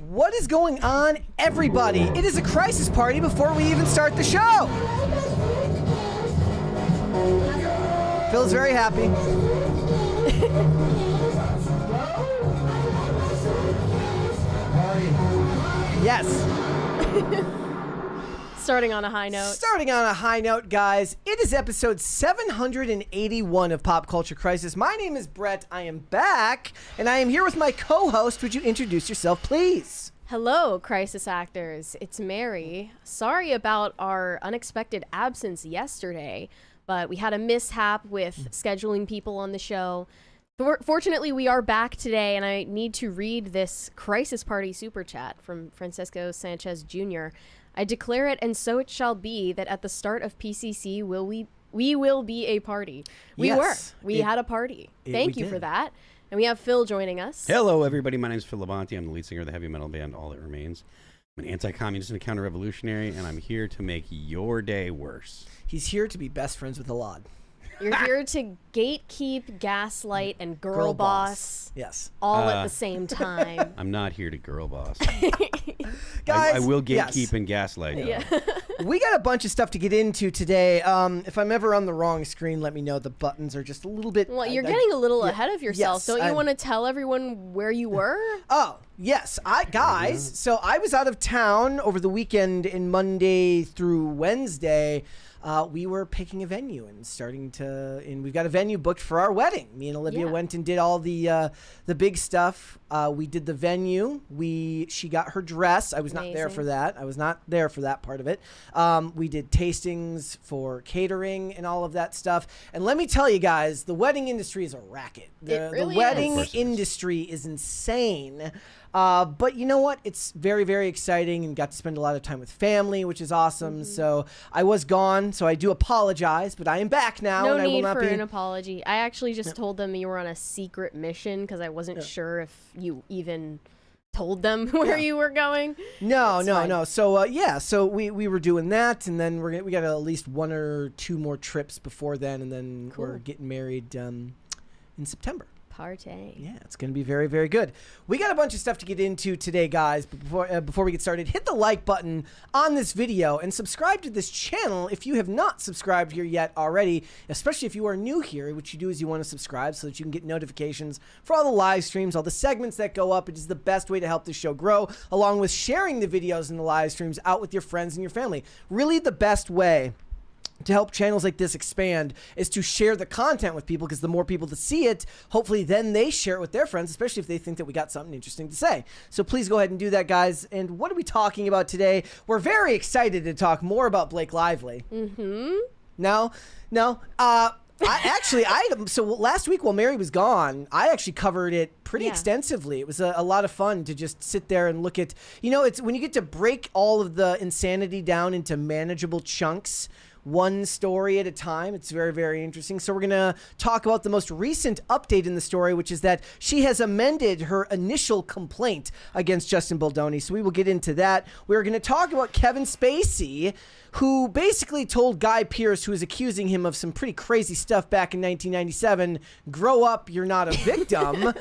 What is going on, everybody? It is a crisis party before we even start the show. Phil's very happy. Yes. Starting on a high note. Starting on a high note, guys. It is episode 781 of Pop Culture Crisis. My name is Brett. I am back, and I am here with my co-host. Would you introduce yourself, please? Hello, crisis actors. It's Mary. Sorry about our unexpected absence yesterday, but we had a mishap with scheduling people on the show. Fortunately, we are back today, and I need to read this Crisis Party super chat from Francisco Sanchez Jr. I declare it, and so it shall be, that at the start of PCC, we will be a party. We had a party. Thank you for that. And we have Phil joining us. Hello, everybody. My name is Phil Labonte. I'm the lead singer of the heavy metal band All That Remains. I'm an anti-communist and a counter-revolutionary, and I'm here to make your day worse. He's here to be best friends with Elad. You're here to gatekeep, gaslight, and girl boss. Yes. All at the same time. I'm not here to girl boss. Guys, I will gatekeep yes. and gaslight. Yeah. We got a bunch of stuff to get into today. If I'm ever on the wrong screen, let me know. The buttons are just a little bit... Well, you're getting a little ahead of yourself. Yes, Don't you want to tell everyone where you were? Oh, yes. So I was out of town over the weekend in Monday through Wednesday. We were picking a venue and we've got a venue booked for our wedding. Me and Olivia went and did all the big stuff. We did the venue. She got her dress. I was not there for that. I was not there for that part of it. We did tastings for catering and all of that stuff. And let me tell you guys, the wedding industry is a racket. The wedding industry is insane. But you know what? It's very, very exciting, and got to spend a lot of time with family, which is awesome. So I was gone, so I do apologize, but I am back now. No and I need will not for be... an apology. I actually just told them you were on a secret mission because I wasn't sure if you even told them where you were going. No. So so we were doing that, and then we got at least one or two more trips before then, and then we're getting married in September. Party. Yeah, it's going to be very, very good. We got a bunch of stuff to get into today, guys. But before we get started, hit the like button on this video and subscribe to this channel if you have not subscribed here yet already, especially if you are new here. What you do is you want to subscribe so that you can get notifications for all the live streams, all the segments that go up. It is the best way to help the show grow, along with sharing the videos and the live streams out with your friends and your family. Really the best way to help channels like this expand is to share the content with people, because the more people that see it, hopefully then they share it with their friends, especially if they think that we got something interesting to say. So please go ahead and do that, guys. And what are we talking about today? We're very excited to talk more about Blake Lively. No. So last week while Mary was gone, I actually covered it pretty extensively. It was a lot of fun to just sit there and look at, it's when you get to break all of the insanity down into manageable chunks, one story at a time. It's very, very interesting. So we're going to talk about the most recent update in the story, which is that she has amended her initial complaint against Justin Baldoni. So we will get into that. We're going to talk about Kevin Spacey, who basically told Guy Pearce, who was accusing him of some pretty crazy stuff back in 1997, grow up, you're not a victim.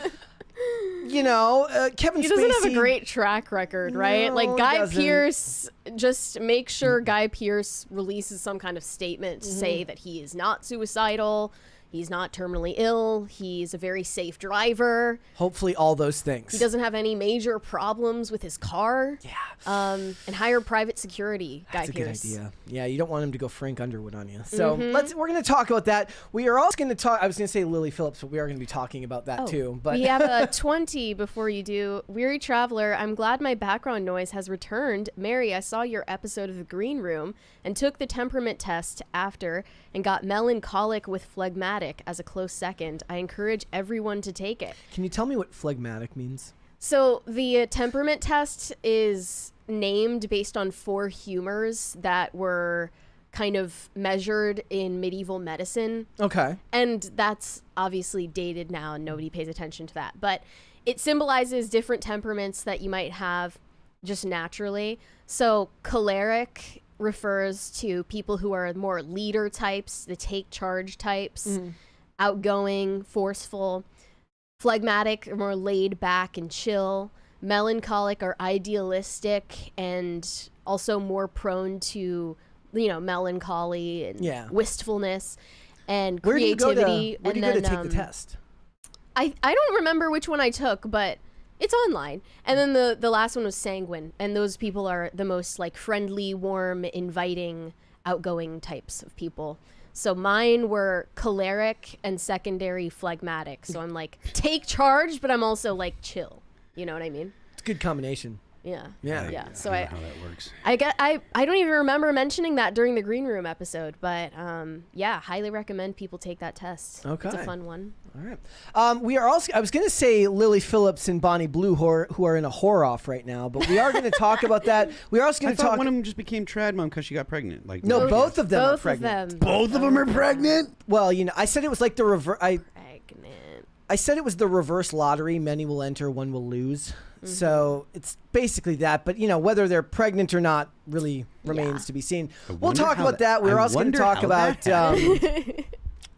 Kevin Spacey... He doesn't have a great track record, right? No, like, Guy doesn't. Pearce, just make sure Guy Pearce releases some kind of statement to say that he is not suicidal, he's not terminally ill, he's a very safe driver. Hopefully all those things. He doesn't have any major problems with his car. Yeah. And hire private security, Guy Pearce. That's a good idea. Yeah, you don't want him to go Frank Underwood on you. So we're going to talk about that. We are also going to talk, I was going to say Lily Phillips, but we are going to be talking about that too. But we have a 20 before you do. Weary Traveler, I'm glad my background noise has returned. Mary, I saw your episode of The Green Room and took the temperament test after and got melancholic with phlegmatic as a close second. I encourage everyone to take it. Can you tell me what phlegmatic means? So the temperament test is named based on 4 humors that were kind of measured in medieval medicine. Okay. And that's obviously dated now and nobody pays attention to that. But it symbolizes different temperaments that you might have just naturally. So choleric refers to people who are more leader types, the take charge types, outgoing, forceful. Phlegmatic, more laid back and chill. melancholic or idealistic, and also more prone to, melancholy and wistfulness and creativity. Where do you go to take the test? I don't remember which one I took, but it's online. And then the last one was sanguine, and those people are the most like friendly, warm, inviting, outgoing types of people. So mine were choleric and secondary phlegmatic. So I'm like, take charge, but I'm also like chill. You know what I mean? It's a good combination. Yeah. So I don't know how that works. I don't even remember mentioning that during the green room episode, but highly recommend people take that test. Okay. It's a fun one. All right. We are also, I was going to say Lily Phillips and Bonnie Blue who are in a horror off right now, but we are going to talk about that. We are also going to talk. One of them just became trad mom because she got pregnant. Like no, both of them are pregnant. Both of them are pregnant? Well, I said it was like the reverse. I said it was the reverse lottery. Many will enter, one will lose. So it's basically that. But, whether they're pregnant or not really remains to be seen. We'll talk about that. We're also going to talk about...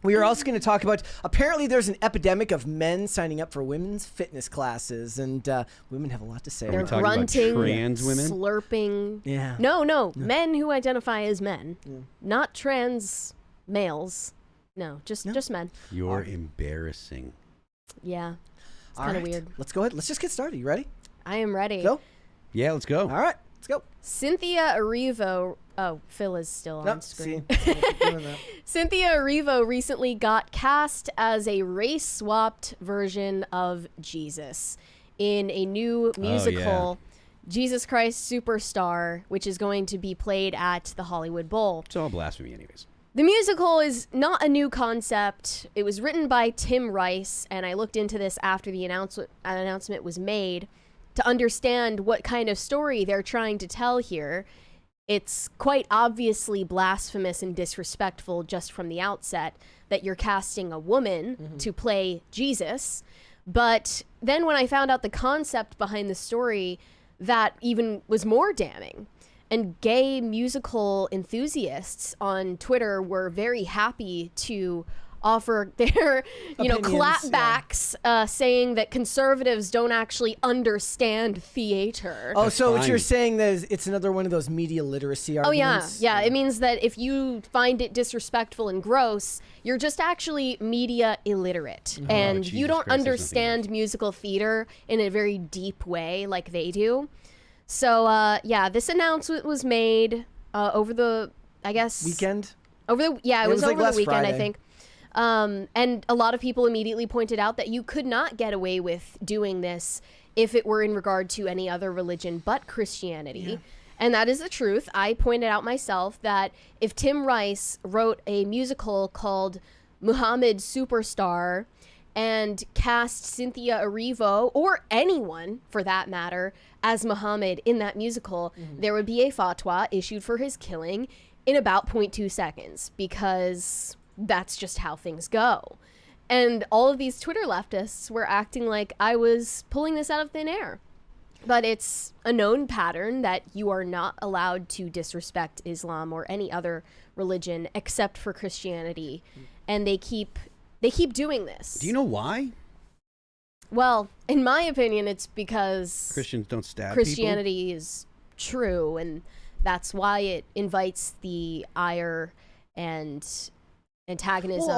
we are also going to talk about... Apparently, there's an epidemic of men signing up for women's fitness classes. And women have a lot to say. They're talking grunting, about trans women? slurping. Yeah. No. Men who identify as men. Not trans males. No, just men. You're embarrassing. Yeah. It's kind of weird. Let's go ahead. Let's just get started. You ready? I am ready. Go? Yeah, let's go. All right. Let's go. Cynthia Erivo. Oh, Phil is still on screen. See, Cynthia Erivo recently got cast as a race-swapped version of Jesus in a new musical, Jesus Christ Superstar, which is going to be played at the Hollywood Bowl. It's all blasphemy anyways. The musical is not a new concept. It was written by Tim Rice, and I looked into this after the announcement was made to understand what kind of story they're trying to tell here. It's quite obviously blasphemous and disrespectful just from the outset that you're casting a woman to play Jesus. But then when I found out the concept behind the story, that even was more damning. And gay musical enthusiasts on Twitter were very happy to offer their, clapbacks, saying that conservatives don't actually understand theater. Oh, so what you're saying is it's another one of those media literacy arguments? Oh, yeah. It means that if you find it disrespectful and gross, you're just actually media illiterate. And you don't understand musical theater in a very deep way like they do. So, this announcement was made over the, weekend? It was over the weekend, Friday. I think. And a lot of people immediately pointed out that you could not get away with doing this if it were in regard to any other religion but Christianity. Yeah. And that is the truth. I pointed out myself that if Tim Rice wrote a musical called Muhammad Superstar and cast Cynthia Erivo, or anyone for that matter, as Muhammad in that musical, there would be a fatwa issued for his killing in about 0.2 seconds, because that's just how things go. And all of these Twitter leftists were acting like I was pulling this out of thin air. But it's a known pattern that you are not allowed to disrespect Islam or any other religion except for Christianity. And they keep doing this. Do you know why? Well, in my opinion, it's because Christians don't stab Christianity is true, and that's why it invites the ire and antagonism I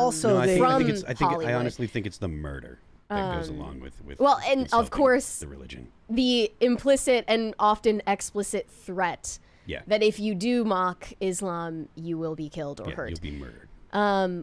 honestly think it's the murder that goes along with well, and of course the religion, the implicit and often explicit threat that if you do mock Islam, you will be killed or hurt. You'll be murdered.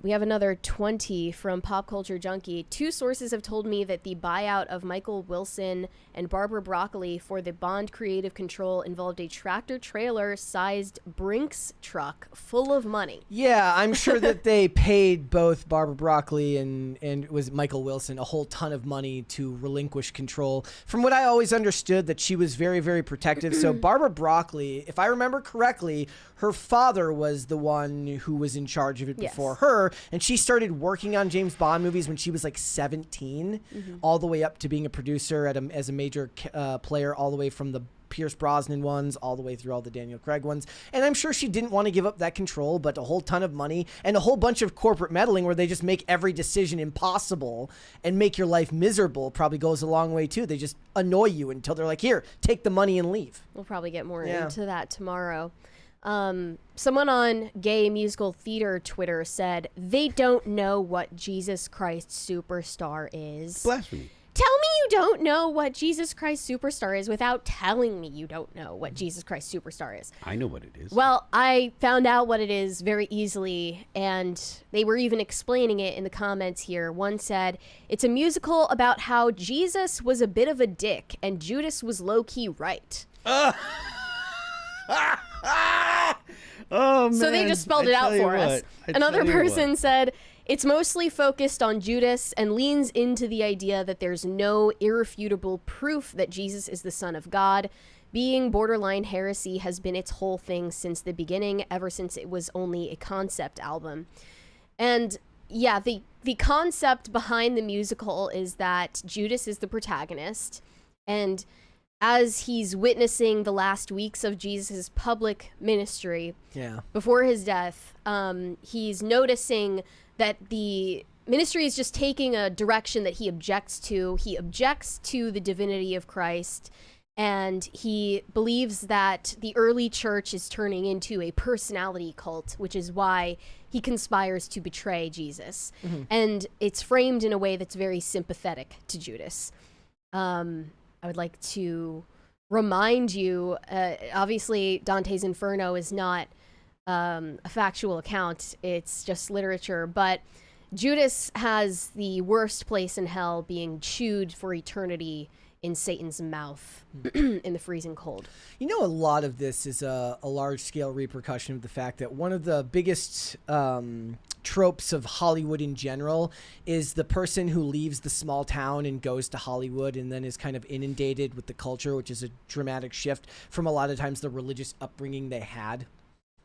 We have another 20 from Pop Culture Junkie. 2 sources have told me that the buyout of Michael Wilson and Barbara Broccoli for the Bond creative control involved a tractor-trailer-sized Brinks truck full of money. Yeah, I'm sure that they paid both Barbara Broccoli and was Michael Wilson a whole ton of money to relinquish control. From what I always understood, that she was very, very protective. So Barbara Broccoli, if I remember correctly, her father was the one who was in charge of it before her, and she started working on James Bond movies when she was like 17, all the way up to being a producer as a major player, all the way from the Pierce Brosnan ones all the way through all the Daniel Craig ones. And I'm sure she didn't want to give up that control, but a whole ton of money and a whole bunch of corporate meddling where they just make every decision impossible and make your life miserable probably goes a long way too. They just annoy you until they're like, here, take the money and leave. We'll probably get more into that tomorrow. Someone on Gay Musical Theater Twitter said, they don't know what Jesus Christ Superstar is. Blasphemy. Tell me you don't know what Jesus Christ Superstar is without telling me you don't know what Jesus Christ Superstar is. I know what it is. Well, I found out what it is very easily, and they were even explaining it in the comments here. One said, it's a musical about how Jesus was a bit of a dick and Judas was low-key right. Oh, man. So they just spelled it out for us. Another person said, it's mostly focused on Judas and leans into the idea that there's no irrefutable proof that Jesus is the Son of God. Being borderline heresy has been its whole thing since the beginning, ever since it was only a concept album. And yeah, the concept behind the musical is that Judas is the protagonist, and as he's witnessing the last weeks of Jesus' public ministry before his death, he's noticing that the ministry is just taking a direction that he objects to. He objects to the divinity of Christ, and he believes that the early church is turning into a personality cult, which is why he conspires to betray Jesus. Mm-hmm. And it's framed in a way that's very sympathetic to Judas. I would like to remind you, obviously Dante's Inferno is not a factual account, it's just literature, but Judas has the worst place in hell, being chewed for eternity in Satan's mouth in the freezing cold. You know, a lot of this is a large-scale repercussion of the fact that one of the biggest tropes of Hollywood in general is the person who leaves the small town and goes to Hollywood and then is kind of inundated with the culture, which is a dramatic shift from a lot of times the religious upbringing they had.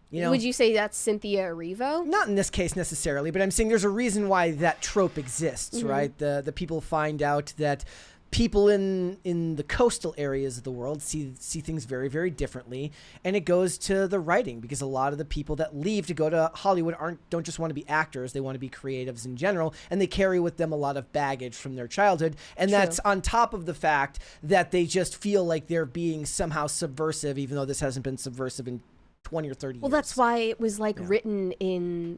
You know, would you say that's Cynthia Erivo? Not in this case necessarily, but I'm saying there's a reason why that trope exists, right? The people find out that people in the coastal areas of the world see things very, very differently, and it goes to the writing, because a lot of the people that leave to go to Hollywood don't just want to be actors, they want to be creatives in general, and they carry with them a lot of baggage from their childhood, and that's on top of the fact that they just feel like they're being somehow subversive, even though this hasn't been subversive in 20 or 30 years. Well, that's why it was like written in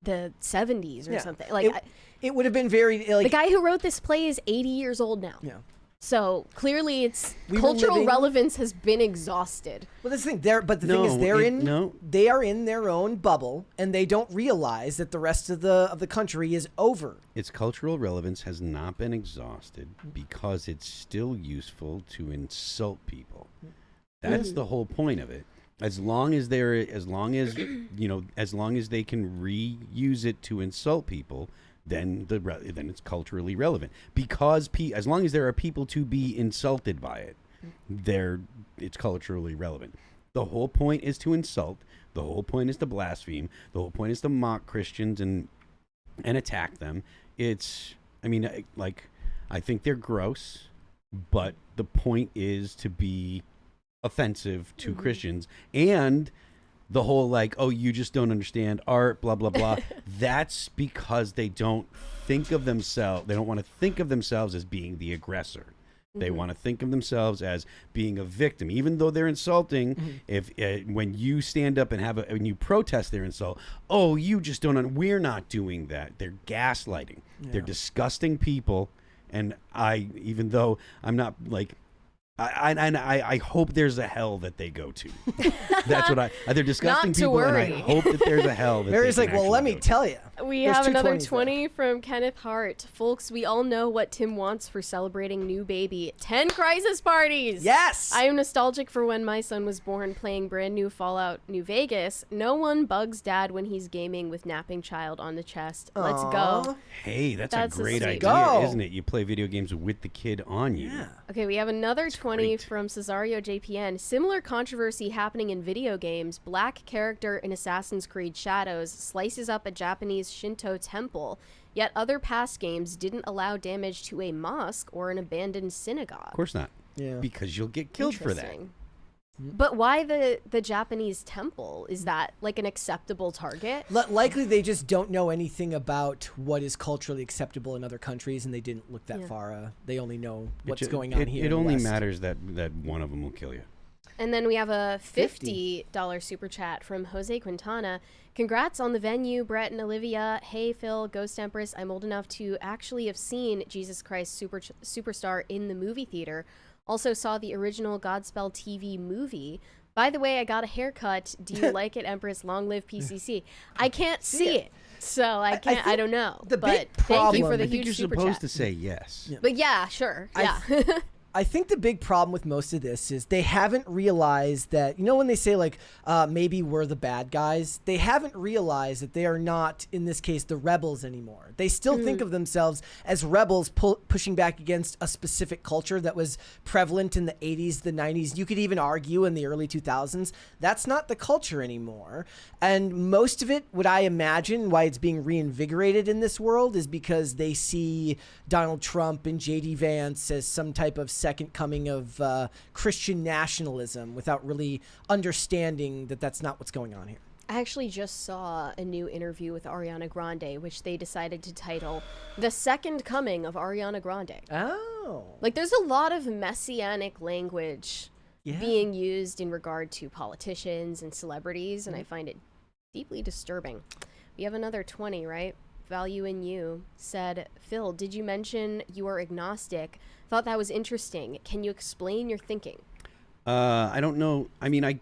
the 70s or something. Like it would have been very like, the guy who wrote this play is 80 years old now. Yeah. So clearly, cultural relevance has been exhausted. Well, that's the thing. Thing is, they are in their own bubble, and they don't realize that the rest of the country is over. Its cultural relevance has not been exhausted because it's still useful to insult people. That's the whole point of it. As long as they can reuse it to insult people, then it's culturally relevant. Because as long as there are people to be insulted by it, it's culturally relevant. The whole point is to insult. The whole point is to blaspheme. The whole point is to mock Christians and attack them. I think they're gross, but the point is to be offensive to Christians. And the whole you just don't understand art, blah blah blah. That's because they don't think of themselves, they don't want to think of themselves as being the aggressor. They want to think of themselves as being a victim, even though they're insulting. If when you stand up and when you protest their insult, you just don't we're not doing that. They're gaslighting. They're disgusting people. And even though I'm not I hope there's a hell that they go to. That's what they're disgusting Not to people, worry. and I hope that there's a hell that Mary's they like, well, let me tell you. We have another 20 from Kenneth Hart. Folks, we all know what Tim wants for celebrating new baby. 10 crisis parties! Yes! I am nostalgic for when my son was born playing brand new Fallout New Vegas. No one bugs dad when he's gaming with napping child on the chest. Let's go. Hey, that's a great idea, isn't it? You play video games with the kid on you. Yeah. Okay, we have another 20 from Cesario JPN. Similar controversy happening in video games. Black character in Assassin's Creed Shadows slices up a Japanese Shinto temple, yet other past games didn't allow damage to a mosque or an abandoned synagogue. Of course not. Yeah. Because you'll get killed for that. But why the Japanese temple? Is that like an acceptable target? Likely they just don't know anything about what is culturally acceptable in other countries, and they didn't look that far. They only know what's going on here. It in the only West. matters that one of them will kill you. And then we have a $50 super chat from Jose Quintana. Congrats on the venue, Brett and Olivia. Hey, Phil, Ghost Empress. I'm old enough to actually have seen Jesus Christ Superstar in the movie theater. Also saw the original Godspell TV movie. By the way, I got a haircut. Do you like it, Empress? Long live PCC. I can't see it, so I can't. I don't know. The but big thank you problem- for the I think huge you're super supposed chat. to say yes. Yeah. But yeah, sure. Yeah. I think the big problem with most of this is they haven't realized that, you know, when they say like, maybe we're the bad guys, they haven't realized that they are not, in this case, the rebels anymore. They still think of themselves as rebels pushing back against a specific culture that was prevalent in the 80s, the 90s. You could even argue in the early 2000s. That's not the culture anymore. And most of it, what I imagine why it's being reinvigorated in this world is because they see Donald Trump and J.D. Vance as some type of second coming of Christian nationalism without really understanding that that's not what's going on here. I actually just saw a new interview with Ariana Grande, which they decided to title The Second Coming of Ariana Grande. Oh. Like, there's a lot of messianic language Yeah. being used in regard to politicians and celebrities, and I find it deeply disturbing. We have another 20, right? Value in You said, Phil, did you mention you are agnostic? Thought that was interesting. Can you explain your thinking? I don't know. I mean, I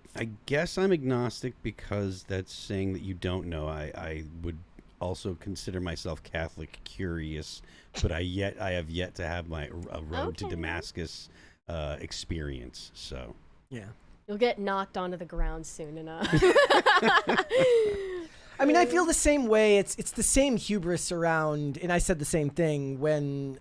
guess I'm agnostic because that's saying that you don't know. I would also consider myself Catholic curious, but I have yet to have my road to Damascus experience. So Yeah. You'll get knocked onto the ground soon enough. I mean, I feel the same way. It's the same hubris around, and I said the same thing when,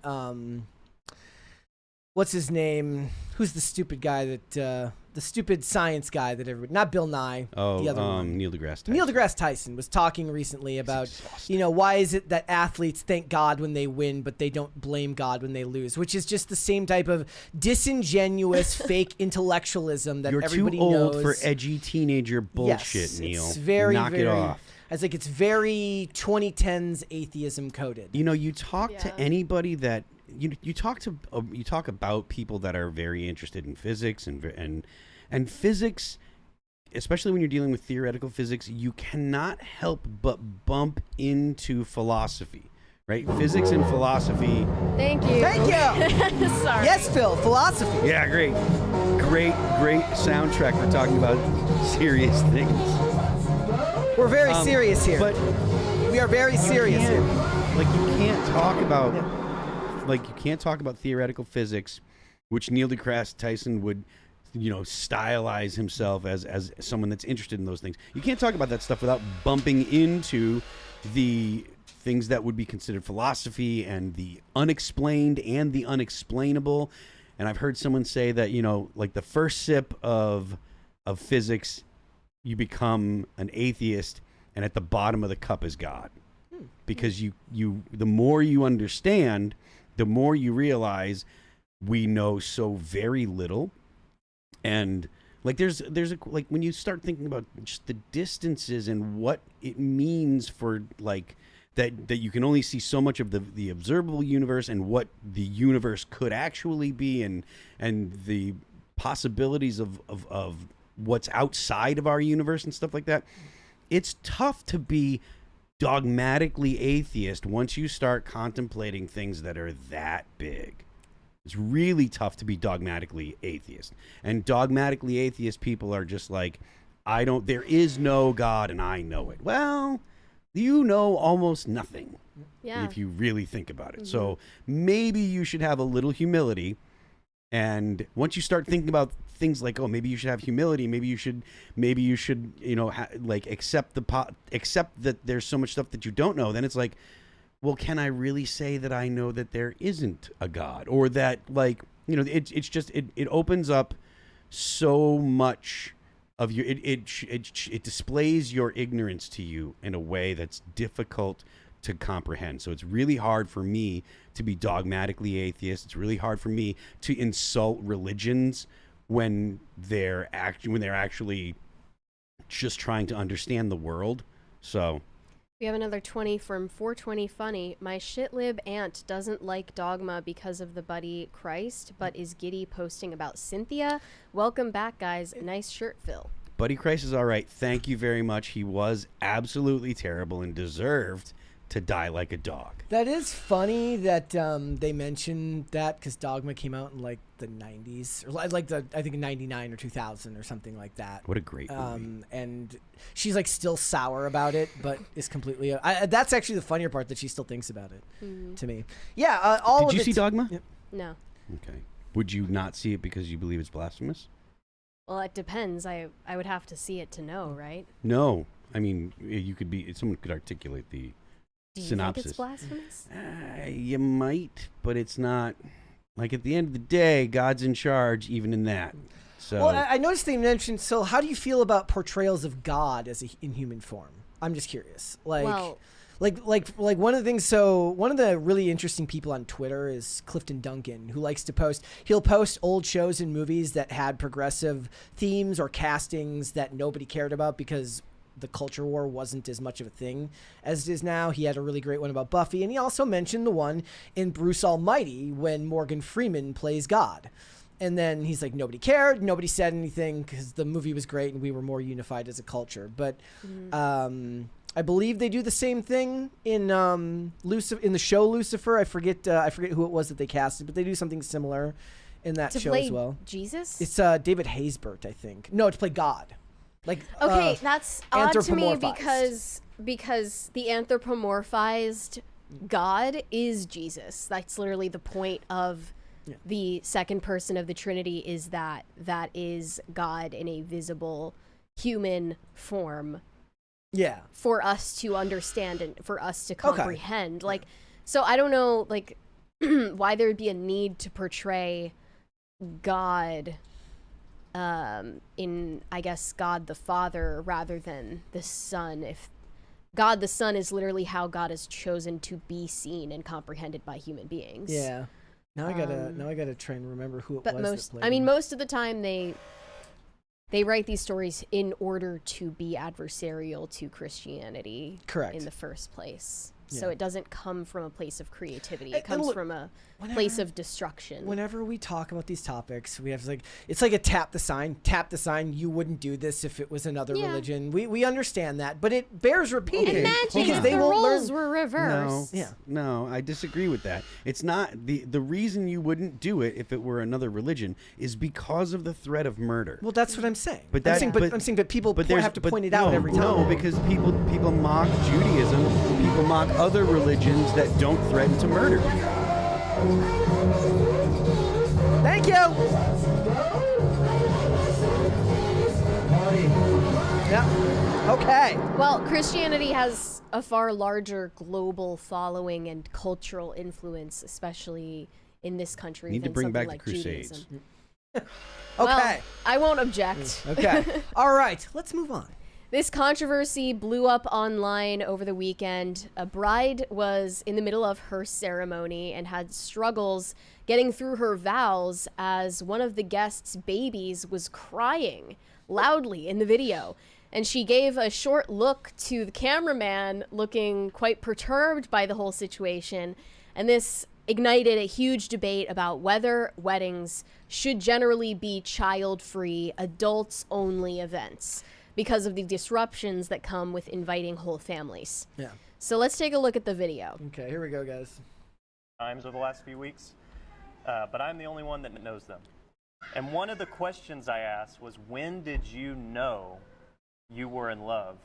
what's his name? Who's the stupid guy that, the stupid science guy that everybody, not Bill Nye, the other one. Neil deGrasse Tyson. Neil deGrasse Tyson was talking recently about, you know, why is it that athletes thank God when they win, but they don't blame God when they lose, which is just the same type of disingenuous fake intellectualism that You're everybody too old knows. for edgy teenager bullshit, Yes, Neil. it's very, Knock very, it off. I was like, it's very 2010s atheism coded. You know, you talk to Yeah. anybody that you talk about people that are very interested in physics and physics, especially when you're dealing with theoretical physics, you cannot help but bump into philosophy, right? Physics and philosophy. Thank you. Thank you. Sorry. Yes, Phil, philosophy. Yeah, great soundtrack. We're talking about serious things. We're very serious here. But we are very serious here. Like you can't talk about theoretical physics, which Neil deGrasse Tyson would, stylize himself as someone that's interested in those things. You can't talk about that stuff without bumping into the things that would be considered philosophy and the unexplained and the unexplainable. And I've heard someone say that, like the first sip of physics, you become an atheist, and at the bottom of the cup is God. Because the more you understand, the more you realize we know so very little. And like there's like when you start thinking about just the distances and what it means for like that you can only see so much of the observable universe and what the universe could actually be and the possibilities of what's outside of our universe and stuff like that. It's tough to be dogmatically atheist once you start contemplating things that are that big. It's really tough to be dogmatically atheist. And dogmatically atheist people are just like, there is no God and I know it. Well, you know almost nothing. Yeah. If you really think about it. So maybe you should have a little humility. And once you start thinking about things like, oh, maybe you should have humility, maybe you should, accept that there's so much stuff that you don't know. Then it's like, well, can I really say that I know that there isn't a God, or that it opens up so much of your it displays your ignorance to you in a way that's difficult to comprehend. So it's really hard for me to be dogmatically atheist. It's really hard for me to insult religions when they're actually just trying to understand the world. So We have another 20 from 420 Funny. My shitlib aunt doesn't like Dogma because of the buddy Christ, but is giddy posting about Cynthia. Welcome back, guys. Nice shirt, Phil. Buddy Christ is all right. Thank you very much. He was absolutely terrible and deserved to die like a dog. That is funny that they mentioned that because Dogma came out in like the 90s, or like I think in 99 or 2000 or something like that. What a great movie. And she's like still sour about it, but is completely. That's actually the funnier part, that she still thinks about it. To me, yeah. Did you see Dogma? Yep. No. Okay. Would you not see it because you believe it's blasphemous? Well, it depends. I would have to see it to know, right? No. I mean, you could be. Someone could articulate the Do you synopsis. think it's blasphemous? You might, but it's not. Like, at the end of the day, God's in charge, even in that. So. Well, I noticed they mentioned. So, how do you feel about portrayals of God as in human form? I'm just curious. Like, Well, like one of the things. So, one of the really interesting people on Twitter is Clifton Duncan, who likes to post. He'll post old shows and movies that had progressive themes or castings that nobody cared about because the culture war wasn't as much of a thing as it is now. He had a really great one about Buffy, and he also mentioned the one in Bruce Almighty when Morgan Freeman plays God. And then he's like, nobody cared, nobody said anything because the movie was great and we were more unified as a culture. But I believe they do the same thing in in the show Lucifer. I forget who it was that they casted, but they do something similar in that to show play as well. Jesus? It's David Haysbert, I think. No, to play God. Like, okay, that's odd to me anthropomorphized. because the anthropomorphized God is Jesus. That's literally the point of the second person of the Trinity, is that is God in a visible human form. Yeah. For us to understand and for us to comprehend. Like, so I don't know, like, why there would be a need to portray God in, I guess, God the Father rather than the Son. If God the Son is literally how God is chosen to be seen and comprehended by human beings. Yeah. Now I gotta try and remember who it was. But most of the time they write these stories in order to be adversarial to Christianity. Correct. In the first place. Yeah. So it doesn't come from a place of creativity. It comes from a place of destruction. Whenever we talk about these topics, we have it's like a tap the sign. You wouldn't do this if it was another religion. We understand that, but it bears repeating. Imagine because if they the won't roles learn. were reversed. No, I disagree with that. It's not the reason you wouldn't do it if it were another religion is because of the threat of murder. Well, that's what I'm saying. But I'm saying people have to point it out every time. No, because people mock Judaism. People mock other religions that don't threaten to murder. Thank you. Yeah. Okay. Well, Christianity has a far larger global following and cultural influence, especially in this country. Need to than bring something back like the Crusades. Judaism. Okay. Well, I won't object. Okay. All right. Let's move on. This controversy blew up online over the weekend. A bride was in the middle of her ceremony and had struggles getting through her vows as one of the guests' babies was crying loudly in the video. And she gave a short look to the cameraman, looking quite perturbed by the whole situation. And this ignited a huge debate about whether weddings should generally be child-free, adults-only events, because of the disruptions that come with inviting whole families. Yeah. So let's take a look at the video. Okay, here we go, guys. Times over the last few weeks, but I'm the only one that knows them. And one of the questions I asked was, when did you know you were in love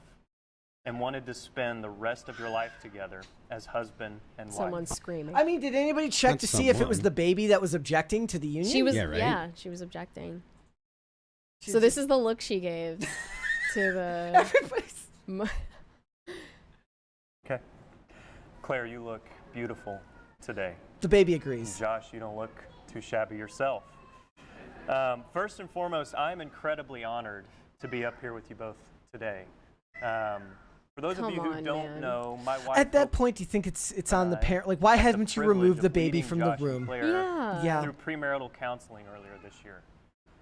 and wanted to spend the rest of your life together as husband and wife? Someone's screaming. I mean, did anybody check to see if it was the baby that was objecting to the union? She was, Yeah, right? she was objecting. So this is the look she gave to the... Everybody's... Okay. Claire, you look beautiful today. The baby agrees. Josh, you don't look too shabby yourself. First and foremost, I'm incredibly honored to be up here with you both today. For those of you who don't know, my wife... At that point, do you think it's on the parent? Like, why haven't you removed the baby from the room? Yeah. Yeah. Through premarital counseling earlier this year.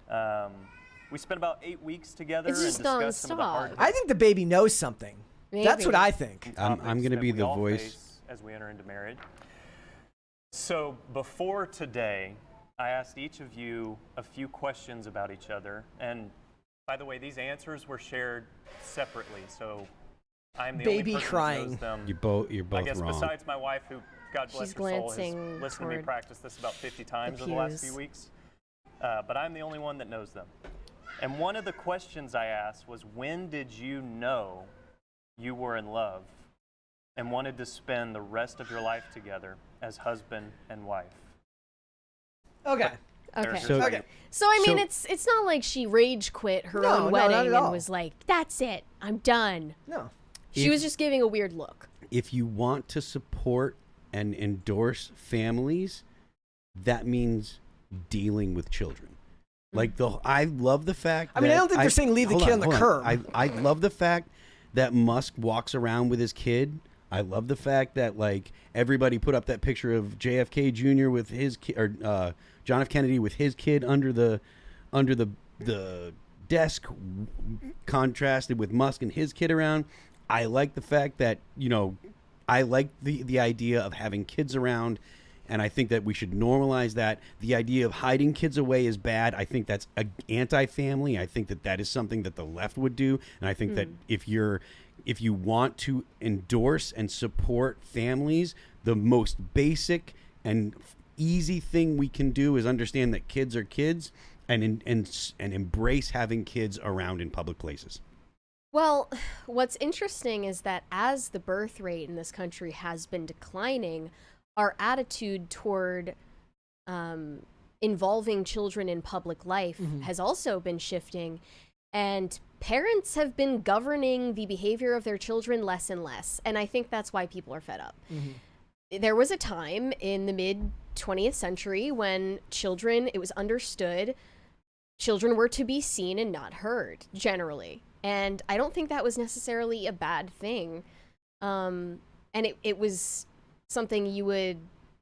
We spent about 8 weeks together It's and just discussed some of the hard nonstop. I think the baby knows something. That's what Maybe. I think. I'm topics gonna that be we the all voice. face as we enter into marriage. So before today, I asked each of you a few questions about each other. And by the way, these answers were shared separately. So I'm the Baby only person crying. who knows them. You're both I guess wrong. besides my wife, who, God bless She's her soul, has glancing listened to me toward practice this about 50 times over the last few pews. weeks. But I'm the only one that knows them. And one of the questions I asked was, when did you know you were in love and wanted to spend the rest of your life together as husband and wife? Okay. There's Okay. your So- second. Okay. So I mean, So- it's not like she rage quit her No, own no, wedding not at and all. was like, "That's it, I'm done." No. She If- was just giving a weird look. If you want to support and endorse families, that means dealing with children. Like I love the fact. I mean, I that don't think they're saying leave the hold kid on the hold curb. I love the fact that Musk walks around with his kid. I love the fact that like everybody put up that picture of JFK Jr. with his kid, or John F. Kennedy with his kid under the desk, contrasted with Musk and his kid around. I like the fact that I like the idea of having kids around. And I think that we should normalize that. The idea of hiding kids away is bad. I think that's anti-family. I think that is something that the left would do. And I think that if you want to endorse and support families, the most basic and easy thing we can do is understand that kids are kids and embrace having kids around in public places. Well, what's interesting is that as the birth rate in this country has been declining, our attitude toward involving children in public life has also been shifting, and parents have been governing the behavior of their children less and less, and I think that's why people are fed up. There was a time in the mid 20th century when it was understood children were to be seen and not heard, generally, and I don't think that was necessarily a bad thing, and it was something you would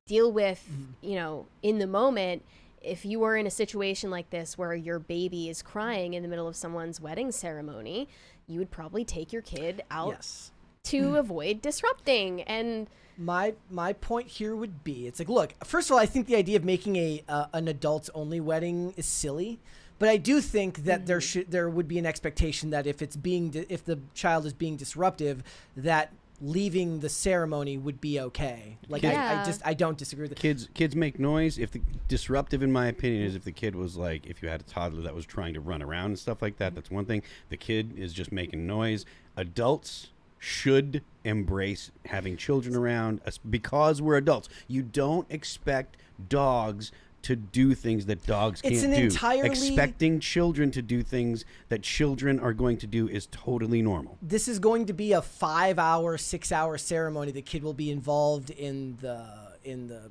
deal with, in the moment. If you were in a situation like this where your baby is crying in the middle of someone's wedding ceremony, you would probably take your kid out Yes. to avoid disrupting. And My point here would be, it's like, look, first of all, I think the idea of making an adults only wedding is silly, but I do think that there would be an expectation that if the child is being disruptive, that leaving the ceremony would be okay. Like, Yeah. I don't disagree with it. Kids make noise. If the disruptive, in my opinion, is if the kid was like, if you had a toddler that was trying to run around and stuff like that, that's one thing. The kid is just making noise. Adults should embrace having children around because we're adults. You don't expect dogs to do things that dogs can't It's an do. entirely- Expecting children to do things that children are going to do is totally normal. This is going to be a 5-hour, 6-hour ceremony. The kid will be involved in the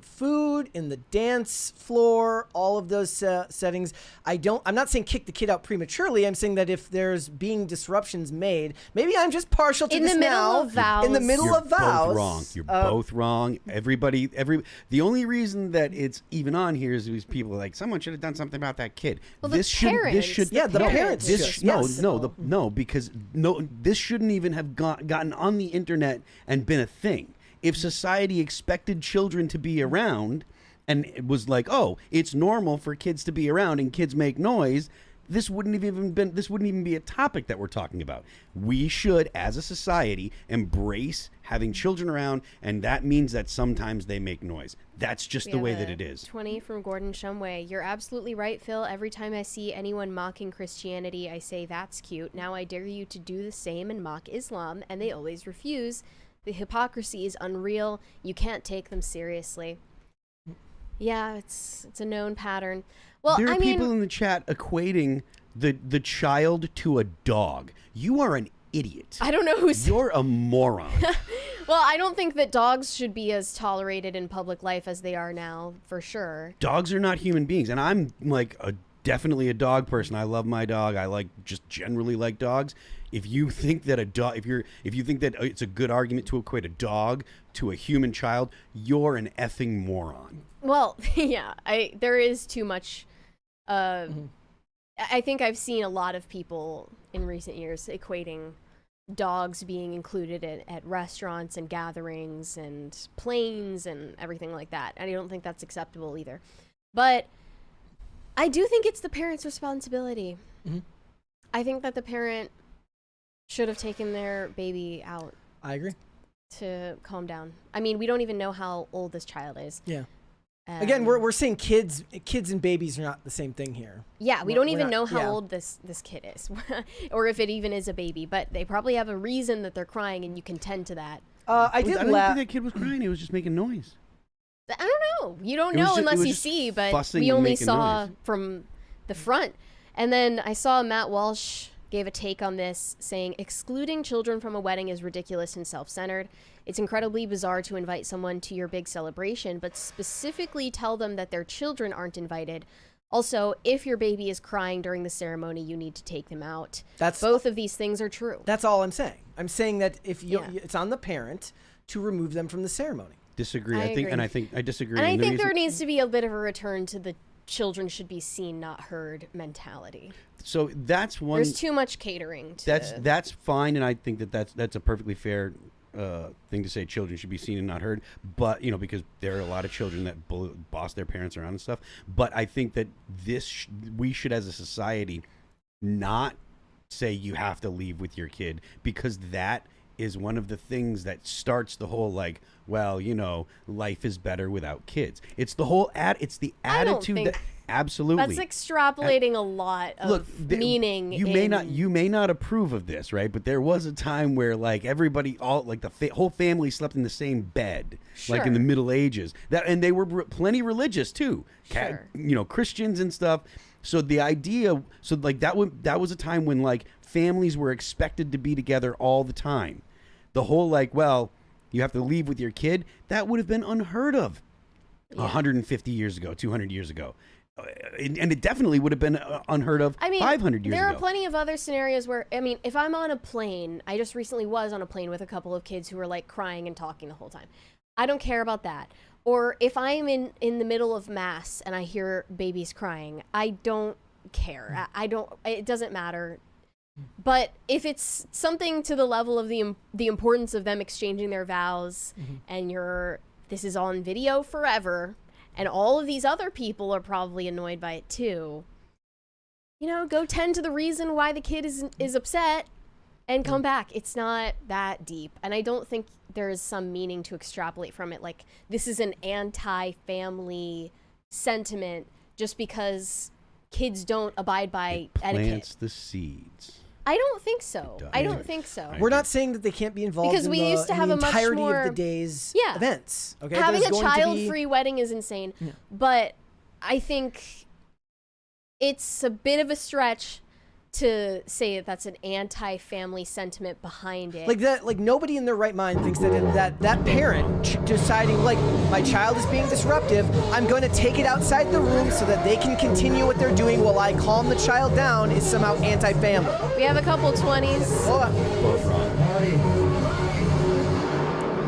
food, in the dance floor, all of those settings. I'm not saying kick the kid out prematurely. I'm saying that if there's being disruptions made, maybe I'm just partial to In this the middle now. of vows. In the middle You're of vows. both wrong. You're both wrong. The only reason that it's even on here is these people are like, someone should have done something about that kid. Well, the parents- Yeah, the parents This should. Yes. Because this shouldn't even have gotten on the internet and been a thing. If society expected children to be around and it was like, oh, it's normal for kids to be around and kids make noise, this wouldn't even be a topic that we're talking about. We should, as a society, embrace having children around, and that means that sometimes they make noise. That's just the way that it is. 20 from Gordon Shumway. You're absolutely right, Phil. Every time I see anyone mocking Christianity, I say, that's cute. Now I dare you to do the same and mock Islam, and they always refuse. The hypocrisy is unreal. You can't take them seriously. Yeah, it's a known pattern. Well, There are I mean, people in the chat equating the child to a dog. You are an idiot. I don't know who's... You're a moron. Well, I don't think that dogs should be as tolerated in public life as they are now, for sure. Dogs are not human beings, and I'm like definitely a dog person. I love my dog. I just generally like dogs. If you think that if you think that it's a good argument to equate a dog to a human child, you're an effing moron. Well, yeah, there is too much I think I've seen a lot of people in recent years equating dogs being included at restaurants and gatherings and planes and everything like that. And I don't think that's acceptable either. But I do think it's the parent's responsibility. Mm-hmm. I think that the parent should have taken their baby out. I agree. To calm down. I mean, we don't even know how old this child is. Yeah. Again, we're saying kids and babies are not the same thing here. Yeah, we don't even not, know how old this kid is, or if it even is a baby. But they probably have a reason that they're crying, and you can tend to that. I don't think that kid was crying. He was just making noise. I don't know. You don't know unless you see. But we only saw from the front. And then I saw Matt Walsh gave a take on this, saying excluding children from a wedding is ridiculous and self-centered. It's incredibly bizarre to invite someone to your big celebration, but specifically tell them that their children aren't invited. Also, if your baby is crying during the ceremony, you need to take them out. Both of these things are true. That's all I'm saying. I'm saying that if it's on the parent to remove them from the ceremony. Disagree. I disagree. And I think there needs to be a bit of a return to the children should be seen, not heard mentality. So that's one. There's too much catering. That's fine, and I think that's a perfectly fair thing to say. Children should be seen and not heard, but because there are a lot of children that boss their parents around and stuff. But I think that we should, as a society, not say you have to leave with your kid, because that is one of the things that starts the whole life is better without kids. It's the whole it's the attitude that absolutely. That's extrapolating a lot of meaning. You may not approve of this, right? But there was a time where everybody, the whole family slept in the same bed, like in the Middle Ages. And they were plenty religious too. Sure. Christians and stuff. So the idea, that was a time when families were expected to be together all the time. The whole you have to leave with your kid, that would have been unheard of 150 years ago, 200 years ago. And it definitely would have been unheard of 500 years ago. There are plenty of other scenarios where, if I'm on a plane, I just recently was on a plane with a couple of kids who were crying and talking the whole time. I don't care about that. Or if I'm in the middle of mass and I hear babies crying, I don't care. It doesn't matter. But if it's something to the level of the importance of them exchanging their vows, and this is on video forever, and all of these other people are probably annoyed by it too, go tend to the reason why the kid is upset and come back. It's not that deep. And I don't think there is some meaning to extrapolate from it. This is an anti-family sentiment just because kids don't abide by etiquette. Plants the seeds. I don't think so. I don't think so. We're not saying that they can't be involved because in we used to have the a much entirety more of the day's events. Okay, having a child-free wedding is insane, but I think it's a bit of a stretch to say that's an anti-family sentiment behind it. Nobody in their right mind thinks that parent deciding my child is being disruptive, I'm going to take it outside the room so that they can continue what they're doing while I calm the child down is somehow anti-family. We have a couple 20s. Both wrong.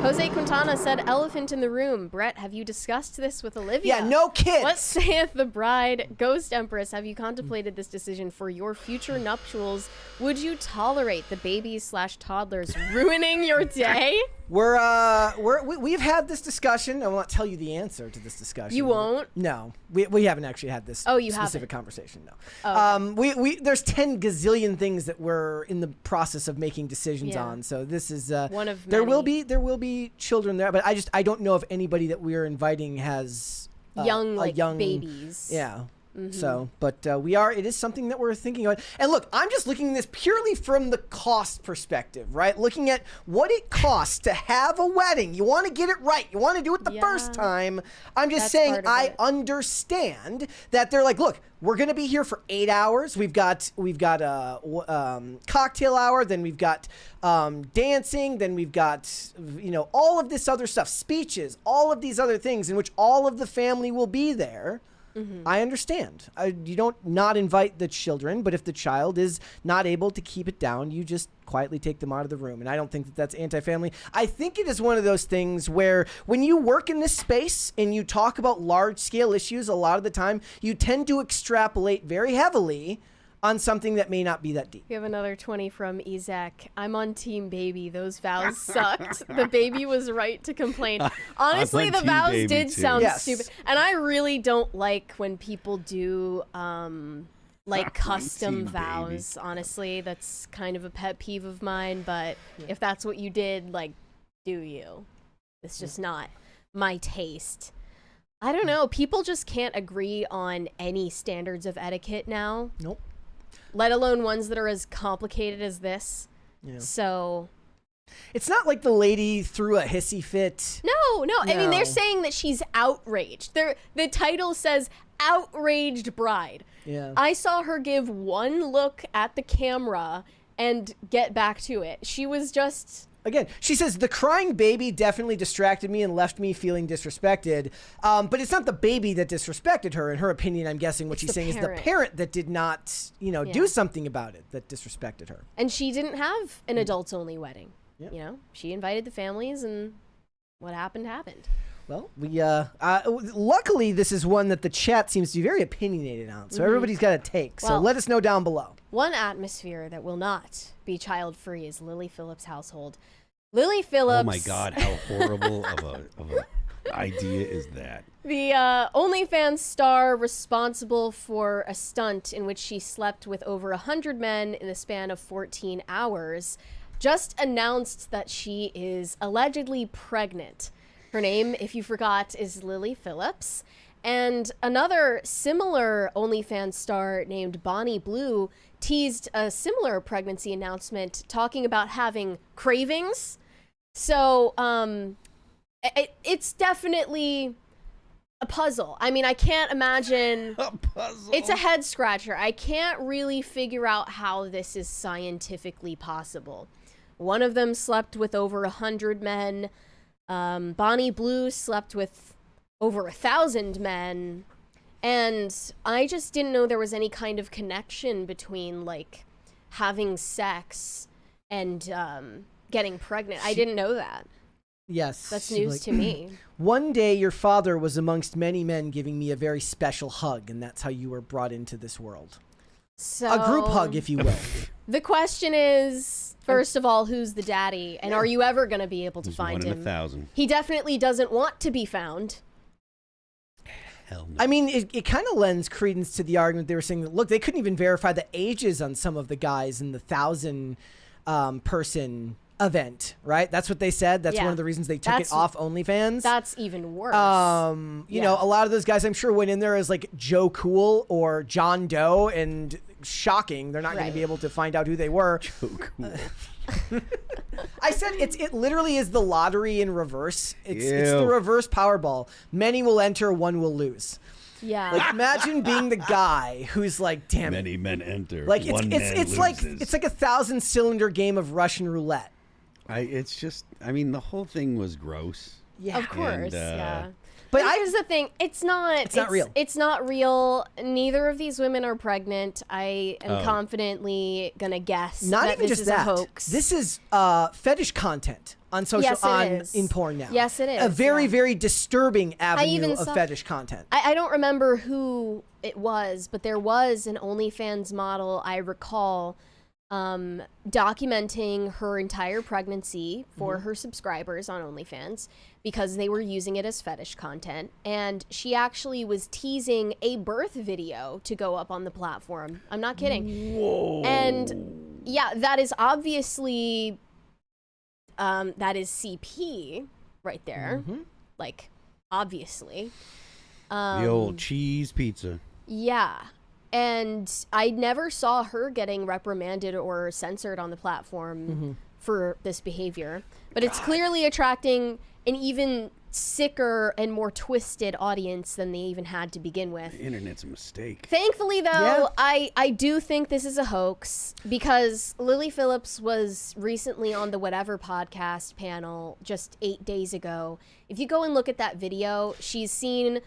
Jose Quintana said, elephant in the room. Brett, have you discussed this with Olivia? Yeah, no kids. What saith the bride? Ghost Empress, have you contemplated this decision for your future nuptials? Would you tolerate the babies/toddlers ruining your day? We've had this discussion. I will not tell you the answer to this discussion. You won't? No, we haven't actually had this specific conversation. No. Oh, okay. There's 10 gazillion things that we're in the process of making decisions on. So this is one of there many. Will be children there, but I don't know if anybody that we are inviting has young young babies. Yeah. So, but it is something that we're thinking about. And look, I'm just looking at this purely from the cost perspective, right? Looking at what it costs to have a wedding. You want to get it right. You want to do it the first time. I'm just saying I understand that they're look, we're going to be here for 8 hours. We've got a cocktail hour, then we've got dancing, then we've got all of this other stuff, speeches, all of these other things in which all of the family will be there. I understand. You don't not invite the children, but if the child is not able to keep it down, you just quietly take them out of the room. And I don't think that that's anti-family. I think it is one of those things where when you work in this space and you talk about large-scale issues, a lot of the time you tend to extrapolate very heavily on something that may not be that deep. We have another 20 from Ezek. I'm on Team Baby. Those vows sucked. The baby was right to complain. Honestly, on the Team vows Baby, did too. sound Yes. stupid. And I really don't like when people do like custom Team vows. Honestly, that's kind of a pet peeve of mine. But if that's what you did, like, do you? It's just not my taste. I don't know. People just can't agree on any standards of etiquette now. Nope. Let alone ones that are as complicated as this. Yeah. So It's not like the lady threw a hissy fit. no. I mean, No. they're saying that she's outraged. The title says outraged bride. Yeah. I saw her give one look at the camera and get back to it. She was just Again, she says, the crying baby definitely distracted me and left me feeling disrespected. But it's not the baby that disrespected her. In her opinion, I'm guessing what It's she's the saying is parent. the parent that did not, Yeah. do something about it, that disrespected her. and she didn't have an adults only wedding. Yep. You know, she invited the families and what happened. Well, we luckily this is one that the chat seems to be very opinionated on, so everybody's got a take. So Well- let us know down below. One atmosphere that will not be child free is Lily Phillips' household. Lily Phillips. Oh my God, how horrible of a idea is that? The OnlyFans star responsible for a stunt in which she slept with over 100 men in the span of 14 hours just announced that she is allegedly pregnant. Her name, if you forgot, is Lily Phillips. And another similar OnlyFans star named Bonnie Blue teased a similar pregnancy announcement talking about having cravings. So, it's definitely a puzzle. I mean, I can't imagine. A puzzle. It's a head scratcher. I can't really figure out how this is scientifically possible. One of them slept with over 100 men. Bonnie Blue slept with over 1,000 men. And I just didn't know there was any kind of connection between, like, having sex and getting pregnant. I didn't know that. Yes. That's news to me. One day your father was amongst many men giving me a very special hug, and that's how you were brought into this world. So A group hug, if you will. The question is, first of all, who's the daddy? And are you ever going to be able to There's find one in him? 1,000. He definitely doesn't want to be found. Hell no. I mean, it kind of lends credence to the argument they were saying that, look, they couldn't even verify the ages on some of the guys in the 1,000 person event, right? That's what they said. That's one Yeah. of the reasons they took That's- it off OnlyFans. That's even worse. You know, a lot of those guys I'm sure went in there as like Joe Cool or John Doe, and shocking, they're not going to Right. be able to find out who they were. So cool. I said it literally is the lottery in reverse. It's the Ew. reverse Powerball. Many will enter, one will lose. Yeah. Like imagine being the guy who's like, damn it. Many men enter. Like one it's man like loses. it's like a 1,000-cylinder game of Russian roulette. It's just. I mean, the whole thing was gross. Yeah. Of course, And, yeah. But But here's the thing: it's not real. It's not real. Neither of these women are pregnant. I am confidently gonna guess Not that even this just is that. a hoax. This is fetish content on social Yes, it is. in porn now. Yes, it A is, very yeah. very disturbing avenue even of saw- fetish content. I don't remember who it was, but there was an OnlyFans model I recall documenting her entire pregnancy for her subscribers on OnlyFans because they were using it as fetish content. And she actually was teasing a birth video to go up on the platform. I'm not kidding. Whoa. And yeah, that is obviously, that is CP right there. Like, obviously. The old cheese pizza. Yeah. And I never saw her getting reprimanded or censored on the platform for this behavior. But it's clearly attracting an even sicker and more twisted audience than they even had to begin with. The internet's a mistake. Thankfully, though, Yeah. I do think this is a hoax because Lily Phillips was recently on the Whatever podcast panel just 8 days ago. If you go and look at that video, she's seen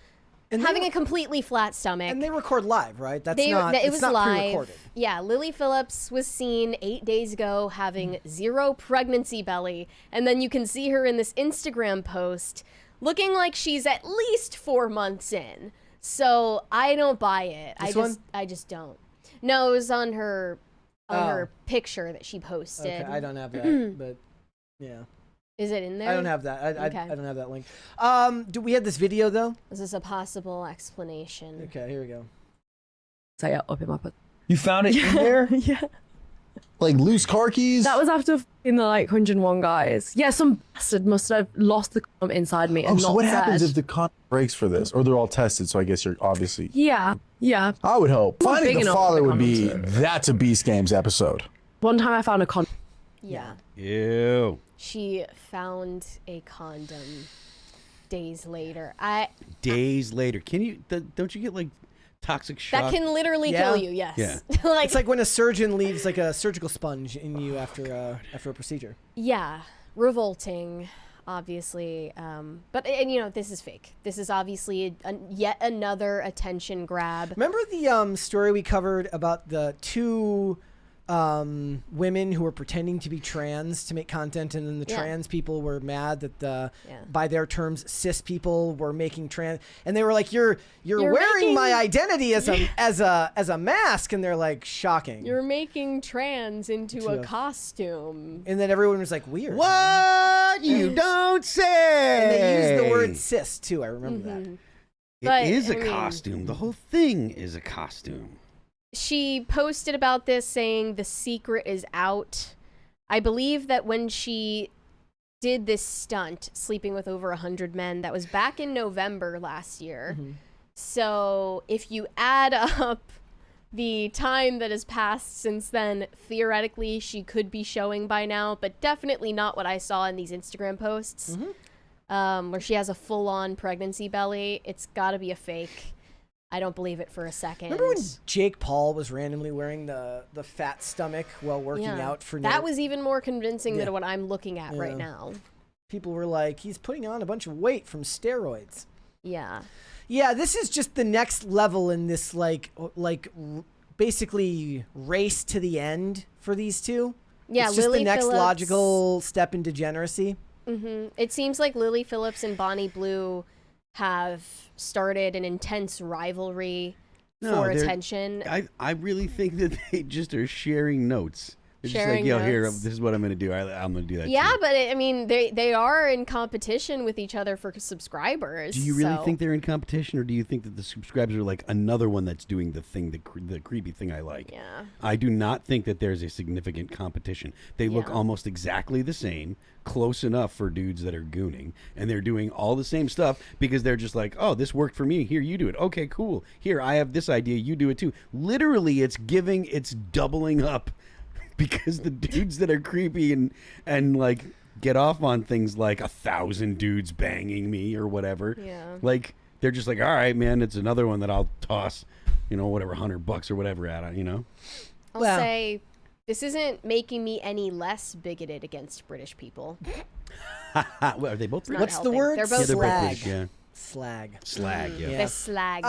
And having they, a completely flat stomach. and they record live, right? That's It it's was not live. pre-recorded. Yeah, Lily Phillips was seen 8 days ago having zero pregnancy belly, and then you can see her in this Instagram post looking like she's at least 4 months in. So I don't buy it. This one? I just don't. No, it was on her picture that she posted. Okay, I don't have that, but yeah. Is it in there? I don't have that. I Okay. don't have that link. Do we have this video though? Is this a possible explanation? Okay, here we go. So yeah, up in my butt. You found it in there? Yeah. Like loose car keys? That was after in the like 101 guys. Yeah, some bastard must have lost the condom inside me. Oh, And so not what said. happens if the condom breaks for this? Or they're all tested, so I guess you're obviously... Yeah, yeah. I would hope. Not Finding big the enough father for the would be... condom That's a Beast Games episode. One time I found a condom. Yeah. Ew. She found a condom days later. Days later. Can you, don't you get like toxic shock? That can literally Yeah. kill you, yes. Yeah. Like, It's like when a surgeon leaves like a surgical sponge in you after a procedure. yeah, revolting, obviously. But you know, this is fake. This is obviously yet another attention grab. Remember the story we covered about the two women who were pretending to be trans to make content, and then the Yeah. trans people were mad that Yeah. by their terms cis people were making trans, and they were like, you're wearing making- my identity as a mask, and they're like, shocking. You're making trans into To a a- costume. And then everyone was like, weird. What? You don't say. And they used the word cis too. I remember that. Mhm. It But, is a I mean- costume. The whole thing is a costume. She posted about this saying the secret is out. I believe that when she did this stunt, sleeping with over 100 men, that was back in November last year. Mhm. So if you add up the time that has passed since then, theoretically she could be showing by now, but definitely not what I saw in these Instagram posts, where she has a full-on pregnancy belly. It's got to be a fake. I don't believe it for a second. Remember when Jake Paul was randomly wearing the fat stomach while working Yeah. out for That was even more convincing Yeah. than what I'm looking at right Yeah. now. people were like, he's putting on a bunch of weight from steroids. Yeah. Yeah, this is just the next level in this basically race to the end for these two. Yeah, it's just Lily the next Phillips, logical step in degeneracy. It seems like Lily Phillips and Bonnie Blue have started an intense rivalry for they're- attention. I really think that they just are sharing notes. It's Sharing just like, yo, here, notes. this is what I'm going to do. I'm going to do that. Yeah, too. but I mean, they are in competition with each other for subscribers. Do you really so- think they're in competition, or do you think that the subscribers are like another one that's doing the thing, the creepy thing I like? Yeah. I do not think that there's a significant competition. They look Yeah. almost exactly the same, close enough for dudes that are gooning, and they're doing all the same stuff because they're just like, oh, this worked for me. Here, you do it. Okay, cool. Here, I have this idea. You do it too. Literally, it's doubling up because the dudes that are creepy and like get off on things like 1,000 dudes banging me or whatever. Yeah. Like, they're just like, all right, man, it's another one that I'll toss, whatever, $100 or whatever at, I'll Well- say this isn't making me any less bigoted against British people. Well, are they both It's not What's the helping. word? They're both Yeah, they're both slag. British, yeah. Slag. Slag, yeah. Yeah. They're slags.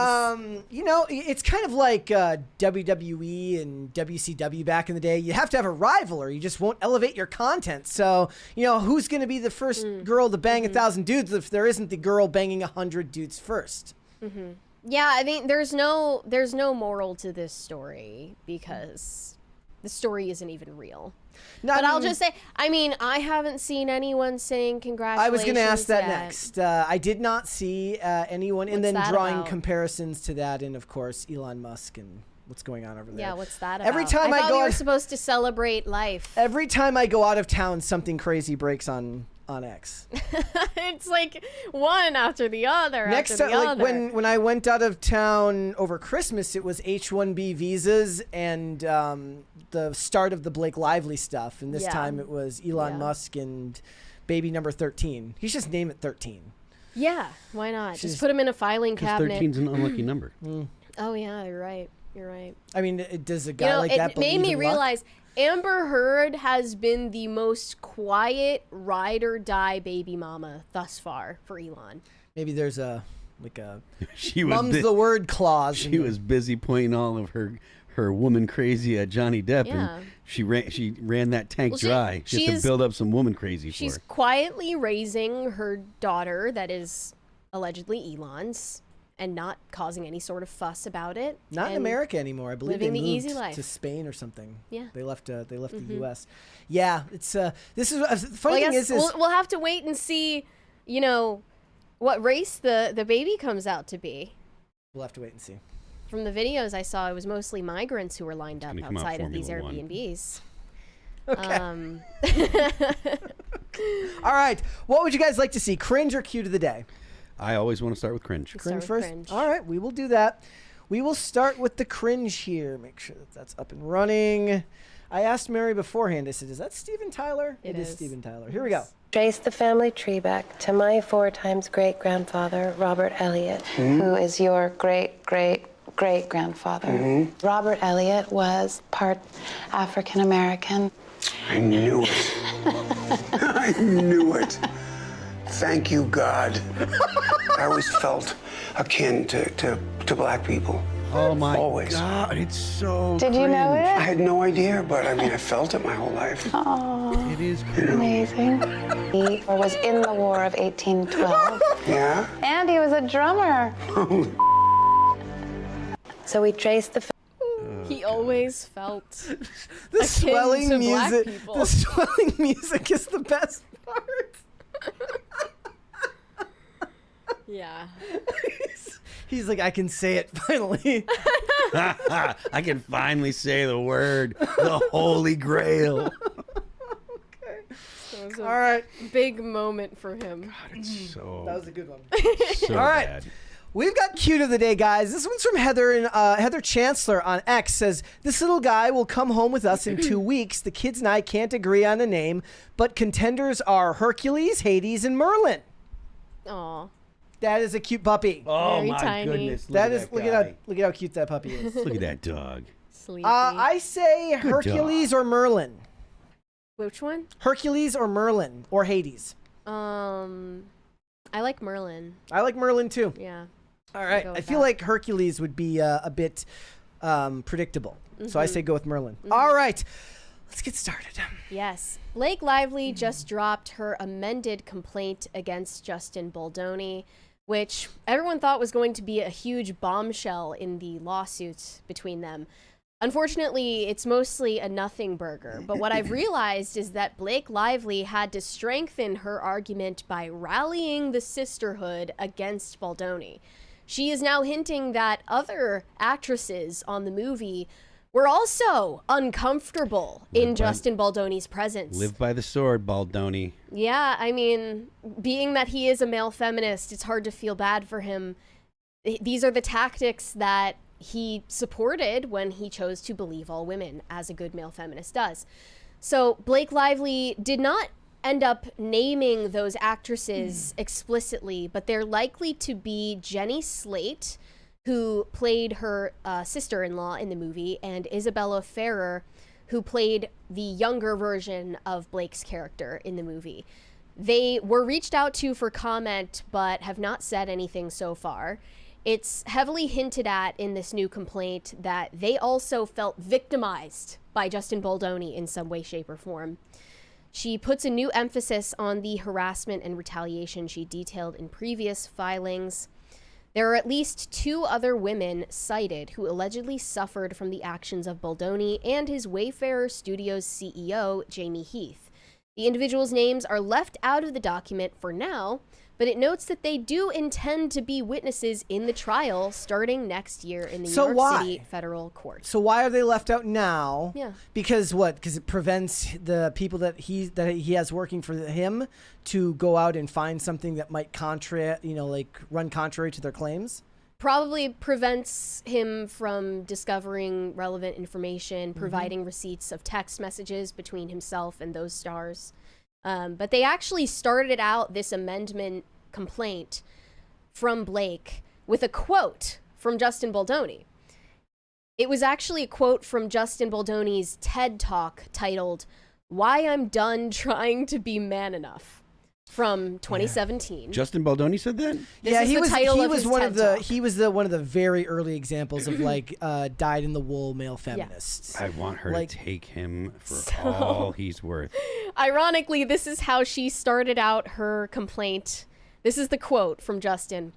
It's kind of like WWE and WCW back in the day. You have to have a rival or you just won't elevate your content. So, who's going to be the first girl to bang 1,000 dudes if there isn't the girl banging 100 dudes first? Yeah, I mean, there's no moral to this story because the story isn't even real. No, But I I'll mean, just say, I mean, I haven't seen anyone saying congratulations. I was going to ask that yet. next. I did not see anyone, and What's then that drawing about? comparisons to that, and of course Elon Musk and what's going on over there. Yeah, what's that about? Every time I thought go we were out- supposed to celebrate life. Every time I go out of town, something crazy breaks on X. It's like one after the other. Next after time, the like other. when I went out of town over Christmas, it was H-1B visas and the start of the Blake Lively stuff. And this Yeah. time it was Elon Yeah. Musk and baby number 13. He should just name it 13. Yeah, why not? She's- Just put him in a filing Because cabinet. 13's an unlucky number. Oh yeah, you're right. You're right. I mean, does a guy like that it made believe me in luck? realize Amber Heard has been the most quiet ride or die baby mama thus far for Elon. Maybe there's a She was mum's bu- the word clause. she was busy pointing all of her woman crazy at Johnny Depp, Yeah. and she ran that tank Well, dry just she's- to build up some woman crazy She's for her. quietly raising her daughter that is allegedly Elon's. and not causing any sort of fuss about it. Not in and America anymore. I believe living they the moved easy life. to Spain or something. Yeah. They left the U.S. Yeah, it's this is the funny Well, I thing guess is we'll have to wait and see, you know, what race the baby comes out to be. we'll have to wait and see. From the videos I saw, it was mostly migrants who were lined up gonna come out outside of these Formula One. Airbnbs. Okay. All right. What would you guys like to see? Cringe or cute of the day? I always want to start with cringe. Start Cringe with first? cringe. All right, we will do that. We will start with the cringe here. Make sure that that's up and running. I asked Mary beforehand. I said, is that Steven Tyler? It is is. Steven Tyler. Here we go. Trace the family tree back to my 4 times great-grandfather, Robert Elliott, who is your great-great-great-grandfather. Robert Elliott was part African-American. I knew it. I knew it. Thank you, God. I always felt akin to black people. Oh my Always. God, it's so Did you know cringe. I it? had no idea, but I mean, I felt it my whole life. Oh, It is cringe. amazing. He was in the War of 1812, Yeah? and he was a drummer. So we traced the He always felt The akin swelling to black music. people. The swelling music is the best part. yeah. He's like, I can say it finally. I can finally say the word, the Holy Grail. That was a All right. big moment for him. God, it's so, That was a good one. so All right. bad. We've got cute of the day, guys. This one's from Heather, and Heather Chancellor on X says, this little guy will come home with us in 2 weeks. The kids and I can't agree on the name, but contenders are Hercules, Hades, and Merlin. Aw. That is a cute puppy. Oh Very my tiny. goodness. That is look guy. at how cute that puppy is. Look at that dog. Sleepy. I say Hercules or Merlin. Which one? Hercules or Merlin or Hades. I like Merlin. I like Merlin too. Yeah. All right. go I with feel that. like Hercules would be a bit predictable. So I say go with Merlin. All right. Let's get started. Yes. Blake Lively just dropped her amended complaint against Justin Baldoni, which everyone thought was going to be a huge bombshell in the lawsuit between them. Unfortunately, it's mostly a nothing burger, but what I've realized is that Blake Lively had to strengthen her argument by rallying the sisterhood against Baldoni. She is now hinting that other actresses on the movie were also uncomfortable in Justin Baldoni's presence. Live by the sword, Baldoni. Yeah, I mean, being that he is a male feminist, it's hard to feel bad for him. These are the tactics that he supported when he chose to believe all women, as a good male feminist does. So Blake Lively did not end up naming those actresses explicitly, but they're likely to be Jenny Slate, who played her sister-in-law in the movie, and Isabella Ferrer, who played the younger version of Blake's character in the movie. They were reached out to for comment, but have not said anything so far. It's heavily hinted at in this new complaint that they also felt victimized by Justin Baldoni in some way, shape, or form. She puts a new emphasis on the harassment and retaliation she detailed in previous filings. There are at least 2 other women cited who allegedly suffered from the actions of Baldoni and his Wayfarer Studios CEO, Jamie Heath. The individuals' names are left out of the document for now, but it notes that they do intend to be witnesses in the trial starting next year in the So New York why? City federal court. So why are they left out now? Yeah. Because what? Because it prevents the people that he has working for him to go out and find something that might run contrary to their claims. Probably prevents him from discovering relevant information, providing receipts of text messages between himself and those stars. But they actually started out this amendment complaint from Blake with a quote from Justin Baldoni. It was actually a quote from Justin Baldoni's TED Talk titled, "Why I'm Done Trying to Be Man Enough," from 2017. Justin Baldoni said that? This is the title of his one TED of the Talk. he was one of the very early examples of dyed in the wool male feminists. I want her Like- to take him for all he's worth. Ironically, this is how she started out her complaint. This is the quote from Justin.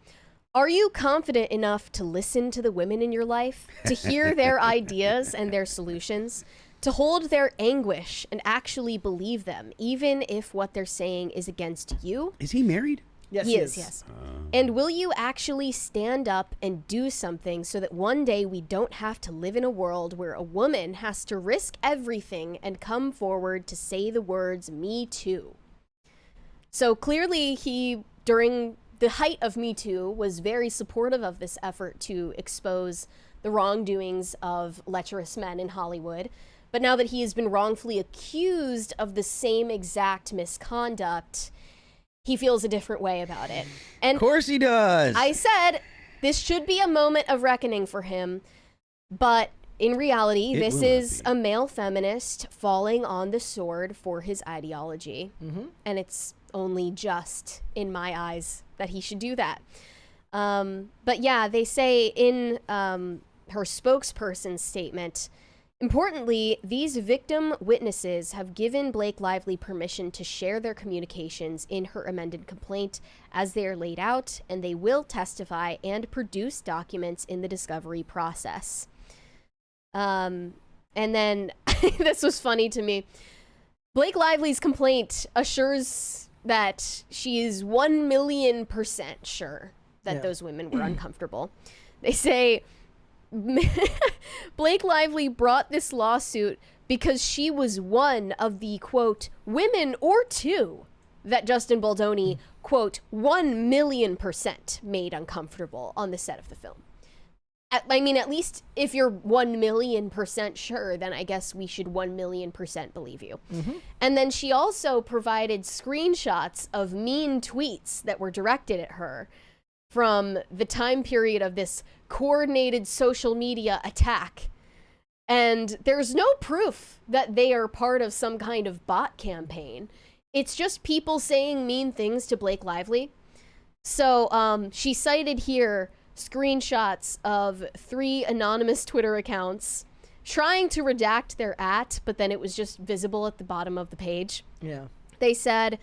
Are you confident enough to listen to the women in your life, to hear their ideas and their solutions, to hold their anguish and actually believe them, even if what they're saying is against you? Is he married? Yes, He is, yes. And will you actually stand up and do something so that one day we don't have to live in a world where a woman has to risk everything and come forward to say the words, "Me too"? So clearly he, during the height of Me Too, was very supportive of this effort to expose the wrongdoings of lecherous men in Hollywood. But now that he has been wrongfully accused of the same exact misconduct, he feels a different way about it. And Of course he does. I said this should be a moment of reckoning for him, but in reality, It this will not is be. a male feminist falling on the sword for his ideology. And it's only just, in my eyes, that he should do that. But yeah, they say in her spokesperson's statement, importantly, these victim witnesses have given Blake Lively permission to share their communications in her amended complaint as they are laid out, and they will testify and produce documents in the discovery process. And then, this was funny to me. Blake Lively's complaint assures that she is 1,000,000% sure that those women were uncomfortable. They say Blake Lively brought this lawsuit because she was one of the, quote, women or two that Justin Baldoni, quote, 1,000,000% made uncomfortable on the set of the film. I mean, at least if you're 1,000,000% sure, then I guess we should 1,000,000% believe you. And then she also provided screenshots of mean tweets that were directed at her from the time period of this coordinated social media attack. And there's no proof that they are part of some kind of bot campaign. It's just people saying mean things to Blake Lively. So she cited here screenshots of 3 anonymous Twitter accounts trying to redact their @ but then it was just visible at the bottom of the page. Yeah. They said,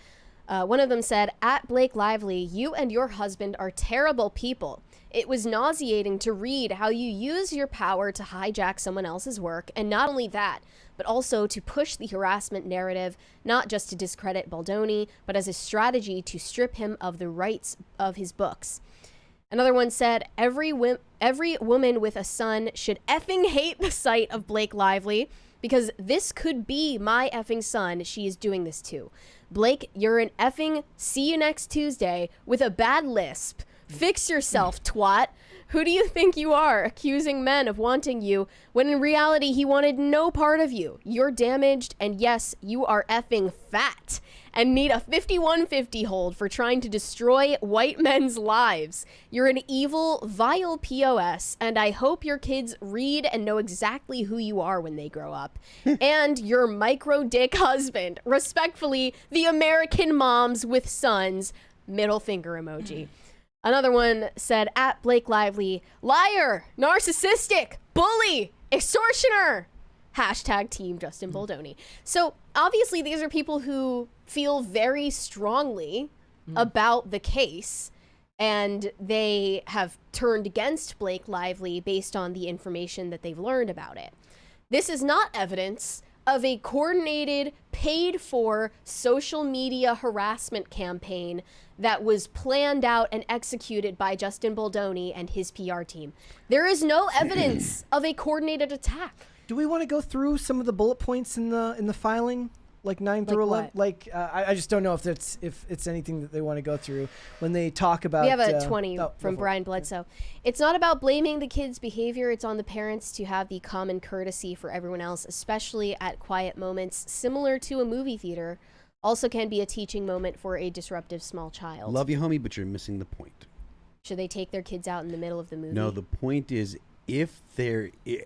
one of them said, @Blake Lively, you and your husband are terrible people. It was nauseating to read how you use your power to hijack someone else's work, and not only that, but also to push the harassment narrative, not just to discredit Baldoni, but as a strategy to strip him of the rights of his books. Another one said, every woman with a son should effing hate the sight of Blake Lively, because this could be my effing son she is doing this to. Blake, you're an effing see you next Tuesday with a bad lisp. Fix yourself, twat. Who do you think you are, accusing men of wanting you, when in reality he wanted no part of you? You're damaged, and yes, you are effing fat, and need a 5150 hold for trying to destroy white men's lives. You're an evil, vile POS, and I hope your kids read and know exactly who you are when they grow up. And your micro-dick husband. Respectfully, the American moms with sons. Middle finger emoji. Another one said, @Blake Lively, liar, narcissistic, bully, extortioner. # team Justin Baldoni. So obviously these are people who feel very strongly about the case, and they have turned against Blake Lively based on the information that they've learned about it. This is not evidence of a coordinated, paid-for social media harassment campaign that was planned out and executed by Justin Baldoni and his PR team. There is no evidence of a coordinated attack. Do we want to go through some of the bullet points in the filing, like 9 through 11? what? I just don't know if it's anything that they want to go through when they talk about. We have a 20 go from for it. Brian Bledsoe. It's not about blaming the kids' behavior. It's on the parents to have the common courtesy for everyone else, especially at quiet moments similar to a movie theater. Also can be a teaching moment for a disruptive small child. Love you, homie, but you're missing the point. Should they take their kids out in the middle of the movie? No, the point is, if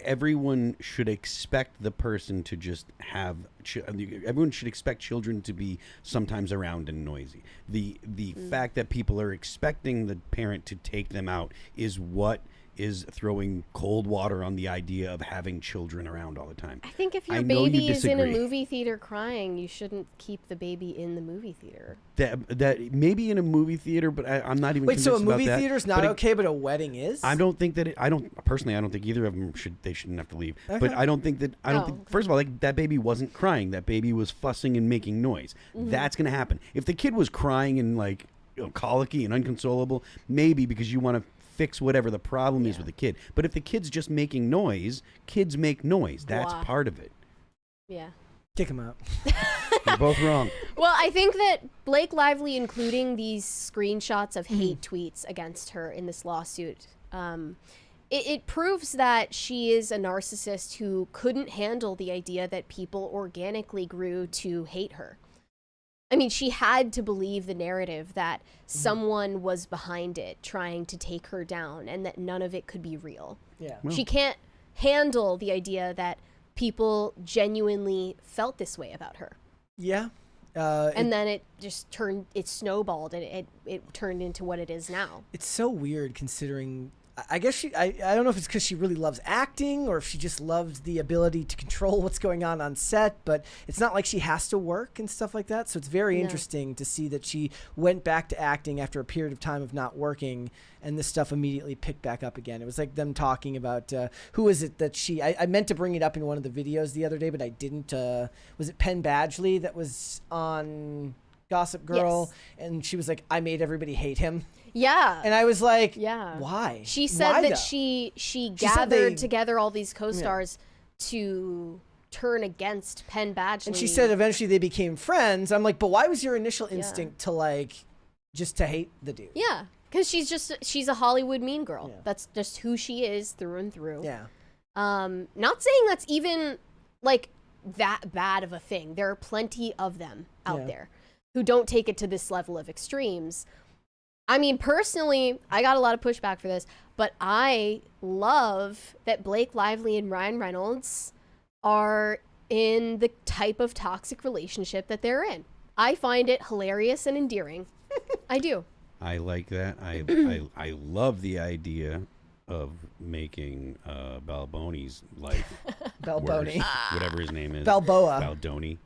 everyone should expect the person to just have, everyone should expect children to be sometimes around and noisy. The fact that people are expecting the parent to take them out is what is throwing cold water on the idea of having children around all the time. I think if your I know you baby is in a disagree. movie theater crying, you shouldn't keep the baby in the movie theater. That maybe in a movie theater, but I'm not even. Wait, so a convinced about movie that. theater's not But okay, but a wedding is? I don't think that. I don't personally. I don't think either of them shouldn't have to leave. Okay. But I don't think that. I don't Oh, think. okay. First of all, like that baby wasn't crying. That baby was fussing and making noise. That's gonna happen. If the kid was crying and like colicky and unconsolable, maybe because you want to fix whatever the problem is with the kid. But if the kid's just making noise, kids make noise. That's Blah. part of it. Yeah. Kick him out. You're both wrong. Well, I think that Blake Lively including these screenshots of hate tweets against her in this lawsuit, it proves that she is a narcissist who couldn't handle the idea that people organically grew to hate her. I mean, she had to believe the narrative that someone was behind it trying to take her down and that none of it could be real. Yeah. She can't handle the idea that people genuinely felt this way about her. Yeah. And then it just it snowballed and it turned into what it is now. It's so weird considering. I guess I don't know if it's because she really loves acting or if she just loves the ability to control what's going on set, but it's not like she has to work and stuff like that. So it's very interesting to see that she went back to acting after a period of time of not working and this stuff immediately picked back up again. It was like them talking about who is it that I meant to bring it up in one of the videos the other day, but I didn't. Was it Penn Badgley that was on Gossip Girl? Yes. And she was like, I made everybody hate him. Yeah. And I was like, Yeah. why? She said Why, that though? she said gathered together all these co-stars to turn against Penn Badgley. And she said eventually they became friends. I'm like, but why was your initial instinct to like just to hate the dude? Yeah, because she's a Hollywood mean girl. Yeah. That's just who she is through and through. Yeah. Not saying that's even like that bad of a thing. There are plenty of them out there who don't take it to this level of extremes. I mean, personally, I got a lot of pushback for this, but I love that Blake Lively and Ryan Reynolds are in the type of toxic relationship that they're in. I find it hilarious and endearing. I do. I like that. I love the idea of making Balboni's life Balboni. worse, whatever his name is. Balboa. Baldoni.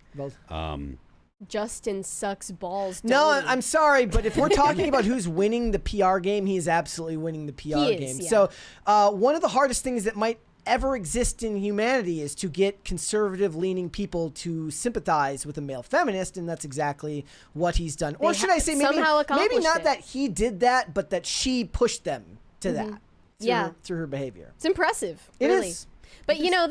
Justin sucks balls. No, Donnie. I'm sorry, but if we're talking about who's winning the PR game, he is absolutely winning the PR He game. is, So one of the hardest things that might ever exist in humanity is to get conservative-leaning people to sympathize with a male feminist, and that's exactly what he's done. Or should I say maybe somehow accomplished not it. that he did that, but that she pushed them to that through her behavior. It's impressive. It really. is. But you know,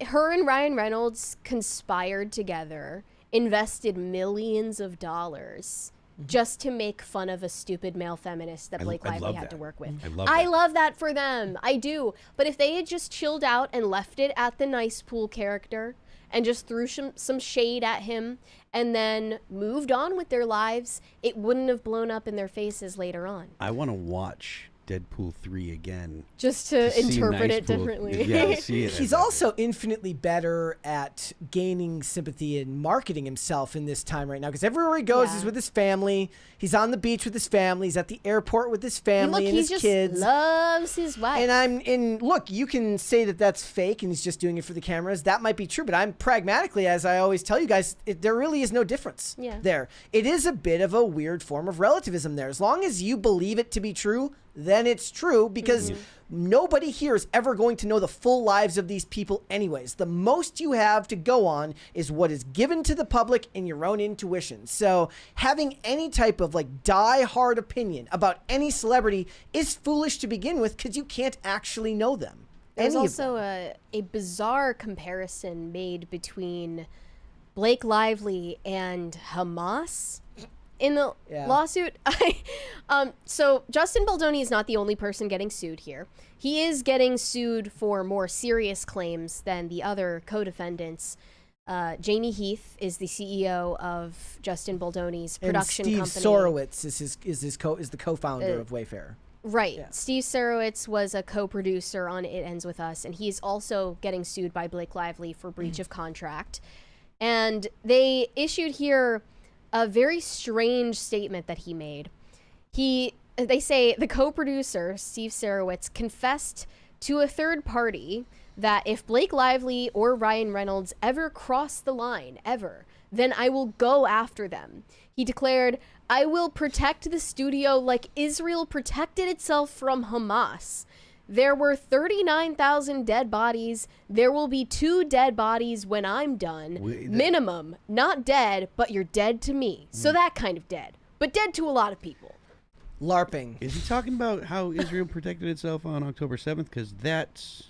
her and Ryan Reynolds conspired together, invested millions of dollars just to make fun of a stupid male feminist that Blake Lively love had that. to work with. I love that. That for them. I do. But if they had just chilled out and left it at the nice pool character and just threw some shade at him and then moved on with their lives, it wouldn't have blown up in their faces later on. I want to watch Deadpool 3 again. Just to see interpret Nice it Pool. differently. Yeah, see it. He's also infinitely better at gaining sympathy and marketing himself in this time right now, because everywhere he goes, he's with his family. He's on the beach with his family. He's at the airport with his family and his he just kids. loves his wife. And look, you can say that that's fake and he's just doing it for the cameras. That might be true, but I'm pragmatically, as I always tell you guys, there really is no difference there. It is a bit of a weird form of relativism there. As long as you believe it to be true, then it's true, because nobody here is ever going to know the full lives of these people anyways. The most you have to go on is what is given to the public in your own intuition. So having any type of like die-hard opinion about any celebrity is foolish to begin with, because you can't actually know them. There's Any of also a bizarre comparison made between Blake Lively and Hamas in the lawsuit. So Justin Baldoni is not the only person getting sued here. He is getting sued for more serious claims than the other co-defendants. Jamie Heath is the CEO of Justin Baldoni's production Steve company. Sorowitz is the co-founder of Wayfair. Right. Yeah. Steve Sarowitz was a co-producer on It Ends With Us, and he's also getting sued by Blake Lively for breach of contract. And they issued here a very strange statement that he made. He they say the co-producer, Steve Sarowitz, confessed to a third party that if Blake Lively or Ryan Reynolds ever cross the line, then I will go after them. He declared, I will protect the studio like Israel protected itself from Hamas. There were 39,000 dead bodies. There will be 2 dead bodies when I'm done. Minimum. Not dead, but you're dead to me. So that kind of dead. But dead to a lot of people. LARPing. Is he talking about how Israel protected itself on October 7th? Because that's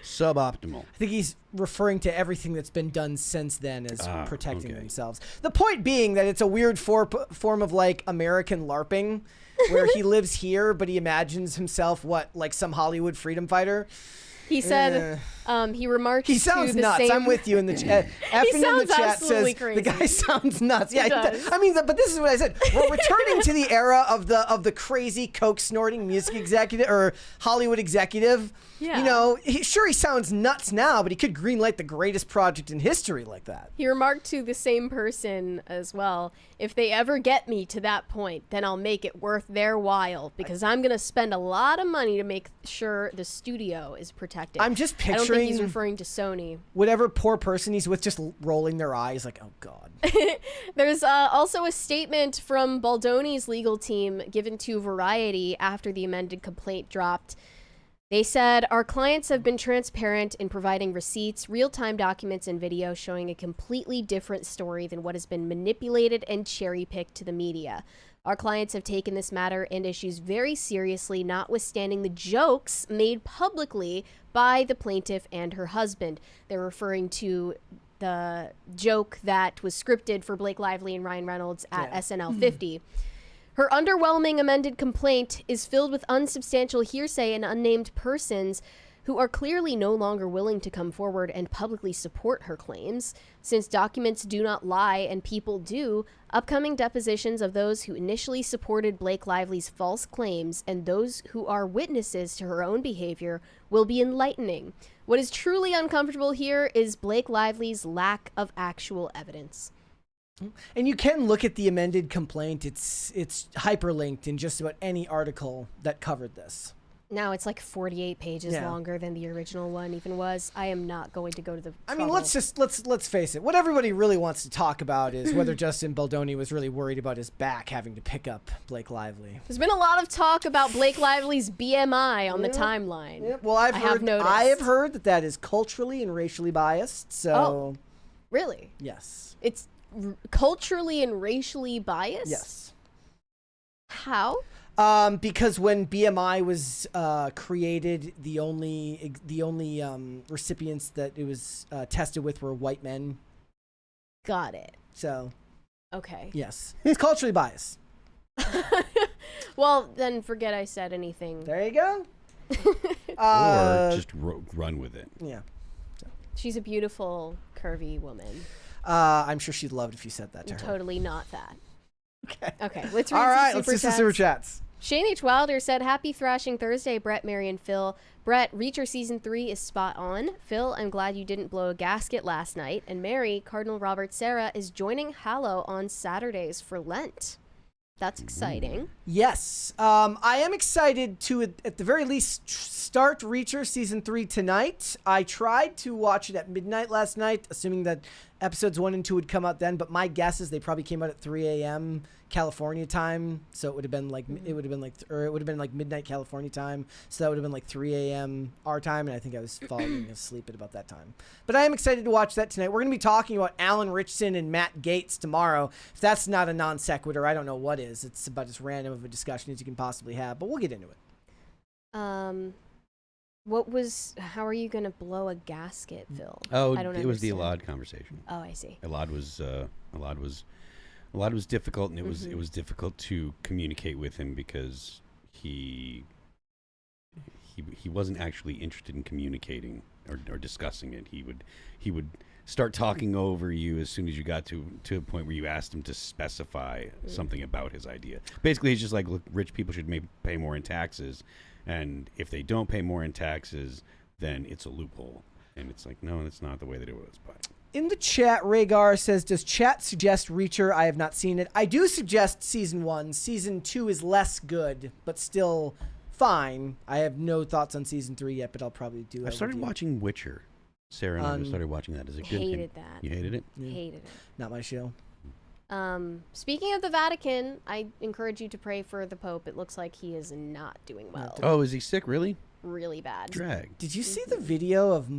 suboptimal. I think he's referring to everything that's been done since then as protecting themselves. The point being that it's a weird form of like American LARPing, where he lives here, but he imagines himself like some Hollywood freedom fighter. He said he remarked. He sounds to the nuts. same... I'm with you in the chat. Effing in the chat says crazy. the guy sounds nuts. Yeah, He does. I mean, but this is what I said. We're returning to the era of the crazy coke snorting music executive or Hollywood executive. Yeah. You know, he sounds nuts now, but he could greenlight the greatest project in history like that. He remarked to the same person as well, if they ever get me to that point, then I'll make it worth their while, because I'm going to spend a lot of money to make sure the studio is protected. I'm just picturing... I don't think he's referring to Sony. Whatever poor person he's with just rolling their eyes like, oh, God. There's also a statement from Baldoni's legal team given to Variety after the amended complaint dropped. They said, our clients have been transparent in providing receipts, real-time documents, and video showing a completely different story than what has been manipulated and cherry-picked to the media. Our clients have taken this matter and issues very seriously, notwithstanding the jokes made publicly by the plaintiff and her husband. They're referring to the joke that was scripted for Blake Lively and Ryan Reynolds at SNL 50. Her underwhelming amended complaint is filled with unsubstantial hearsay and unnamed persons who are clearly no longer willing to come forward and publicly support her claims. Since documents do not lie and people do, upcoming depositions of those who initially supported Blake Lively's false claims and those who are witnesses to her own behavior will be enlightening. What is truly uncomfortable here is Blake Lively's lack of actual evidence. And you can look at the amended complaint. It's hyperlinked in just about any article that covered this. Now it's like 48 pages longer than the original one even was. I am not going to go to the I mean, let's face it. What everybody really wants to talk about is whether Justin Baldoni was really worried about his back having to pick up Blake Lively. There's been a lot of talk about Blake Lively's BMI on the timeline. Yeah. Well, I have heard that is culturally and racially biased. So, oh, really? Yes. It's culturally and racially biased? Yes. How? Because when BMI was created, the only recipients that it was tested with were white men. Got it. So. Okay. Yes. It's culturally biased. Well, then forget I said anything. There you go. Or just run with it. Yeah. So. She's a beautiful, curvy woman. I'm sure she'd love it if you said that to her. Totally not that. Okay. Okay, let's read All right, some let's do some super chats. Shane H. Wilder said, happy Thrashing Thursday, Brett, Mary, and Phil. Brett, Reacher Season 3 is spot on. Phil, I'm glad you didn't blow a gasket last night. And Mary, Cardinal Robert Sarah is joining Hallow on Saturdays for Lent. That's exciting. Yes. I am excited to, at the very least, start Reacher Season 3 tonight. I tried to watch it at midnight last night, assuming that episodes 1 and 2 would come out then, but my guess is they probably came out at 3 a.m. California time, so it would have been like midnight California time, so that would have been like 3 a.m. our time, and I think I was falling asleep at about that time. But I am excited to watch that tonight. We're going to be talking about Alan Ritchson and Matt Gaetz tomorrow. If that's not a non sequitur, I don't know what is. It's about as random of a discussion as you can possibly have, but we'll get into it. How are you going to blow a gasket, Phil? Oh, I don't it was the understand. Elad conversation. Oh, I see. Elad was difficult, and it was difficult to communicate with him because he wasn't actually interested in communicating or discussing it. He would start talking over you as soon as you got to a point where you asked him to specify something about his idea. Basically, he's just like, look, rich people should pay more in taxes, and if they don't pay more in taxes, then it's a loophole. And it's like, no, that's not the way that it was. But In the chat, Rhaegar says, does chat suggest Reacher? I have not seen it. I do suggest season 1. Season 2 is less good, but still fine. I have no thoughts on season 3 yet, but I'll probably do it. I started watching Witcher. Sarah and I started watching that. Is it good? Hated that. You hated it? Hated it. Not my show. Speaking of the Vatican, I encourage you to pray for the Pope. It looks like he is not doing well. Oh, is he sick? Really? Really bad. Drag. Did you see the video of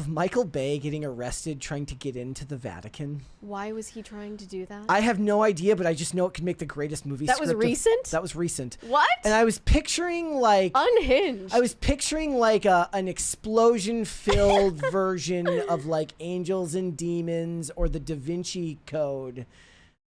Michael Bay getting arrested trying to get into the Vatican? Why was he trying to do that? I have no idea, but I just know it could make the greatest movie. That was recent? That was recent. What? And I was picturing like Unhinged. I was picturing like an explosion-filled version of like Angels and Demons or the Da Vinci Code,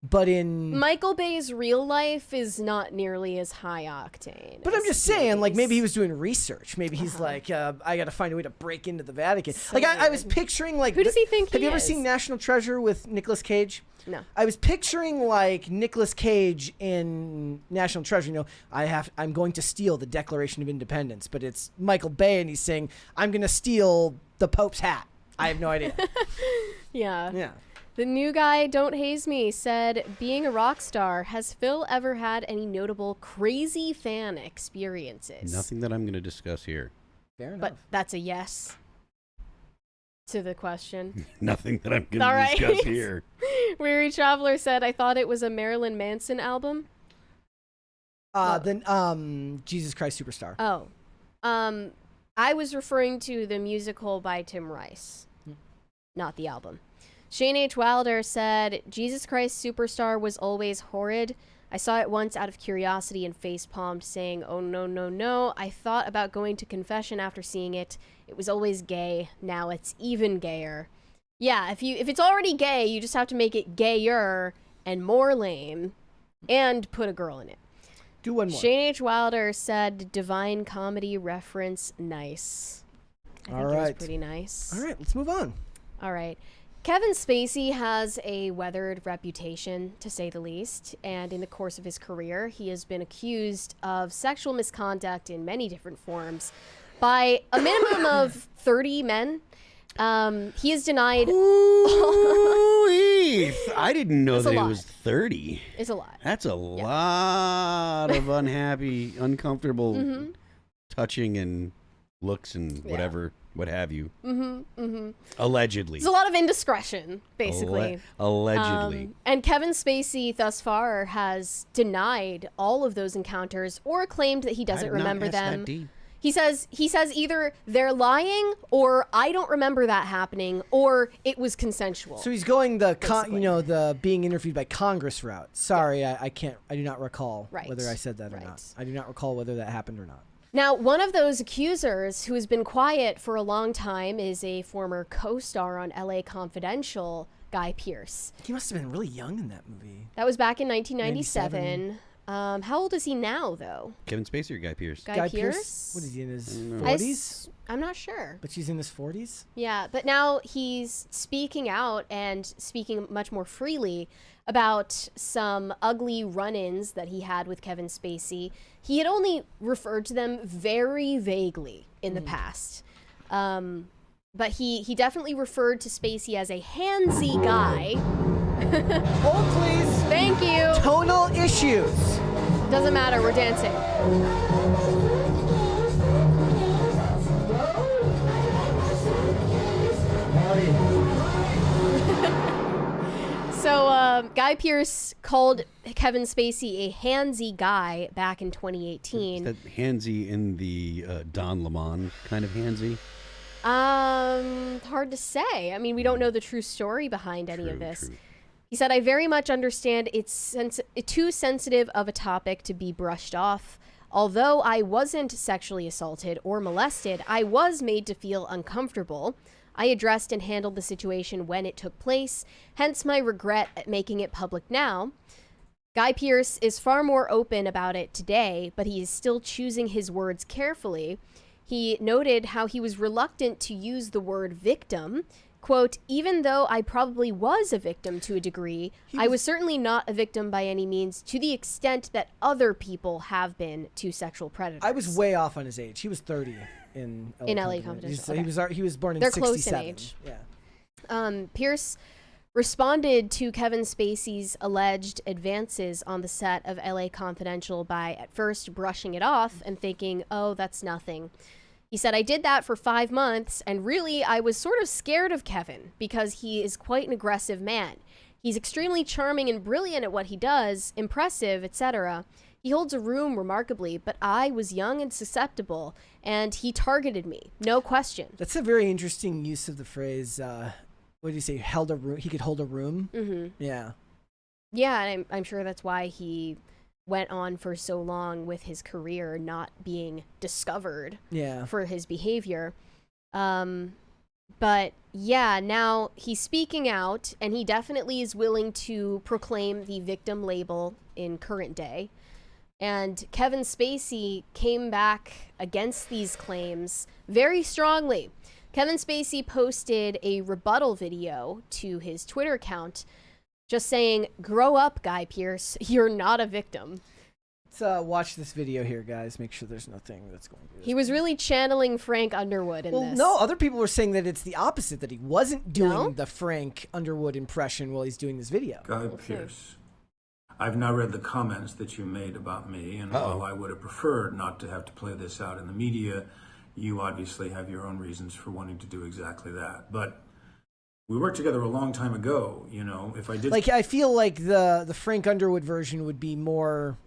but in Michael Bay's real life is not nearly as high octane. But I'm as just saying, like, movies. maybe he was doing research. Maybe he's like, I got to find a way to break into the Vatican. Like, I was picturing, like... Who does he think Have he you ever is? seen National Treasure with Nicolas Cage? No. I was picturing, like, Nicolas Cage in National Treasure. You know, I'm going to steal the Declaration of Independence. But it's Michael Bay, and he's saying, I'm going to steal the Pope's hat. I have no idea. Yeah. Yeah. The new guy, Don't Haze Me, said, being a rock star, has Phil ever had any notable crazy fan experiences? Nothing that I'm going to discuss here. Fair enough. But that's a yes to the question. Nothing that I'm going All to right. discuss here. Weary Traveler said, I thought it was a Marilyn Manson album. Then Jesus Christ Superstar. Oh. I was referring to the musical by Tim Rice, not the album. Shane H. Wilder said, Jesus Christ Superstar was always horrid. I saw it once out of curiosity and face-palmed, saying, oh, no, no, no. I thought about going to confession after seeing it. It was always gay. Now it's even gayer. Yeah, if it's already gay, you just have to make it gayer and more lame and put a girl in it. Do one more. Shane H. Wilder said, divine comedy reference, nice. I think it was pretty nice. All right, let's move on. All right. Kevin Spacey has a weathered reputation, to say the least, and in the course of his career, he has been accused of sexual misconduct in many different forms by a minimum of 30 men. He has denied... I didn't know It's a that it lot. was 30. It's a lot. That's a lot of unhappy, uncomfortable touching and looks and whatever, what have you. Allegedly. There's a lot of indiscretion, basically. Allegedly. And Kevin Spacey thus far has denied all of those encounters or claimed that he doesn't remember them. He says either they're lying or I don't remember that happening or it was consensual. So he's going the the being interviewed by Congress route. Sorry, I do not recall whether I said that or not. I do not recall whether that happened or not. Now, one of those accusers who has been quiet for a long time is a former co-star on LA Confidential, Guy Pearce. He must have been really young in that movie. That was back in 1997. How old is he now, though? Kevin Spacey or Guy Pearce? Guy Pearce? What is he in his 40s? I'm not sure. But she's in his 40s? Yeah, but now he's speaking out and speaking much more freely about some ugly run-ins that he had with Kevin Spacey. He had only referred to them very vaguely in the past. But he definitely referred to Spacey as a handsy guy. Hold, please. Thank you. Tonal issues. Doesn't matter, we're dancing. So Guy Pearce called Kevin Spacey a handsy guy back in 2018. Is that handsy in the Don Lemon kind of handsy? Hard to say. I mean, we don't know the true story behind any of this. He said, I very much understand it's too sensitive of a topic to be brushed off. Although I wasn't sexually assaulted or molested, I was made to feel uncomfortable. I addressed and handled the situation when it took place, hence my regret at making it public now. Guy Pearce is far more open about it today, but he is still choosing his words carefully. He noted how he was reluctant to use the word victim. Quote, even though I probably was a victim to a degree, I was certainly not a victim by any means to the extent that other people have been to sexual predators. I was way off on his age. He was 30 in LA In LA Confidential. He was born in They're 67. close in age. Yeah. Pierce responded to Kevin Spacey's alleged advances on the set of LA Confidential by at first brushing it off and thinking, oh, that's nothing. He said, I did that for 5 months, and really I was sort of scared of Kevin because he is quite an aggressive man. He's extremely charming and brilliant at what he does, impressive, etc. He holds a room remarkably, but I was young and susceptible, and he targeted me, no question. That's a very interesting use of the phrase, what did you say, held a room? He could hold a room? Mm-hmm. Yeah. Yeah, and I'm sure that's why he went on for so long with his career not being discovered for his behavior. But yeah, now he's speaking out, and he definitely is willing to proclaim the victim label in current day. And Kevin Spacey came back against these claims very strongly. Kevin Spacey posted a rebuttal video to his Twitter account just saying, grow up, Guy Pearce, you're not a victim. Let's watch this video here, guys. Make sure there's nothing that's going to be. He was really channeling Frank Underwood in this. No, other people were saying that it's the opposite, that he wasn't doing the Frank Underwood impression while he's doing this video. Guy Pearce, I've now read the comments that you made about me, and while I would have preferred not to have to play this out in the media, you obviously have your own reasons for wanting to do exactly that. But we worked together a long time ago, you know. If I did, like, I feel like the Frank Underwood version would be more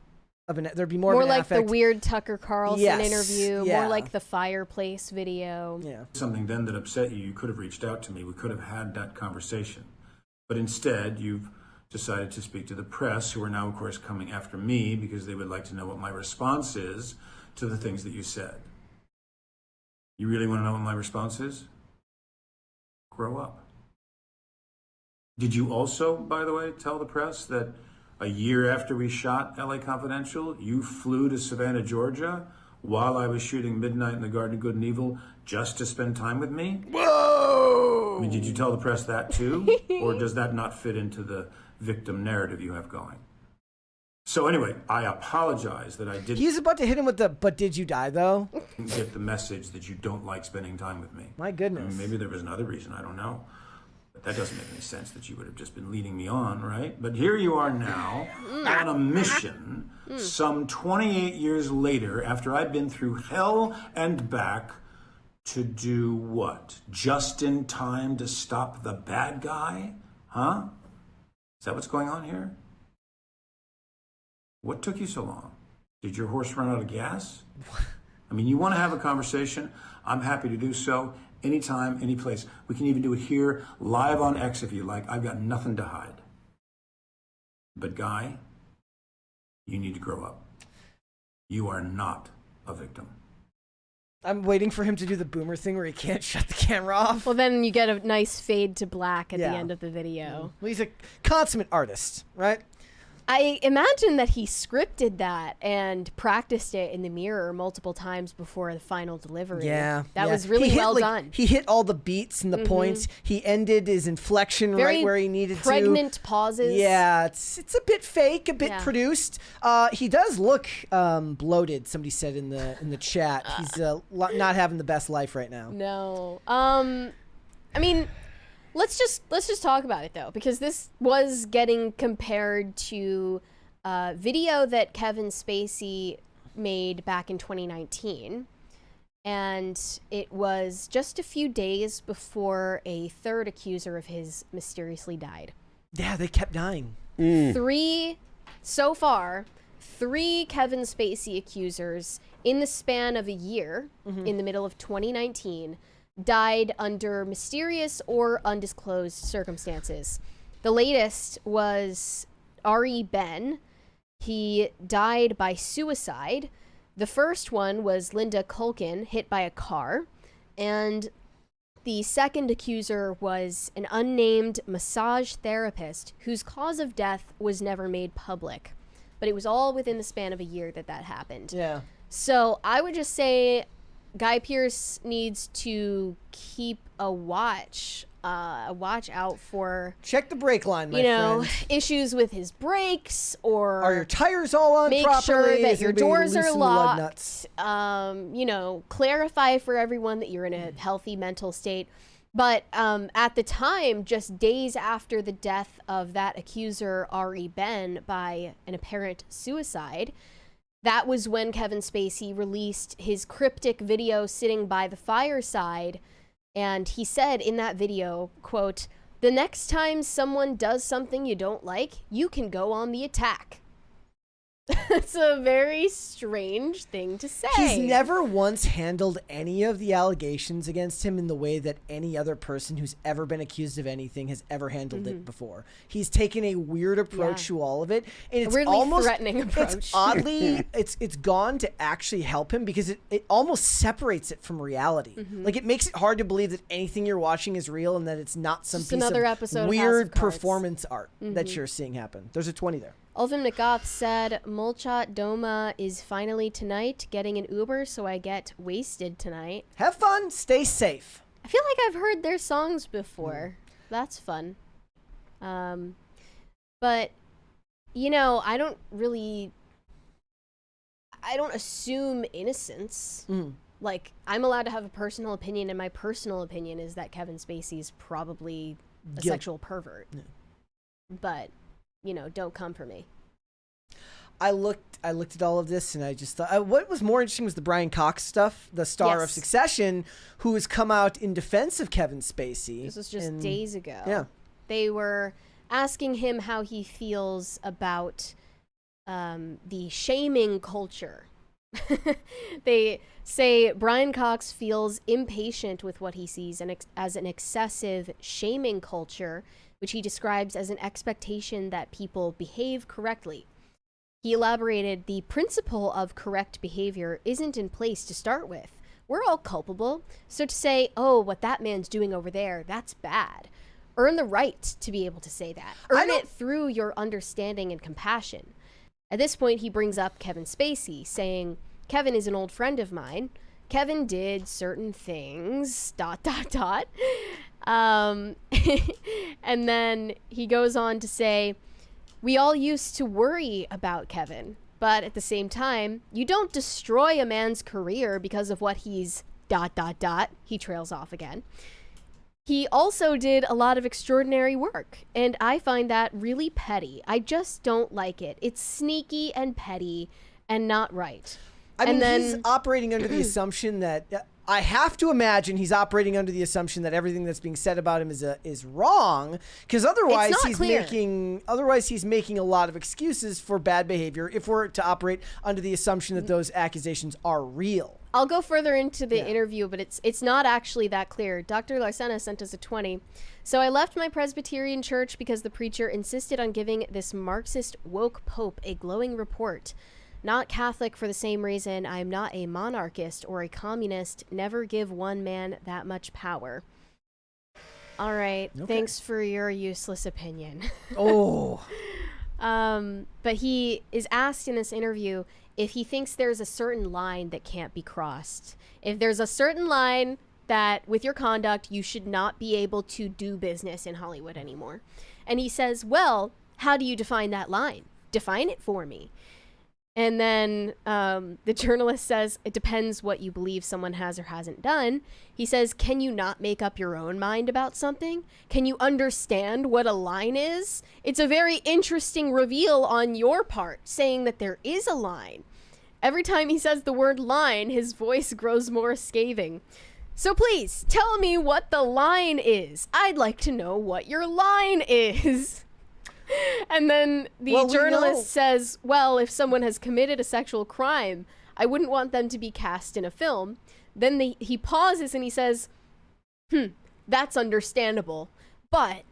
of an, there'd be more of an like affect. The weird Tucker Carlson interview, yeah. more like the fireplace video. Yeah. Something then that upset you, you could have reached out to me. We could have had that conversation. But instead, you've decided to speak to the press, who are now, of course, coming after me because they would like to know what my response is to the things that you said. You really want to know what my response is? Grow up. Did you also, by the way, tell the press that a year after we shot LA Confidential, you flew to Savannah, Georgia, while I was shooting Midnight in the Garden of Good and Evil, just to spend time with me? Whoa! I mean, did you tell the press that too? Or does that not fit into the victim narrative you have going? So anyway, I apologize that I didn't He's about to hit him with the, but did you die, though? get the message that you don't like spending time with me. My I goodness. mean, maybe there was another reason, I don't know. But that doesn't make any sense that you would have just been leading me on, right? But here you are now on a mission some 28 years later after I've been through hell and back to do what? Just in time to stop the bad guy? Huh? Is that what's going on here? What took you so long? Did your horse run out of gas? I mean, you want to have a conversation? I'm happy to do so. Anytime, any place. We can even do it here, live on X if you like. I've got nothing to hide. But Guy, you need to grow up. You are not a victim. I'm waiting for him to do the boomer thing where he can't shut the camera off. Well, then you get a nice fade to black at the end of the video. Well, he's a consummate artist, right? I imagine that he scripted that and practiced it in the mirror multiple times before the final delivery. Yeah. That was really well done. He hit all the beats and the points. He ended his inflection Very right where he needed pregnant pauses. Yeah, it's a bit fake, a bit produced. He does look bloated, somebody said in the chat. He's not having the best life right now. No. I mean, let's just talk about it though, because this was getting compared to a video that Kevin Spacey made back in 2019, and it was just a few days before a third accuser of his mysteriously died. Yeah, they kept dying. So far, three Kevin Spacey accusers in the span of a year, in the middle of 2019, died under mysterious or undisclosed circumstances. The latest was Ari Ben. He died by suicide. The first one was Linda Culkin, hit by a car. And the second accuser was an unnamed massage therapist whose cause of death was never made public. But it was all within the span of a year that happened. Yeah. So I would just say Guy Pearce needs to keep a watch out for, check the brake line, my friend. issues with his brakes, or are your tires all on make properly? sure that Is your anybody doors are loosen the lug nuts? locked. Clarify for everyone that you're in a healthy mental state. But at the time, just days after the death of that accuser, Ari Ben, by an apparent suicide, that was when Kevin Spacey released his cryptic video sitting by the fireside. And he said in that video, quote, "The next time someone does something you don't like, you can go on the attack." It's a very strange thing to say. He's never once handled any of the allegations against him in the way that any other person who's ever been accused of anything has ever handled it before. He's taken a weird approach to all of it, and it's weirdly almost threatening approach. It's oddly, it's gone to actually help him because it almost separates it from reality. Like it makes it hard to believe that anything you're watching is real and that it's not some Just piece another of episode of House weird of Cards. performance art that you're seeing happen. There's a 20 there. Alvin McGough said, Molchat Doma is finally tonight, getting an Uber so I get wasted tonight. Have fun, stay safe. I feel like I've heard their songs before. That's fun. But, you know, I don't assume innocence. Like, I'm allowed to have a personal opinion, and my personal opinion is that Kevin Spacey's probably a sexual pervert. But, you know, don't come for me. I looked at all of this and I just thought what was more interesting was the Brian Cox stuff, the star of Succession, who has come out in defense of Kevin Spacey. This was just days ago. Yeah. They were asking him how he feels about the shaming culture. They say Brian Cox feels impatient with what he sees as an excessive shaming culture, which he describes as an expectation that people behave correctly. He elaborated, the principle of correct behavior isn't in place to start with. We're all culpable, so to say, oh, what that man's doing over there, that's bad. Earn the right to be able to say that. Earn it through your understanding and compassion. At this point, he brings up Kevin Spacey, saying, Kevin is an old friend of mine. Kevin did certain things, ... And then he goes on to say, we all used to worry about Kevin, but at the same time, you don't destroy a man's career because of what he's ... He trails off again. He also did a lot of extraordinary work, and I find that really petty. I just don't like it. It's sneaky and petty and not right. I mean, he's operating under the assumption that I have to imagine he's operating under the assumption that everything that's being said about him is wrong, because otherwise he's making a lot of excuses for bad behavior if we're to operate under the assumption that those accusations are real. I'll go further into the interview, but it's not actually that clear. Dr. Larsena sent us a 20. So I left my Presbyterian church because the preacher insisted on giving this Marxist woke pope a glowing report. Not Catholic for the same reason. I am not a monarchist or a communist. Never give one man that much power. All right. Okay. Thanks for your useless opinion. Oh. But he is asked in this interview if he thinks there's a certain line that can't be crossed. If there's a certain line that with your conduct, you should not be able to do business in Hollywood anymore. And he says, well, how do you define that line? Define it for me. And then the journalist says, it depends what you believe someone has or hasn't done. He says, can you not make up your own mind about something? Can you understand what a line is? It's a very interesting reveal on your part, saying that there is a line. Every time he says the word line, his voice grows more scathing. So please, tell me what the line is. I'd like to know what your line is. And then the journalist says, well, if someone has committed a sexual crime, I wouldn't want them to be cast in a film. Then he pauses and he says, that's understandable. But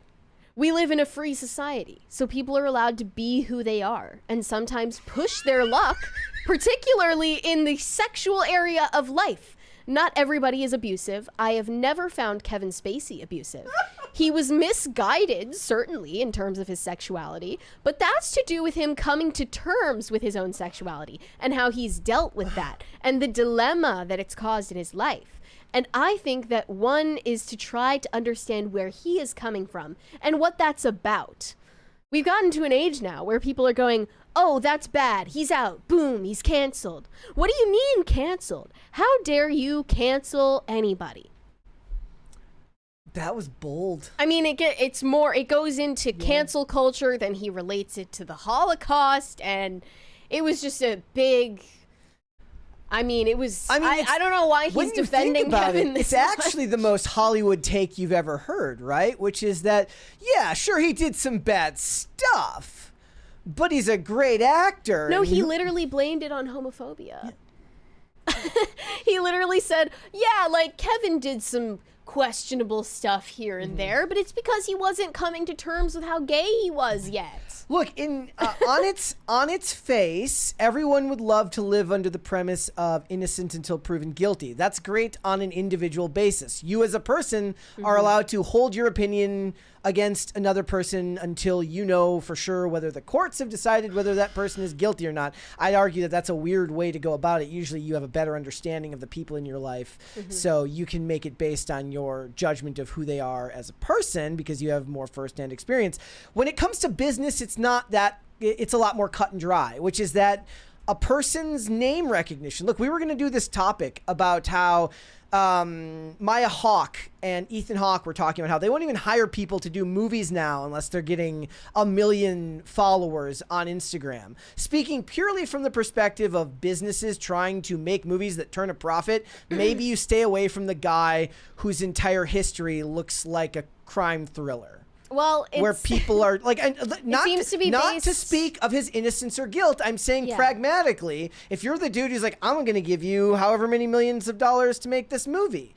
we live in a free society, so people are allowed to be who they are and sometimes push their luck, particularly in the sexual area of life. Not everybody is abusive. I have never found Kevin Spacey abusive. He was misguided, certainly, in terms of his sexuality, but that's to do with him coming to terms with his own sexuality and how he's dealt with that and the dilemma that it's caused in his life. And I think that one is to try to understand where he is coming from and what that's about. We've gotten to an age now where people are going, oh, that's bad. He's out. Boom, he's canceled. What do you mean canceled? How dare you cancel anybody? That was bold. I mean, it goes into cancel culture, then he relates it to the Holocaust, and it was just a big... I mean, it was... I don't know why he's defending Kevin this It's actually the most Hollywood take you've ever heard, right? Which is that, yeah, sure, he did some bad stuff, but he's a great actor. No, he literally blamed it on homophobia. He literally said, yeah, like, Kevin did some questionable stuff here and there, but it's because he wasn't coming to terms with how gay he was yet. Look, on its face, everyone would love to live under the premise of innocent until proven guilty. That's great on an individual basis. You as a person are allowed to hold your opinion against another person until you know for sure whether the courts have decided whether that person is guilty or not. I'd argue that that's a weird way to go about it. Usually you have a better understanding of the people in your life, so you can make it based on your judgment of who they are as a person because you have more firsthand experience. When it comes to business, it's not that, it's a lot more cut and dry, which is that a person's name recognition. Look, we were going to do this topic about how Maya Hawke and Ethan Hawke were talking about how they won't even hire people to do movies now unless they're getting 1 million followers on Instagram. Speaking purely from the perspective of businesses trying to make movies that turn a profit, maybe you stay away from the guy whose entire history looks like a crime thriller. Well, where people are like, not to speak of his innocence or guilt. I'm saying pragmatically, if you're the dude who's like, I'm going to give you however many millions of dollars to make this movie,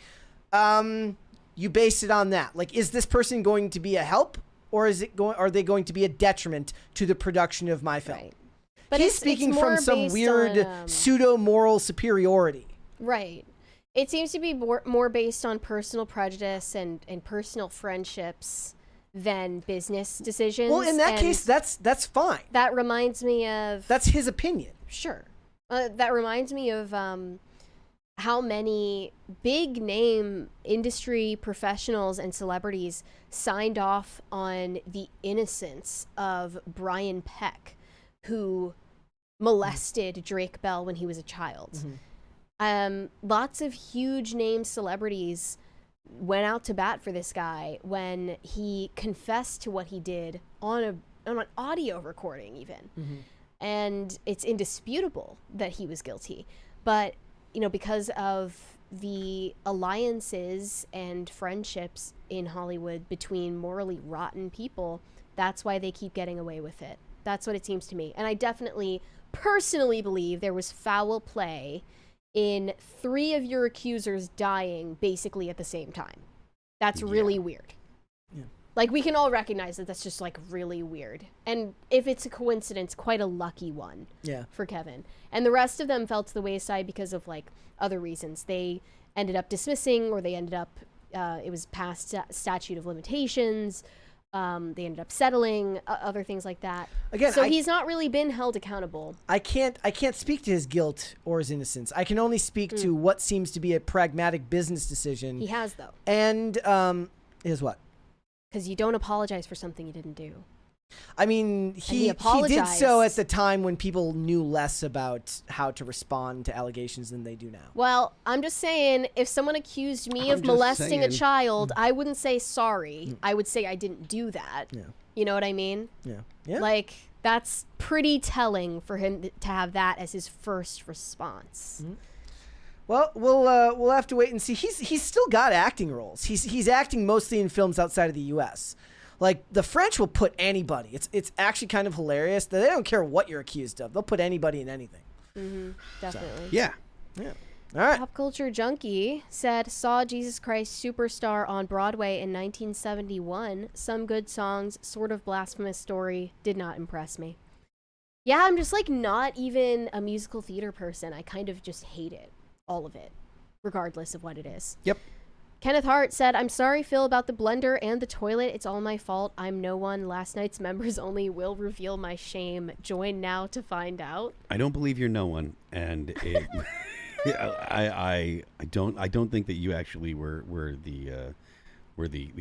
you base it on that. Like, is this person going to be a help, or are they going to be a detriment to the production of my film? Right. But he's speaking from some weird pseudo moral superiority. Right. It seems to be more based on personal prejudice and personal friendships than business decisions. Well, in that case, that's fine. That reminds me of... That's his opinion. Sure. That reminds me of how many big name industry professionals and celebrities signed off on the innocence of Brian Peck, who molested Drake Bell when he was a child. Lots of huge name celebrities went out to bat for this guy when he confessed to what he did on an audio recording even. And it's indisputable that he was guilty. But, you know, because of the alliances and friendships in Hollywood between morally rotten people, that's why they keep getting away with it. That's what it seems to me. And I definitely personally believe there was foul play in 3 of your accusers dying basically at the same time. That's really weird. Like, we can all recognize that that's just, like, really weird. And if it's a coincidence, quite a lucky one for Kevin. And the rest of them fell to the wayside because of, like, other reasons. They ended up dismissing, or they ended up, it was past statute of limitations. They ended up settling, other things like that. Again, so he's not really been held accountable. I can't speak to his guilt or his innocence. I can only speak to what seems to be a pragmatic business decision. He has, though. And is what? Because you don't apologize for something you didn't do. I mean, he did so at the time when people knew less about how to respond to allegations than they do now. Well, I'm just saying, if someone accused me of molesting a child, I wouldn't say sorry. I would say I didn't do that. You know what I mean? Yeah. Like, that's pretty telling for him to have that as his first response. Well, we'll have to wait and see. He's still got acting roles. He's acting mostly in films outside of the U.S. Like, the French will put anybody. It's actually kind of hilarious that they don't care what you're accused of. They'll put anybody in anything. Definitely. So, yeah. All right. Pop Culture Junkie said, saw Jesus Christ Superstar on Broadway in 1971. Some good songs, sort of blasphemous story, did not impress me. Yeah, I'm just, like, not even a musical theater person. I kind of just hate it. All of it. Regardless of what it is. Yep. Kenneth Hart said, I'm sorry, Phil, about the blender and the toilet. It's all my fault. I'm no one. Last night's members only will reveal my shame. Join now to find out. I don't believe you're no one, and it, I don't think that you actually were the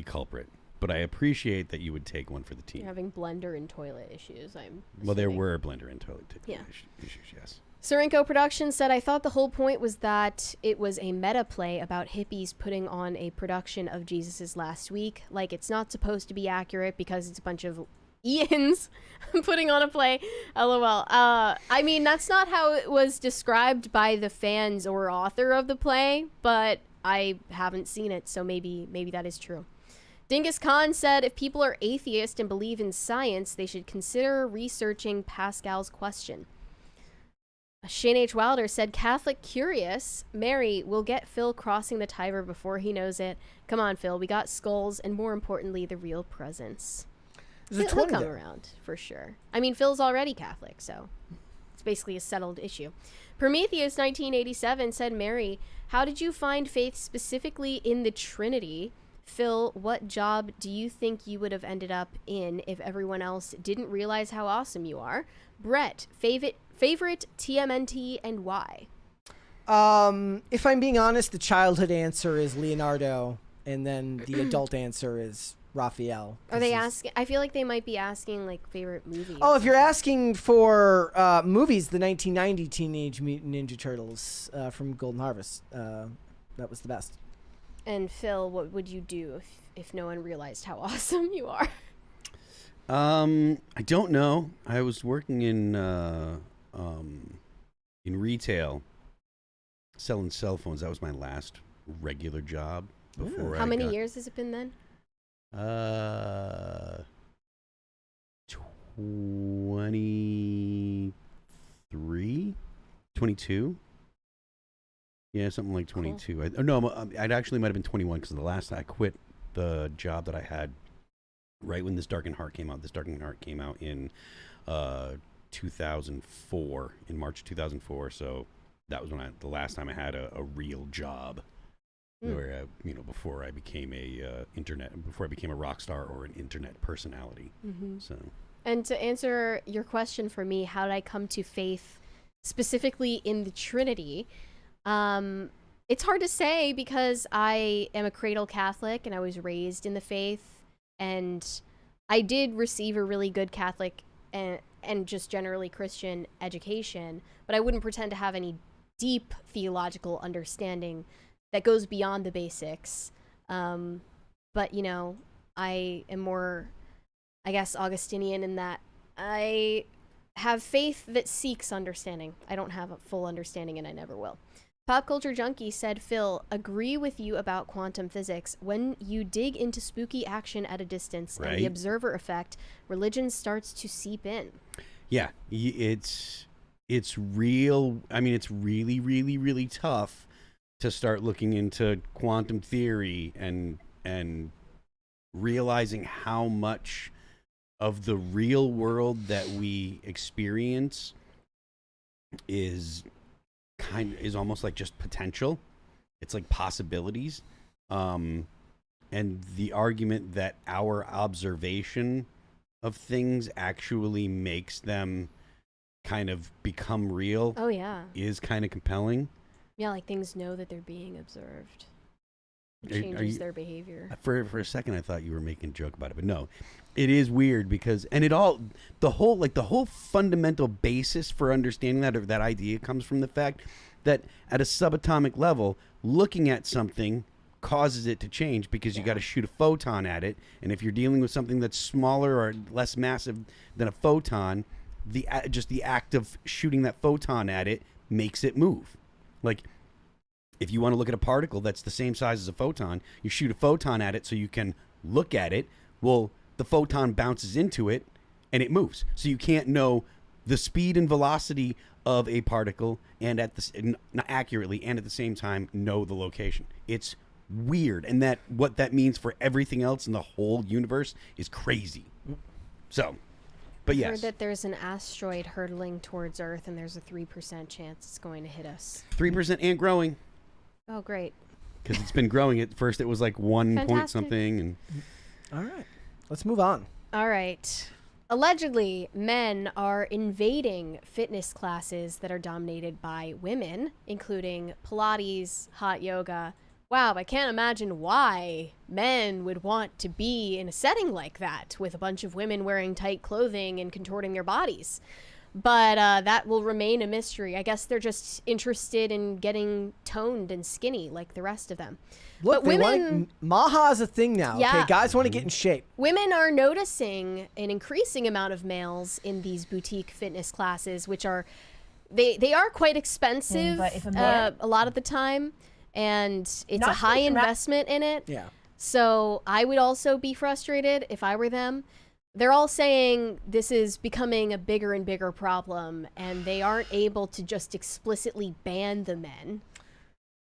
culprit. but I appreciate that you would take one for the team. You're having blender and toilet issues. Well, there were blender and toilet issues, yes. Serenco Productions said, I thought the whole point was that it was a meta play about hippies putting on a production of Jesus's Last Week. Like, it's not supposed to be accurate because it's a bunch of Ians putting on a play. LOL. I mean, that's not how it was described by the fans or author of the play, but I haven't seen it, so maybe that is true. Dingus Khan said, if people are atheist and believe in science, they should consider researching Pascal's question. Shane H. Wilder said, Catholic curious. Mary will get Phil crossing the Tiber before he knows it. Come on, Phil. We got skulls and, more importantly, the real presence. He'll come around, for sure. I mean, Phil's already Catholic, so it's basically a settled issue. Prometheus 1987 said, Mary, how did you find faith specifically in the Trinity? Phil, what job do you think you would have ended up in if everyone else didn't realize how awesome you are? Brett, favorite TMNT and why? If I'm being honest, the childhood answer is Leonardo, and then the adult answer is Raphael. Are they asking? I feel like they might be asking like favorite movie. Oh, if you're asking for movies, the 1990 Teenage Mutant Ninja Turtles from Golden Harvest, that was the best. And Phil, what would you do if no one realized how awesome you are? I don't know. I was working in retail, selling cell phones. That was my last regular job before. How many years has it been then? 23, 22. Yeah, something like 22. Cool. No, I'd actually might have been 21 because the last I quit the job that I had right when This Darkened Heart came out. This Darkened Heart came out in 2004, in March 2004. So that was when the last time I had a real job, where before I became before I became a rock star or an internet personality. Mm-hmm. So. And to answer your question for me, how did I come to faith specifically in the Trinity? It's hard to say because I am a cradle Catholic and I was raised in the faith, and I did receive a really good Catholic and just generally Christian education, but I wouldn't pretend to have any deep theological understanding that goes beyond the basics. But I am more, I guess, Augustinian in that I have faith that seeks understanding. I don't have a full understanding and I never will. Pop Culture Junkie said, Phil, agree with you about quantum physics. When you dig into spooky action at a distance and the observer effect, religion starts to seep in. Yeah, it's real. I mean, it's really, really, really tough to start looking into quantum theory and realizing how much of the real world that we experience is almost like just potential. It's like possibilities. And the argument that our observation of things actually makes them kind of become real. Oh, yeah. Is kind of compelling. Yeah, like things know that they're being observed. It changes their behavior. For a second, I thought you were making a joke about it, but no. It is weird because, and the whole fundamental basis for understanding that idea comes from the fact that at a subatomic level, looking at something causes it to change because you got to shoot a photon at it. And if you're dealing with something that's smaller or less massive than a photon, just the act of shooting that photon at it makes it move. Like, if you want to look at a particle that's the same size as a photon, you shoot a photon at it so you can look at it. Well, the photon bounces into it and it moves. So you can't know the speed and velocity of a particle and not accurately and at the same time know the location. It's weird. And what that means for everything else in the whole universe is crazy. So, but yes. I heard that there's an asteroid hurtling towards Earth and there's a 3% chance it's going to hit us. 3% and growing. Oh, great. Because it's been growing. At first it was like 1 point something. And all right. Let's move on. All right. Allegedly, men are invading fitness classes that are dominated by women, including Pilates, hot yoga, wow, I can't imagine why men would want to be in a setting like that with a bunch of women wearing tight clothing and contorting their bodies. But that will remain a mystery. I guess they're just interested in getting toned and skinny like the rest of them. Look, but women, Maha is a thing now. Yeah. Okay, guys want to get in shape. Women are noticing an increasing amount of males in these boutique fitness classes, which are, they are quite expensive but if a man- a lot of the time, and it's Not a high so investment in it. Yeah. So I would also be frustrated if I were them. They're all saying this is becoming a bigger and bigger problem, and they aren't able to just explicitly ban the men.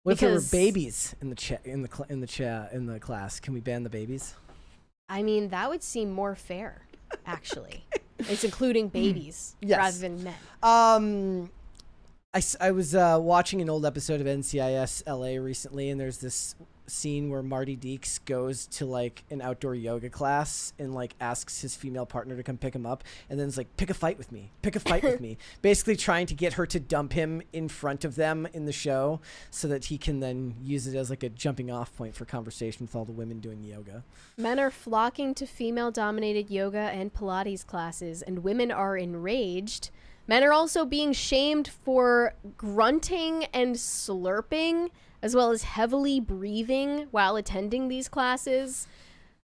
What if there were Because- babies in the class? Can we ban the babies? I mean, that would seem more fair, actually. It's including babies Yes. rather than men. I was watching an old episode of NCIS LA recently, and there's this scene where Marty Deeks goes to like an outdoor yoga class and like asks his female partner to come pick him up, and then it's like, pick a fight with me, basically trying to get her to dump him in front of them in the show so that he can then use it as like a jumping off point for conversation with all the women doing yoga. Men are flocking to female-dominated yoga and Pilates classes, and women are enraged. Men are also being shamed for grunting and slurping, as well as heavily breathing while attending these classes.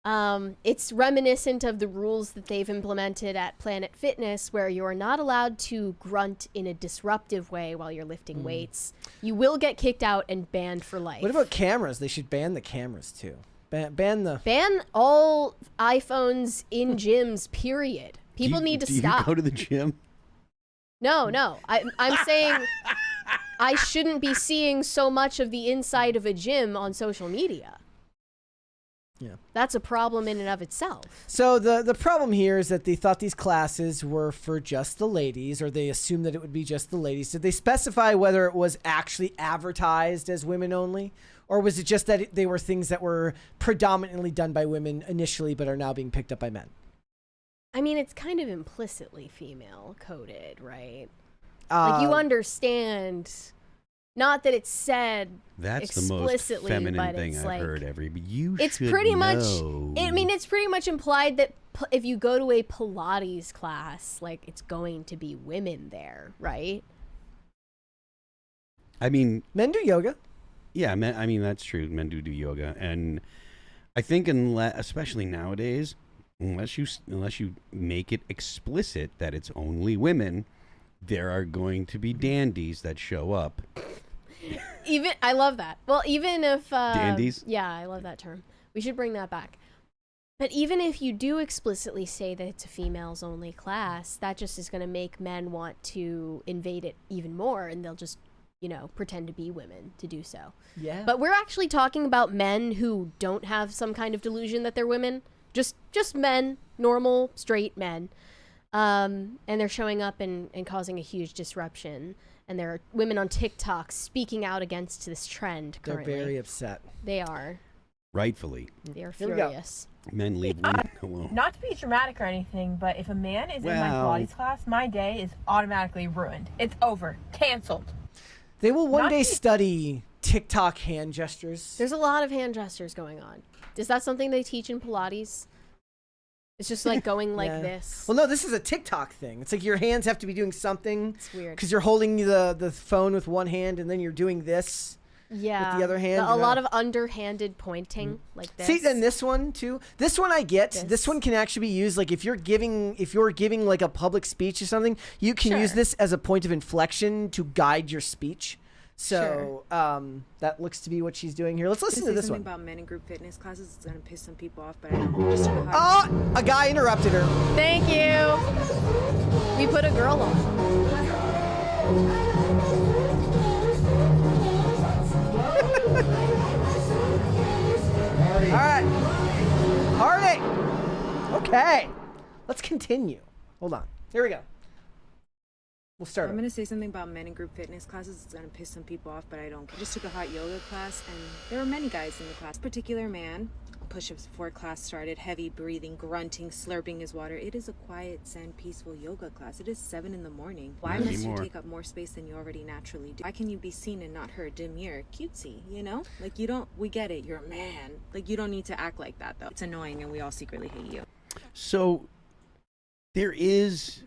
It's reminiscent of the rules that they've implemented at Planet Fitness, where you're not allowed to grunt in a disruptive way while you're lifting weights. You will get kicked out and banned for life. What about cameras? They should ban the cameras too. Ban all iPhones in gyms, period. People need to stop. Do you go to the gym? No. I'm saying I shouldn't be seeing so much of the inside of a gym on social media. Yeah. That's a problem in and of itself. So the problem here is that they thought these classes were for just the ladies, or they assumed that it would be just the ladies. Did they specify whether it was actually advertised as women only? Or was it just that they were things that were predominantly done by women initially but are now being picked up by men? I mean, it's kind of implicitly female coded, right? Like, you understand, not that it's said That's the most explicitly, feminine but thing it's I've like, heard. But you it's should pretty much, know. it's pretty much implied that if you go to a Pilates class, like, it's going to be women there, right? I mean, men do yoga. Yeah, I mean, that's true. Men do yoga. And I think especially nowadays, unless you make it explicit that it's only women, there are going to be dandies that show up. I love that. Well, even if dandies? Yeah, I love that term. We should bring that back. But even if you do explicitly say that it's a females only class, that just is going to make men want to invade it even more, and they'll just, pretend to be women to do so. Yeah. But we're actually talking about men who don't have some kind of delusion that they're women. Just men, normal, straight men. And they're showing up and causing a huge disruption. And there are women on TikTok speaking out against this trend currently. They're very upset. They are. Rightfully. They are Here we go. furious. Men leave women alone. Not to be dramatic or anything, but if a man is in my Pilates class, my day is automatically ruined. It's over. Canceled. They will one day study TikTok hand gestures. There's a lot of hand gestures going on. Is that something they teach in Pilates? It's just like going like this. Well, no, this is a TikTok thing. It's like your hands have to be doing something. It's weird. Because you're holding the phone with one hand and then you're doing this with the other hand. A lot of underhanded pointing like this. See, and this one too. This one I get. This one can actually be used like if you're giving like a public speech or something, you can use this as a point of inflection to guide your speech. So that looks to be what she's doing here. Let's listen to this one. About men in group fitness classes. It's gonna piss some people off, but I don't. A guy interrupted her. Thank you. We put a girl on. All right. Hardy. Okay. Let's continue. Hold on. Here we go. We'll start. I'm gonna say something about men in group fitness classes. It's gonna piss some people off, but I don't. I just took a hot yoga class, and there were many guys in the class. This particular man push-ups before class started, heavy breathing, grunting, slurping his water. It is a quiet, zen, peaceful yoga class. It is 7 in the morning. Why Not must you anymore. take up more space than you already naturally do? Why can you be seen and not heard? Demure, cutesy, you know? Like, you don't, we get it, you're a man. Like, you don't need to act like that, though. It's annoying and we all secretly hate you. So there is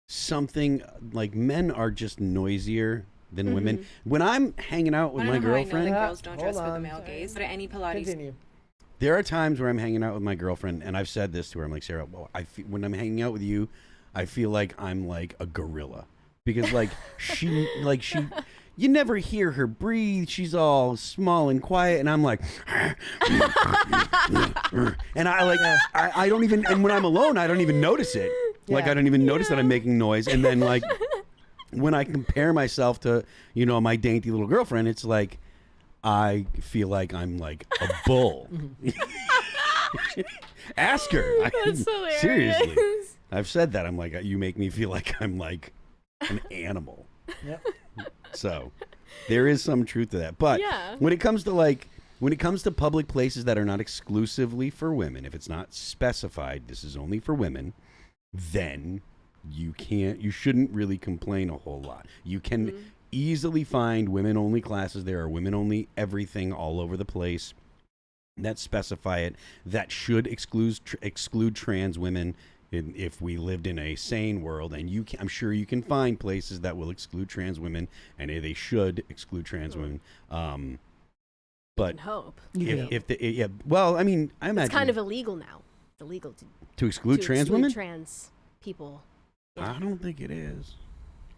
something like men are just noisier than women. When I'm hanging out with my girlfriend, I know that girls don't dress for the male gaze, but at any Pilates. Continue. there are times where I'm hanging out with my girlfriend, and I've said this to her. I'm like, Sarah, well, when I'm hanging out with you, I feel like I'm like a gorilla because like she you never hear her breathe. She's all small and quiet, and I'm like, and I don't even, and when I'm alone, I don't even notice it. Like I don't even notice that I'm making noise, and then like when I compare myself to, you know, my dainty little girlfriend, it's like I feel like I'm like a bull. Ask her. That's hilarious. Seriously, I've said that. I'm like, you make me feel like I'm like an animal. Yep. So there is some truth to that. But when it comes to public places that are not exclusively for women, if it's not specified, this is only for women, then you shouldn't really complain a whole lot. You can easily find women-only classes. There are women-only everything all over the place that specify it, that should exclude trans women if we lived in a sane world. And I'm sure you can find places that will exclude trans women, and they should exclude trans women. But hope. Well, I mean, I imagine it's kind of illegal now. It's illegal to exclude trans women, trans people. Yeah. I don't think it is.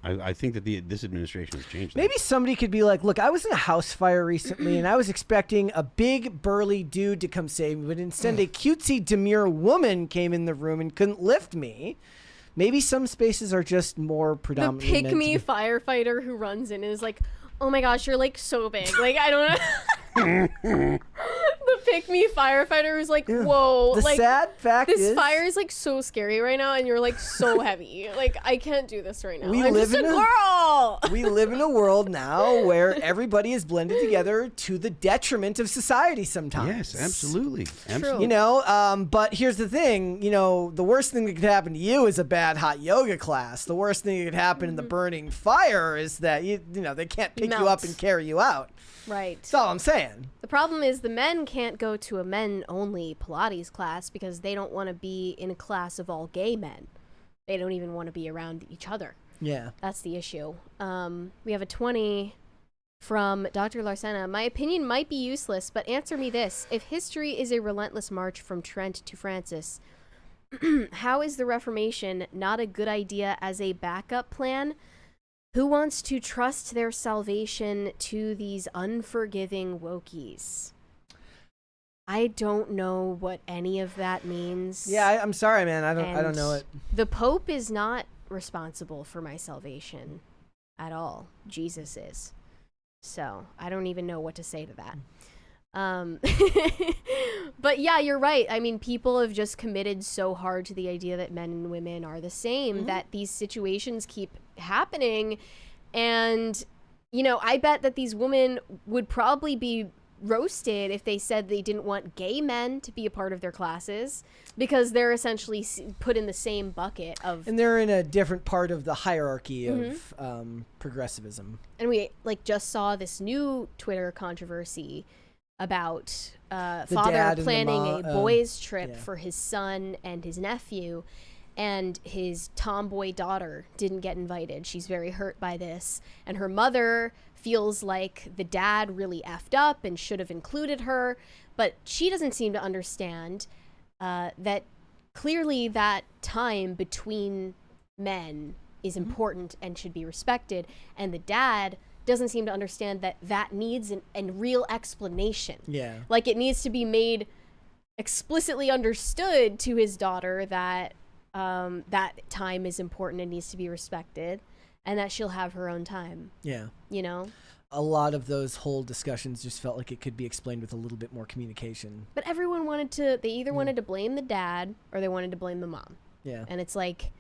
I think that this administration has changed that. Maybe somebody could be like, look, I was in a house fire recently and I was expecting a big burly dude to come save me, but instead a cutesy demure woman came in the room and couldn't lift me. Maybe some spaces are just more predominantly The pick-me firefighter who runs in and is like, oh my gosh, you're like so big. Like, I don't know. The pick-me firefighter who's like, whoa. The like, sad fact this is, fire is like so scary right now and you're like so heavy. Like, I can't do this right now. We I'm live just in a girl. we live in a world now where everybody is blended together to the detriment of society sometimes. Yes, absolutely. You know, but here's the thing, you know, the worst thing that could happen to you is a bad hot yoga class. The worst thing that could happen in the burning fire is that, you know, they can't pick you up and carry you out. Right. That's all I'm saying. The problem is the men can't go to a men-only Pilates class because they don't want to be in a class of all gay men. They don't even want to be around each other. Yeah. That's the issue. We have a 20 from Dr. Larsena. My opinion might be useless, but answer me this. If history is a relentless march from Trent to Francis, how is the Reformation not a good idea as a backup plan? Who wants to trust their salvation to these unforgiving wokies? I don't know what any of that means. Yeah, I'm sorry, man. I don't know it. The Pope is not responsible for my salvation at all. Jesus is. So I don't even know what to say to that. But yeah, you're right. I mean, people have just committed so hard to the idea that men and women are the same that these situations keep happening. And, you know, I bet that these women would probably be roasted if they said they didn't want gay men to be a part of their classes because they're essentially put in the same bucket of... And they're in a different part of the hierarchy of progressivism. And we just saw this new Twitter controversy about father planning a boys trip for his son and his nephew, and his tomboy daughter didn't get invited. She's very hurt by this, and her mother feels like the dad really effed up and should have included her, but she doesn't seem to understand that clearly that time between men is important and should be respected, and the dad doesn't seem to understand that needs a real explanation. Yeah. Like, it needs to be made explicitly understood to his daughter that that time is important and needs to be respected, and that she'll have her own time. Yeah. You know? A lot of those whole discussions just felt like it could be explained with a little bit more communication. But everyone wanted to, they either wanted to blame the dad or they wanted to blame the mom. Yeah. And it's like,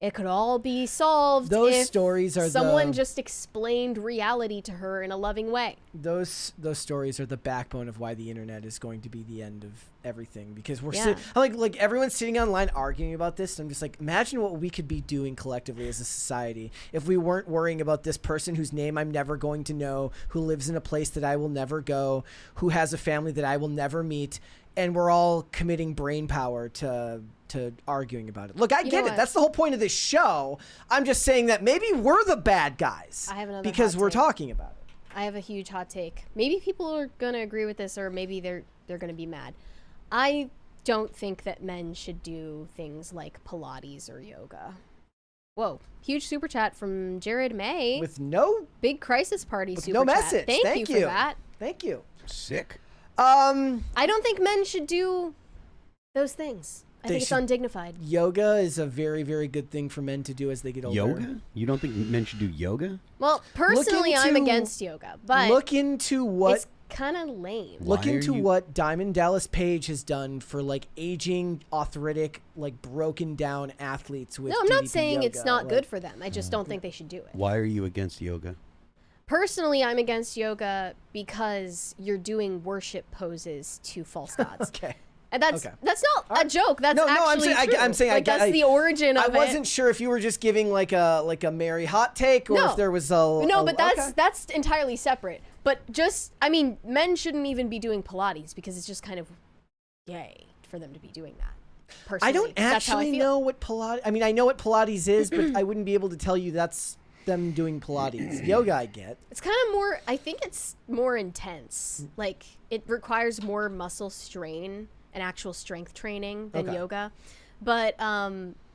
It could all be solved Those if stories are someone just explained reality to her in a loving way. Those stories are the backbone of why the internet is going to be the end of everything, because we're Yeah. like everyone's sitting online arguing about this, and I'm just like, imagine what we could be doing collectively as a society if we weren't worrying about this person whose name I'm never going to know, who lives in a place that I will never go, who has a family that I will never meet, and we're all committing brain power to arguing about it. Look, I get it. That's the whole point of this show. I'm just saying that maybe we're the bad guys I have another because hot we're take. talking about it. I have a huge hot take. Maybe people are going to agree with this, or maybe they're going to be mad. I don't think that men should do things like Pilates or yoga. Whoa. Huge super chat from Jared May. With no big crisis party with super no chat. message. Thank you for that. Thank you. Sick. I don't think men should do those things. I think it's undignified. Yoga is a very, very good thing for men to do as they get older. Yoga? You don't think men should do yoga? Well, personally, I'm against yoga, but look into what it's kind of lame. Look into what Diamond Dallas Page has done for like aging, arthritic, like broken down athletes with. No, I'm not DDP saying yoga. it's not like, good for them. I just don't think they should do it. Why are you against yoga? Personally, I'm against yoga because you're doing worship poses to false gods. Okay. And that's not a joke. That's actually I'm saying like, that's the origin of it. I wasn't sure if you were just giving like a Mary hot take, or if there was but that's entirely separate. But just, I mean, men shouldn't even be doing Pilates because it's just kind of gay for them to be doing that. Personally, I don't actually know what Pilates. I mean, I know what Pilates is, but I wouldn't be able to tell you that's them doing Pilates. Yoga, I get. It's kind of more. I think it's more intense. Like it requires more muscle strain and actual strength training than yoga, but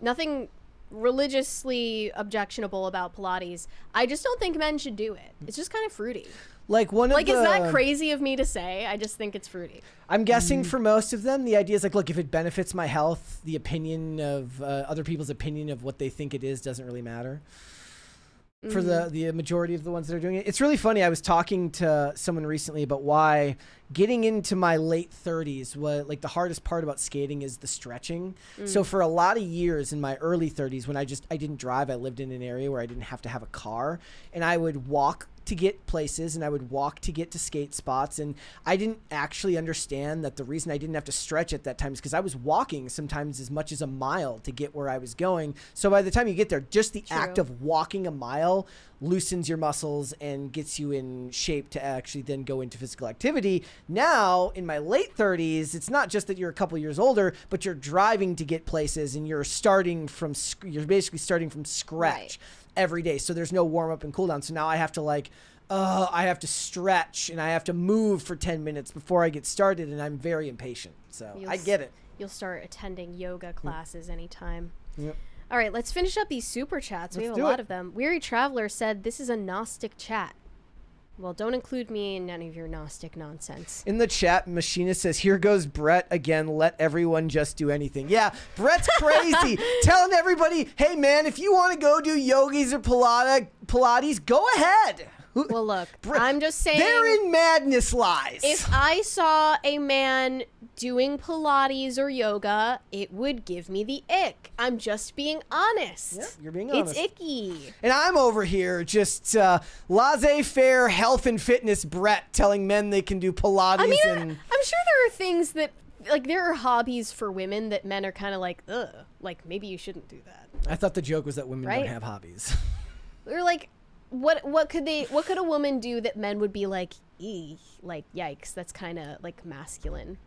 nothing religiously objectionable about Pilates. I just don't think men should do it. It's just kind of fruity. Like is that crazy of me to say? I just think it's fruity. I'm guessing for most of them, the idea is like, look, if it benefits my health, the opinion of other people's opinion of what they think it is doesn't really matter. For the majority of the ones that are doing it. It's really funny. I was talking to someone recently about why getting into my late 30s was like the hardest part about skating is the stretching. So for a lot of years in my early 30s, when I didn't drive, I lived in an area where I didn't have to have a car, and I would walk to get places, and I would walk to get to skate spots, and I didn't actually understand that the reason I didn't have to stretch at that time is because I was walking sometimes as much as a mile to get where I was going. So by the time you get there, just the act of walking a mile loosens your muscles and gets you in shape to actually then go into physical activity. Now, in my late 30s, it's not just that you're a couple years older, but you're driving to get places, and you're basically starting from scratch every day. So there's no warm up and cool down. So now I have to I have to stretch and I have to move for 10 minutes before I get started, and I'm very impatient. So I get it. You'll start attending yoga classes anytime. Yep. All right, let's finish up these super chats. We have a lot of them. Weary Traveler said, "This is a Gnostic chat." Well, don't include me in any of your Gnostic nonsense. In the chat, Machinist says, "Here goes Brett again. Let everyone just do anything." Yeah, Brett's crazy. Telling everybody, hey, man, if you want to go do yogis or Pilates, go ahead. Well, look, I'm just saying. Therein madness lies. If I saw a man doing Pilates or yoga, it would give me the ick. I'm just being honest. Yeah, you're being honest. It's icky. And I'm over here just laissez-faire health and fitness Brett telling men they can do Pilates. I mean, I'm sure there are things that, like, there are hobbies for women that men are kind of like, ugh, like, maybe you shouldn't do that. I thought the joke was that women don't have hobbies. Or like, what could a woman do that men would be like, eek, like, yikes, that's kind of like masculine.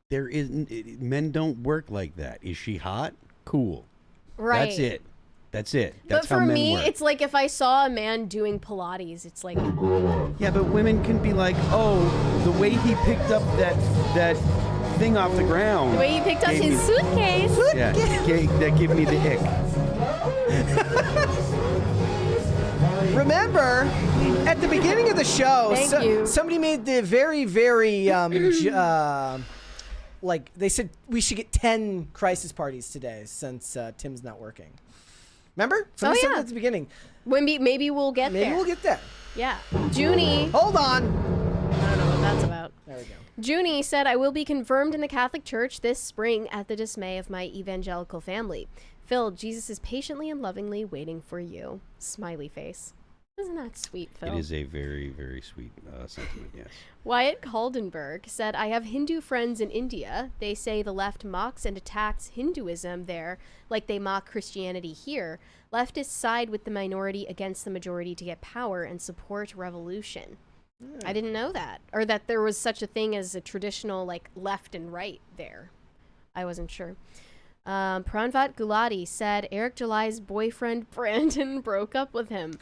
There isn't. Men don't work like that. Is she hot? Cool. Right. That's it. That's it. That's but for how men me, work. it's like if I saw a man doing Pilates, it's like. Yeah, but women can be like, oh, the way he picked up that thing off the ground. The way he picked up his suitcase. Yeah, that gave me the ick. Remember, at the beginning of the show, somebody made the very, very, like, they said we should get 10 crisis parties today since Tim's not working. Remember? Somebody said that at the beginning. Maybe we'll get there. Maybe we'll get there. Yeah. Junie. Hold on. I don't know what that's about. There we go. Junie said, "I will be confirmed in the Catholic Church this spring at the dismay of my evangelical family. Phil, Jesus is patiently and lovingly waiting for you. Smiley face. Isn't that sweet, Phil? It is a very, very sweet sentiment, yes. Wyatt Kaldenberg said, I have Hindu friends in India. They say the left mocks and attacks Hinduism there like they mock Christianity here. Leftists side with the minority against the majority to get power and support revolution. I didn't know that. Or that there was such a thing as a traditional, like, left and right there. I wasn't sure. Pranvat Gulati said, Eric July's boyfriend Brandon broke up with him.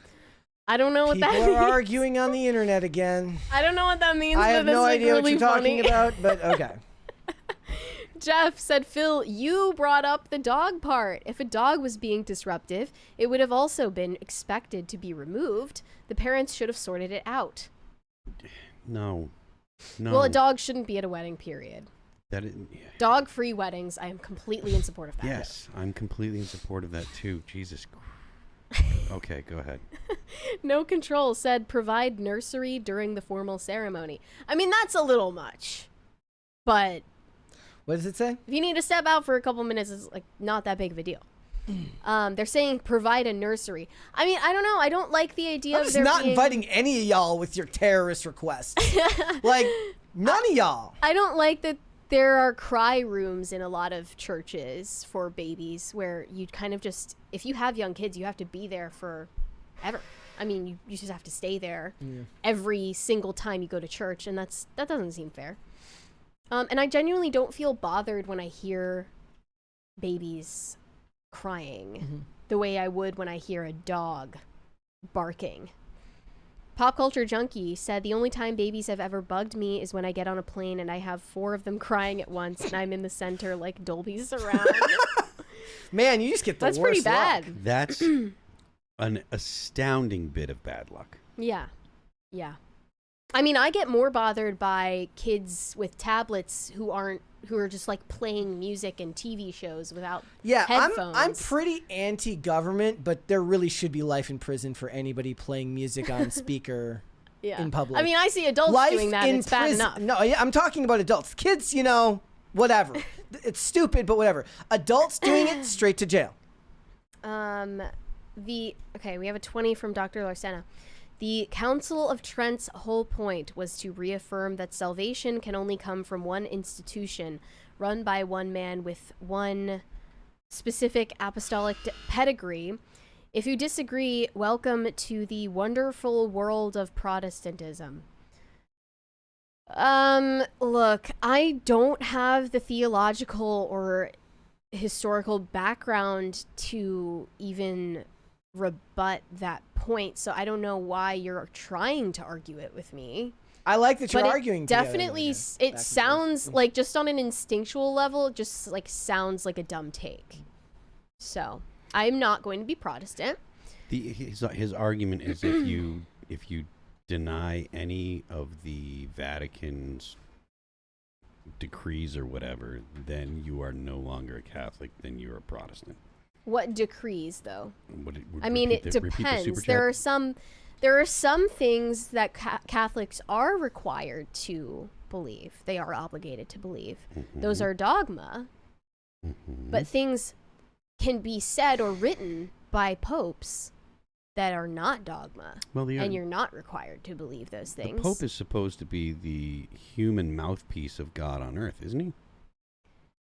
I don't know what that means. People are arguing on the internet again. I don't know what that means. I have no idea really what you're funny. talking about, but okay. Jeff said, Phil, you brought up the dog part. If a dog was being disruptive, it would have also been expected to be removed. The parents should have sorted it out. No. Well, a dog shouldn't be at a wedding, period. That is, Dog-free weddings, I am completely in support of that. yes, I'm completely in support of that too. Jesus Christ. Okay, go ahead. No Control said, provide nursery during the formal ceremony. I mean, that's a little much. But what does it say? If you need to step out for a couple minutes, it's like not that big of a deal. They're saying provide a nursery. I mean, I don't know. I don't like the idea I'm of there just not being... inviting any of y'all with your terrorist requests. Like, none of y'all. I don't like that there are cry rooms in a lot of churches for babies where you kind of just, if you have young kids, you have to be there forever. I mean, you just have to stay there every single time you go to church, and that doesn't seem fair. And I genuinely don't feel bothered when I hear babies crying the way I would when I hear a dog barking. Pop Culture Junkie said, the only time babies have ever bugged me is when I get on a plane and I have 4 of them crying at once and I'm in the center like Dolby Surround. Man, you just get the That's worst pretty bad. luck. That's an astounding bit of bad luck. Yeah. Yeah. I mean, I get more bothered by kids with tablets who are just like playing music and TV shows without headphones. I'm pretty anti-government, but there really should be life in prison for anybody playing music on speaker in public. I mean, I see adults doing that. It's bad enough. No, I'm talking about adults. Kids, you know, whatever. It's stupid, but whatever. Adults doing it, straight to jail. We have a 20 from Dr. Larsena. The Council of Trent's whole point was to reaffirm that salvation can only come from one institution, run by one man with one specific apostolic pedigree. If you disagree, welcome to the wonderful world of Protestantism. Look, I don't have the theological or historical background to even rebut that point, so I don't know why you're trying to argue it with me. I like that you're arguing together. Definitely, it sounds like, just on an instinctual level, it just like sounds like a dumb take. So I'm not going to be Protestant. His argument is if you deny any of the Vatican's decrees or whatever, then you are no longer a Catholic, then you're a Protestant. What decrees, though? I mean, Repeat it the depends. super There chat. are some things that Catholics are required to believe. They are obligated to believe. Those are dogma. But things can be said or written by popes that are not dogma. And you're not required to believe those things. The Pope is supposed to be the human mouthpiece of God on earth, isn't he?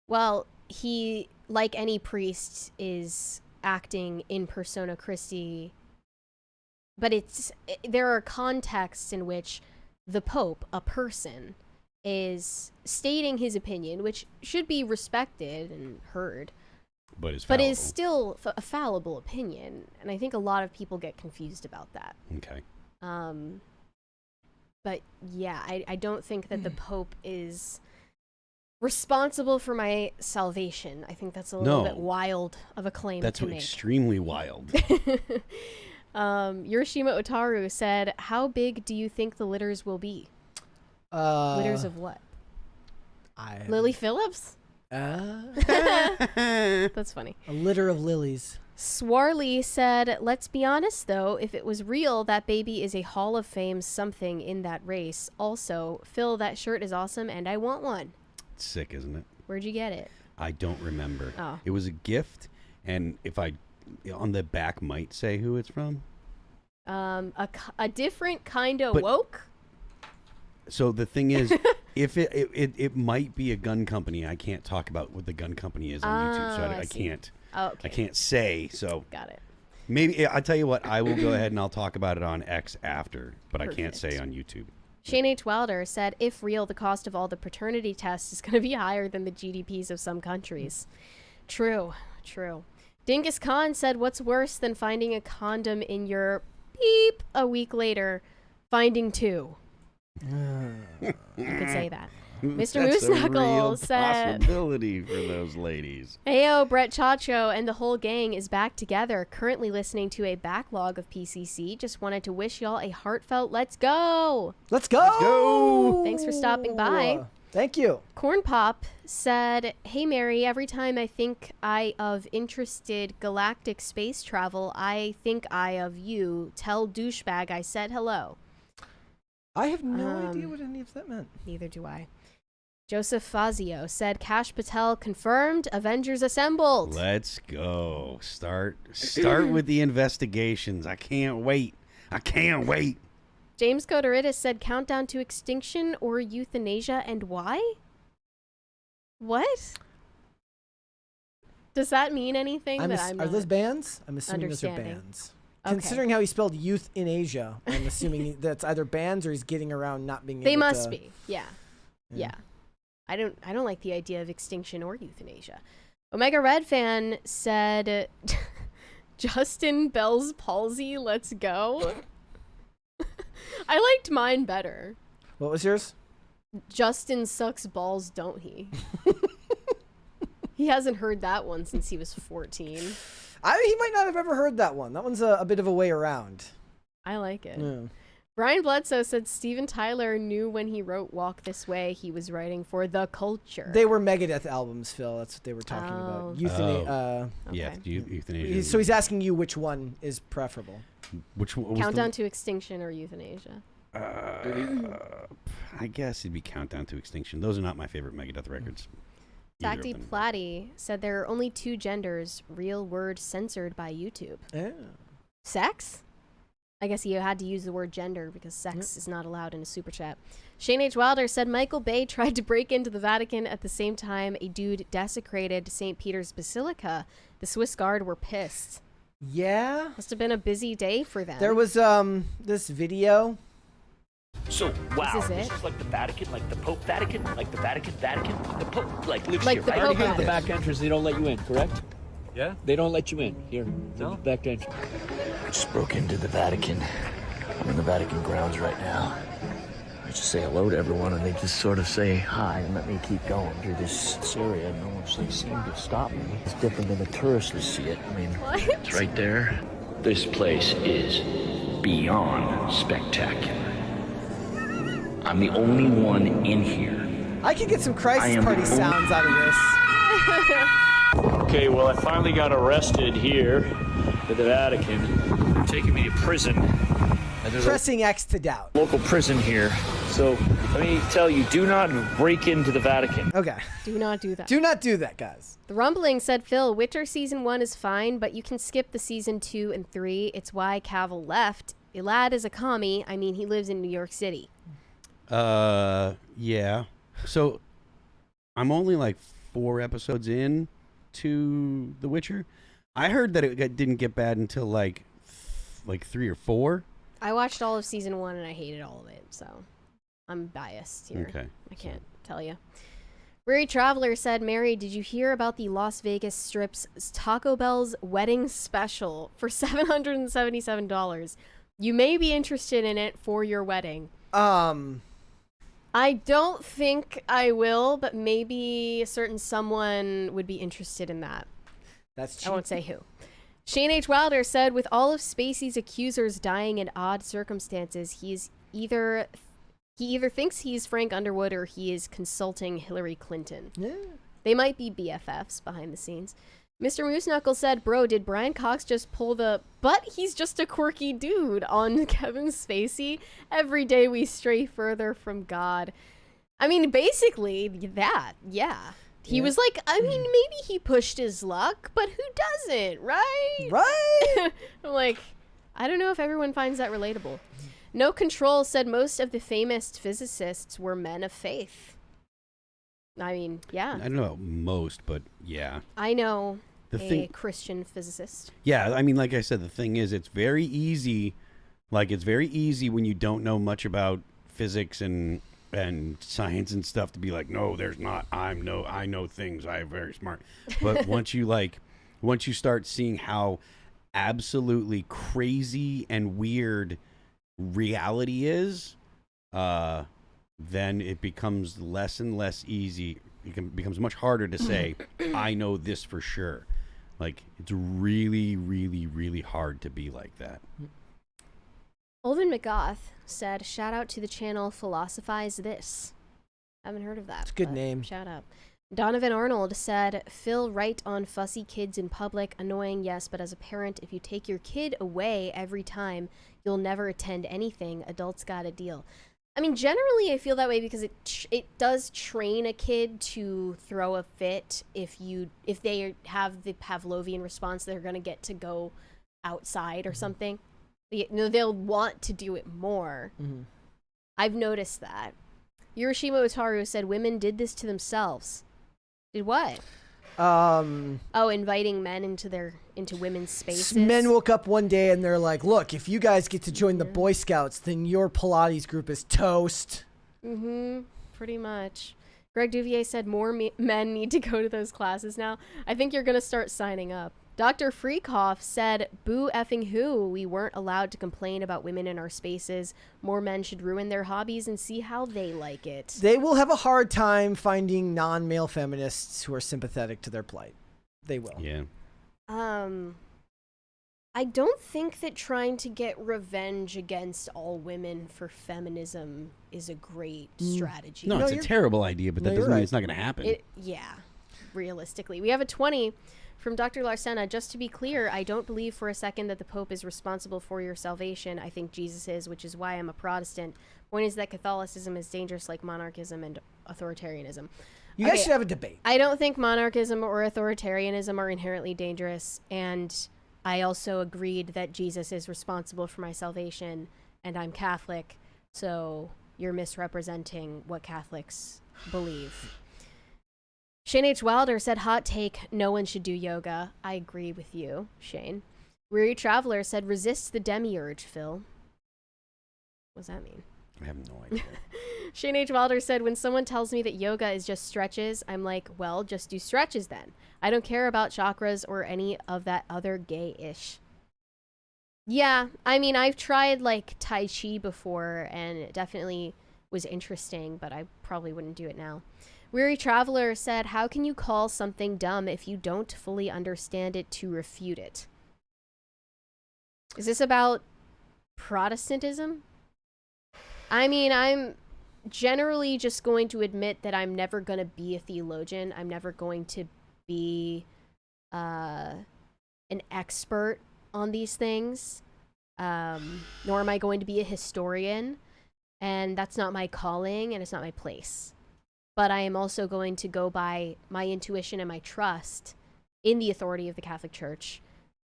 Well, he, like any priest, is acting in persona Christi, but there are contexts in which the Pope, a person, is stating his opinion, which should be respected and heard, but is still a fallible opinion, and I think a lot of people get confused about that. Okay. But yeah, I don't think that the Pope is responsible for my salvation. I think that's a little bit wild of a claim to make. That's extremely wild. Hiroshima Otaru said, how big do you think the litters will be? Litters of what? Lily Phillips? That's funny. A litter of lilies. Swarley said, let's be honest though, if it was real, that baby is a Hall of Fame something in that race. Also, Phil, that shirt is awesome and I want one. Sick, isn't it? Where'd you get it? I don't remember. Oh. It was a gift, and if I on the back might say who it's from. A different kind of But- woke. So the thing is, if it might be a gun company, I can't talk about what the gun company is on YouTube, so I see. can't. Oh, okay. I can't say. So Got it. maybe I tell you what, I will go ahead and I'll talk about it on X after, but I can't say Perfect. on YouTube. Shane H. Wilder said, if real, the cost of all the paternity tests is going to be higher than the GDPs of some countries. True. Dingus Khan said, what's worse than finding a condom in your beep a week later, finding two? You could say that. Mr. That's Moose a real Knuckles said, possibility for those ladies. Ayo, Brett Chacho and the whole gang is back together, currently listening to a backlog of PCC. Just wanted to wish y'all a heartfelt let's go. Let's go. Thanks for stopping by. Thank you. Corn Pop said, hey Mary, every time I think I of interested galactic space travel, I think I of you. Tell douchebag I said hello. I have no idea what any of that meant. Neither do I. Joseph Fazio said, Kash Patel confirmed, Avengers assembled. Let's go. Start with the investigations. I can't wait. James Coderidis said, countdown to extinction or euthanasia, and why? What? Does that mean anything? Are not those bands? I'm assuming those are understanding. bands. Okay. Considering how he spelled youth in Asia, I'm assuming that's either bands or he's getting around not being able They to... must be. Yeah. I don't like the idea of extinction or euthanasia. Omega Red Fan said, Justin Bell's palsy, let's go. I liked mine better. What was yours? Justin sucks balls, don't he? He hasn't heard that one since he was 14. He might not have ever heard that one. That one's a bit of a way around. I like it. Yeah. Brian Bledsoe said Steven Tyler knew when he wrote Walk This Way he was writing for the culture. They were Megadeth albums, Phil. That's what they were talking Oh. about. Yeah, Okay. euthanasia. So he's asking you which one is preferable. Which one was Countdown to Extinction or euthanasia? I guess it'd be Countdown to Extinction. Those are not my favorite Megadeth records. Either of Dacty them. Platty said there are only two genders, real word censored by YouTube. Yeah. Sex? I guess you had to use the word gender because sex is not allowed in a super chat. Shane H. Wilder said Michael Bay tried to break into the Vatican at the same time a dude desecrated St. Peter's Basilica. The Swiss Guard were pissed. Yeah. Must have been a busy day for them. There was this video. So, wow, This is this it? is like the Vatican, like the Pope Vatican, like the Vatican, the Pope, like lives Like here, the right? Pope Here at the back entrance, they don't let you in, correct? Yeah? They don't let you in. Here, the back entrance. I just broke into the Vatican. I'm in the Vatican grounds right now. I just say hello to everyone, and they just sort of say hi and let me keep going through this area. No one's like seemed to stop me. It's different than the tourists would see it. I mean, it's right there. This place is beyond spectacular. I'm the only one in here. I could get some Crisis am Party the sounds out of this. Okay, well, I finally got arrested here at the Vatican. They're taking me to prison. And there's Pressing X to doubt. a local prison here. So let me tell you, do not break into the Vatican. Okay. Do not do that. Do not do that, guys. The Rumbling said, Phil, Witcher Season 1 is fine, but you can skip the Season 2 and 3. It's why Cavill left. Elad is a commie. I mean, he lives in New York City. Yeah. So I'm only like 4 episodes in to The Witcher. I heard that it didn't get bad until like 3 or 4. I watched all of Season 1 and I hated all of it, so I'm biased here. Okay. I can't tell you. Weary Traveler said, Mary, did you hear about the Las Vegas Strip's Taco Bell's wedding special for $777? You may be interested in it for your wedding. I don't think I will, but maybe a certain someone would be interested in that. That's cheap. I won't say who. Shane H. Wilder said, with all of Spacey's accusers dying in odd circumstances, he either thinks he's Frank Underwood or he is consulting Hillary Clinton. Yeah. They might be BFFs behind the scenes. Mr. Moose Knuckles said, bro, did Brian Cox just pull the but he's just a quirky dude on Kevin Spacey? Every day we stray further from God. I mean, basically that, yeah. He was like, I mean, maybe he pushed his luck, but who doesn't, right? Right? I'm like, I don't know if everyone finds that relatable. No Control said most of the famous physicists were men of faith. I mean, yeah. I don't know about most, but yeah. I know The Christian physicist. Yeah, I mean, like I said, the thing is, it's very easy. Like, it's very easy when you don't know much about physics and science and stuff to be like, no, there's not. I know things. I'm very smart. But once you start seeing how absolutely crazy and weird reality is, then it becomes less and less easy. It becomes much harder to say, I know this for sure. Like, it's really, really, really hard to be like that. Olvin McGoth said, shout out to the channel Philosophize This. Haven't heard of that. It's a good name. Shout out. Donovan Arnold said, Phil right on fussy kids in public. Annoying, yes, but as a parent, if you take your kid away every time, you'll never attend anything. Adults got a deal. I mean, generally, I feel that way because it does train a kid to throw a fit. If they have the Pavlovian response, they're going to get to go outside or something. They'll want to do it more. Mm-hmm. I've noticed that. Hiroshima Otaru said women did this to themselves. Did what? Inviting men into women's spaces. Men woke up one day and they're like, look, if you guys get to join the Boy Scouts, then your Pilates group is toast. Mm-hmm. Pretty much. Greg Duvier said more men need to go to those classes now. I think you're going to start signing up. Dr. Freekoff said, boo effing who? We weren't allowed to complain about women in our spaces. More men should ruin their hobbies and see how they like it. They will have a hard time finding non-male feminists who are sympathetic to their plight. They will. Yeah. I don't think that trying to get revenge against all women for feminism is a great strategy. No, it's a terrible idea, but that doesn't mean it's not going to happen. Yeah, realistically. We have a 20 from Dr. Larsena. Just to be clear, I don't believe for a second that the Pope is responsible for your salvation. I think Jesus is, which is why I'm a Protestant. Point is that Catholicism is dangerous like monarchism and authoritarianism. You guys should have a debate. I don't think monarchism or authoritarianism are inherently dangerous, and I also agreed that Jesus is responsible for my salvation, and I'm Catholic, so you're misrepresenting what Catholics believe. Shane H. Wilder said, hot take, no one should do yoga. I agree with you, Shane. Weary Traveler said, resist the demiurge, Phil. What does that mean? I have no idea. Shane H. Wilder said, when someone tells me that yoga is just stretches, I'm like, well, just do stretches then. I don't care about chakras or any of that other gay-ish. Yeah, I mean, I've tried like Tai Chi before and it definitely was interesting, but I probably wouldn't do it now. Weary Traveler said, how can you call something dumb if you don't fully understand it to refute it? Is this about Protestantism? I mean, I'm generally just going to admit that I'm never going to be a theologian. I'm never going to be an expert on these things, nor am I going to be a historian, and that's not my calling and it's not my place. But I am also going to go by my intuition and my trust in the authority of the Catholic Church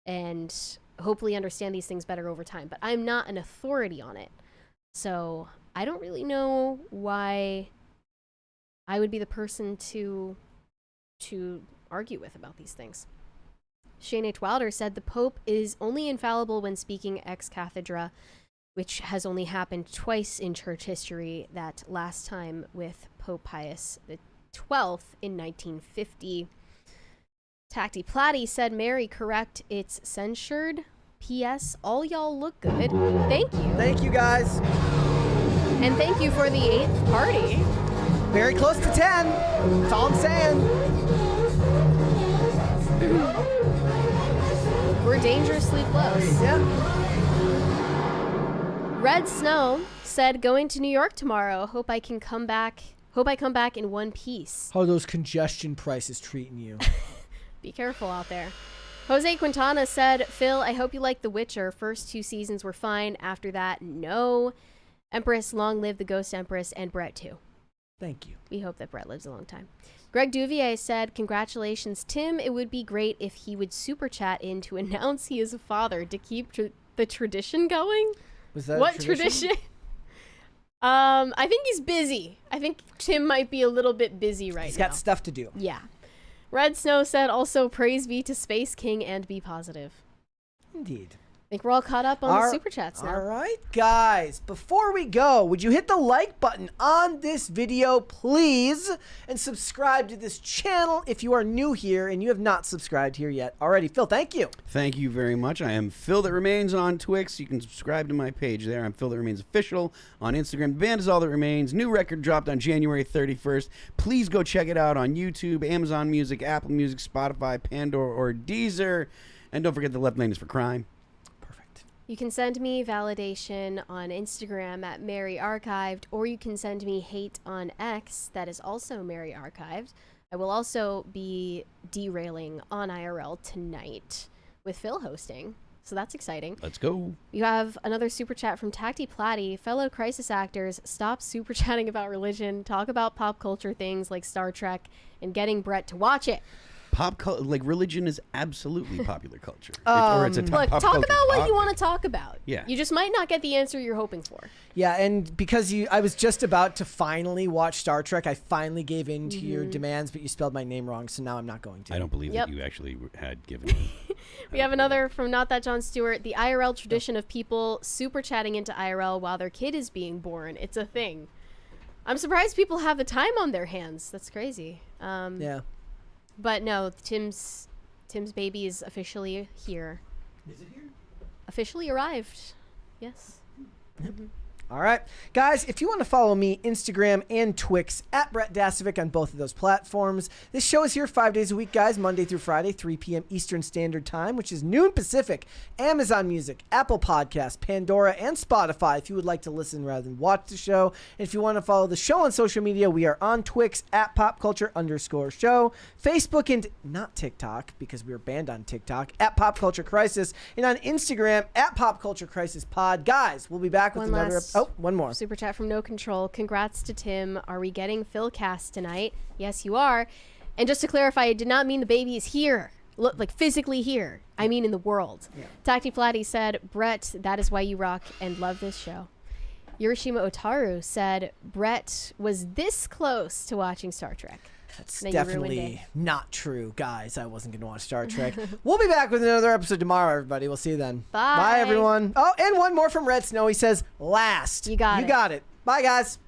and hopefully understand these things better over time. But I'm not an authority on it. So I don't really know why I would be the person to argue with about these things. Shane H. Wilder said the Pope is only infallible when speaking ex cathedra, which has only happened twice in church history, that last time with Pope Pius XII in 1950. Tacty Platty said, Mary, correct, it's censured. P.S. All y'all look good. Thank you. Thank you, guys. And thank you for the 8th party. Very close to 10. That's all I'm saying. We're dangerously close. Yeah. Red Snow said, going to New York tomorrow. Hope I come back in one piece. How are those congestion prices treating you? Be careful out there. Jose Quintana said, Phil, I hope you like The Witcher. First 2 seasons were fine. After that, no. Empress, long live the Ghost Empress, and Brett too. Thank you. We hope that Brett lives a long time. Greg Duvier said, congratulations, Tim. It would be great if he would super chat in to announce he is a father to keep the tradition going. Was that what a tradition? I think he's busy. I think Tim might be a little bit busy right now. He's got stuff to do. Yeah. Red Snow said, also praise be to Space King and be positive. Indeed. I think we're all caught up on the super chats now. All right, guys. Before we go, would you hit the like button on this video, please? And subscribe to this channel if you are new here and you have not subscribed here yet already. Phil, thank you. Thank you very much. I am Phil That Remains on Twix. You can subscribe to my page there. I'm Phil That Remains Official on Instagram. The band is All That Remains. New record dropped on January 31st. Please go check it out on YouTube, Amazon Music, Apple Music, Spotify, Pandora, or Deezer. And don't forget the left lane is for crime. You can send me validation on Instagram at Mary Archived, or you can send me hate on X, that is also Mary Archived. I will also be derailing on IRL tonight with Phil hosting, so that's exciting. Let's go. You have another super chat from Tacti Platty. Fellow crisis actors, stop super chatting about religion, talk about pop culture things like Star Trek, and getting Brett to watch it. Religion is absolutely popular culture. Look, talk about what you want to talk about. Yeah. You just might not get the answer you're hoping for. Yeah, and because I was just about to finally watch Star Trek, I finally gave in to your demands, but you spelled my name wrong, so now I'm not going to. I don't believe that you actually had given in. We have another from Not That John Stewart. The IRL tradition of people super chatting into IRL while their kid is being born. It's a thing. I'm surprised people have the time on their hands. That's crazy. Yeah. But no, Tim's baby is officially here. Is it here? Officially arrived. Yes. All right. Guys, if you want to follow me, Instagram and Twix, at Brett Dasovic on both of those platforms. This show is here 5 days a week, guys, Monday through Friday, 3 p.m. Eastern Standard Time, which is noon Pacific. Amazon Music, Apple Podcasts, Pandora, and Spotify if you would like to listen rather than watch the show. And if you want to follow the show on social media, we are on Twix, at popculture_show, Facebook, and not TikTok, because we were banned on TikTok, at Pop Culture Crisis, and on Instagram, at Pop Culture Crisis Pod. Guys, we'll be back with another episode. Oh, one more. Super chat from No Control. Congrats to Tim. Are we getting Phil cast tonight? Yes, you are. And just to clarify, I did not mean the baby is here. Look, like physically here. I mean in the world. Yeah. Tacti Flatty said, Brett, that is why you rock and love this show. Yurishima Otaru said, Brett was this close to watching Star Trek. That's definitely not true, guys. I wasn't going to watch Star Trek. We'll be back with another episode tomorrow, everybody. We'll see you then. Bye. Bye, everyone. Oh, and one more from Red Snow. He says, last. You got it. Bye, guys.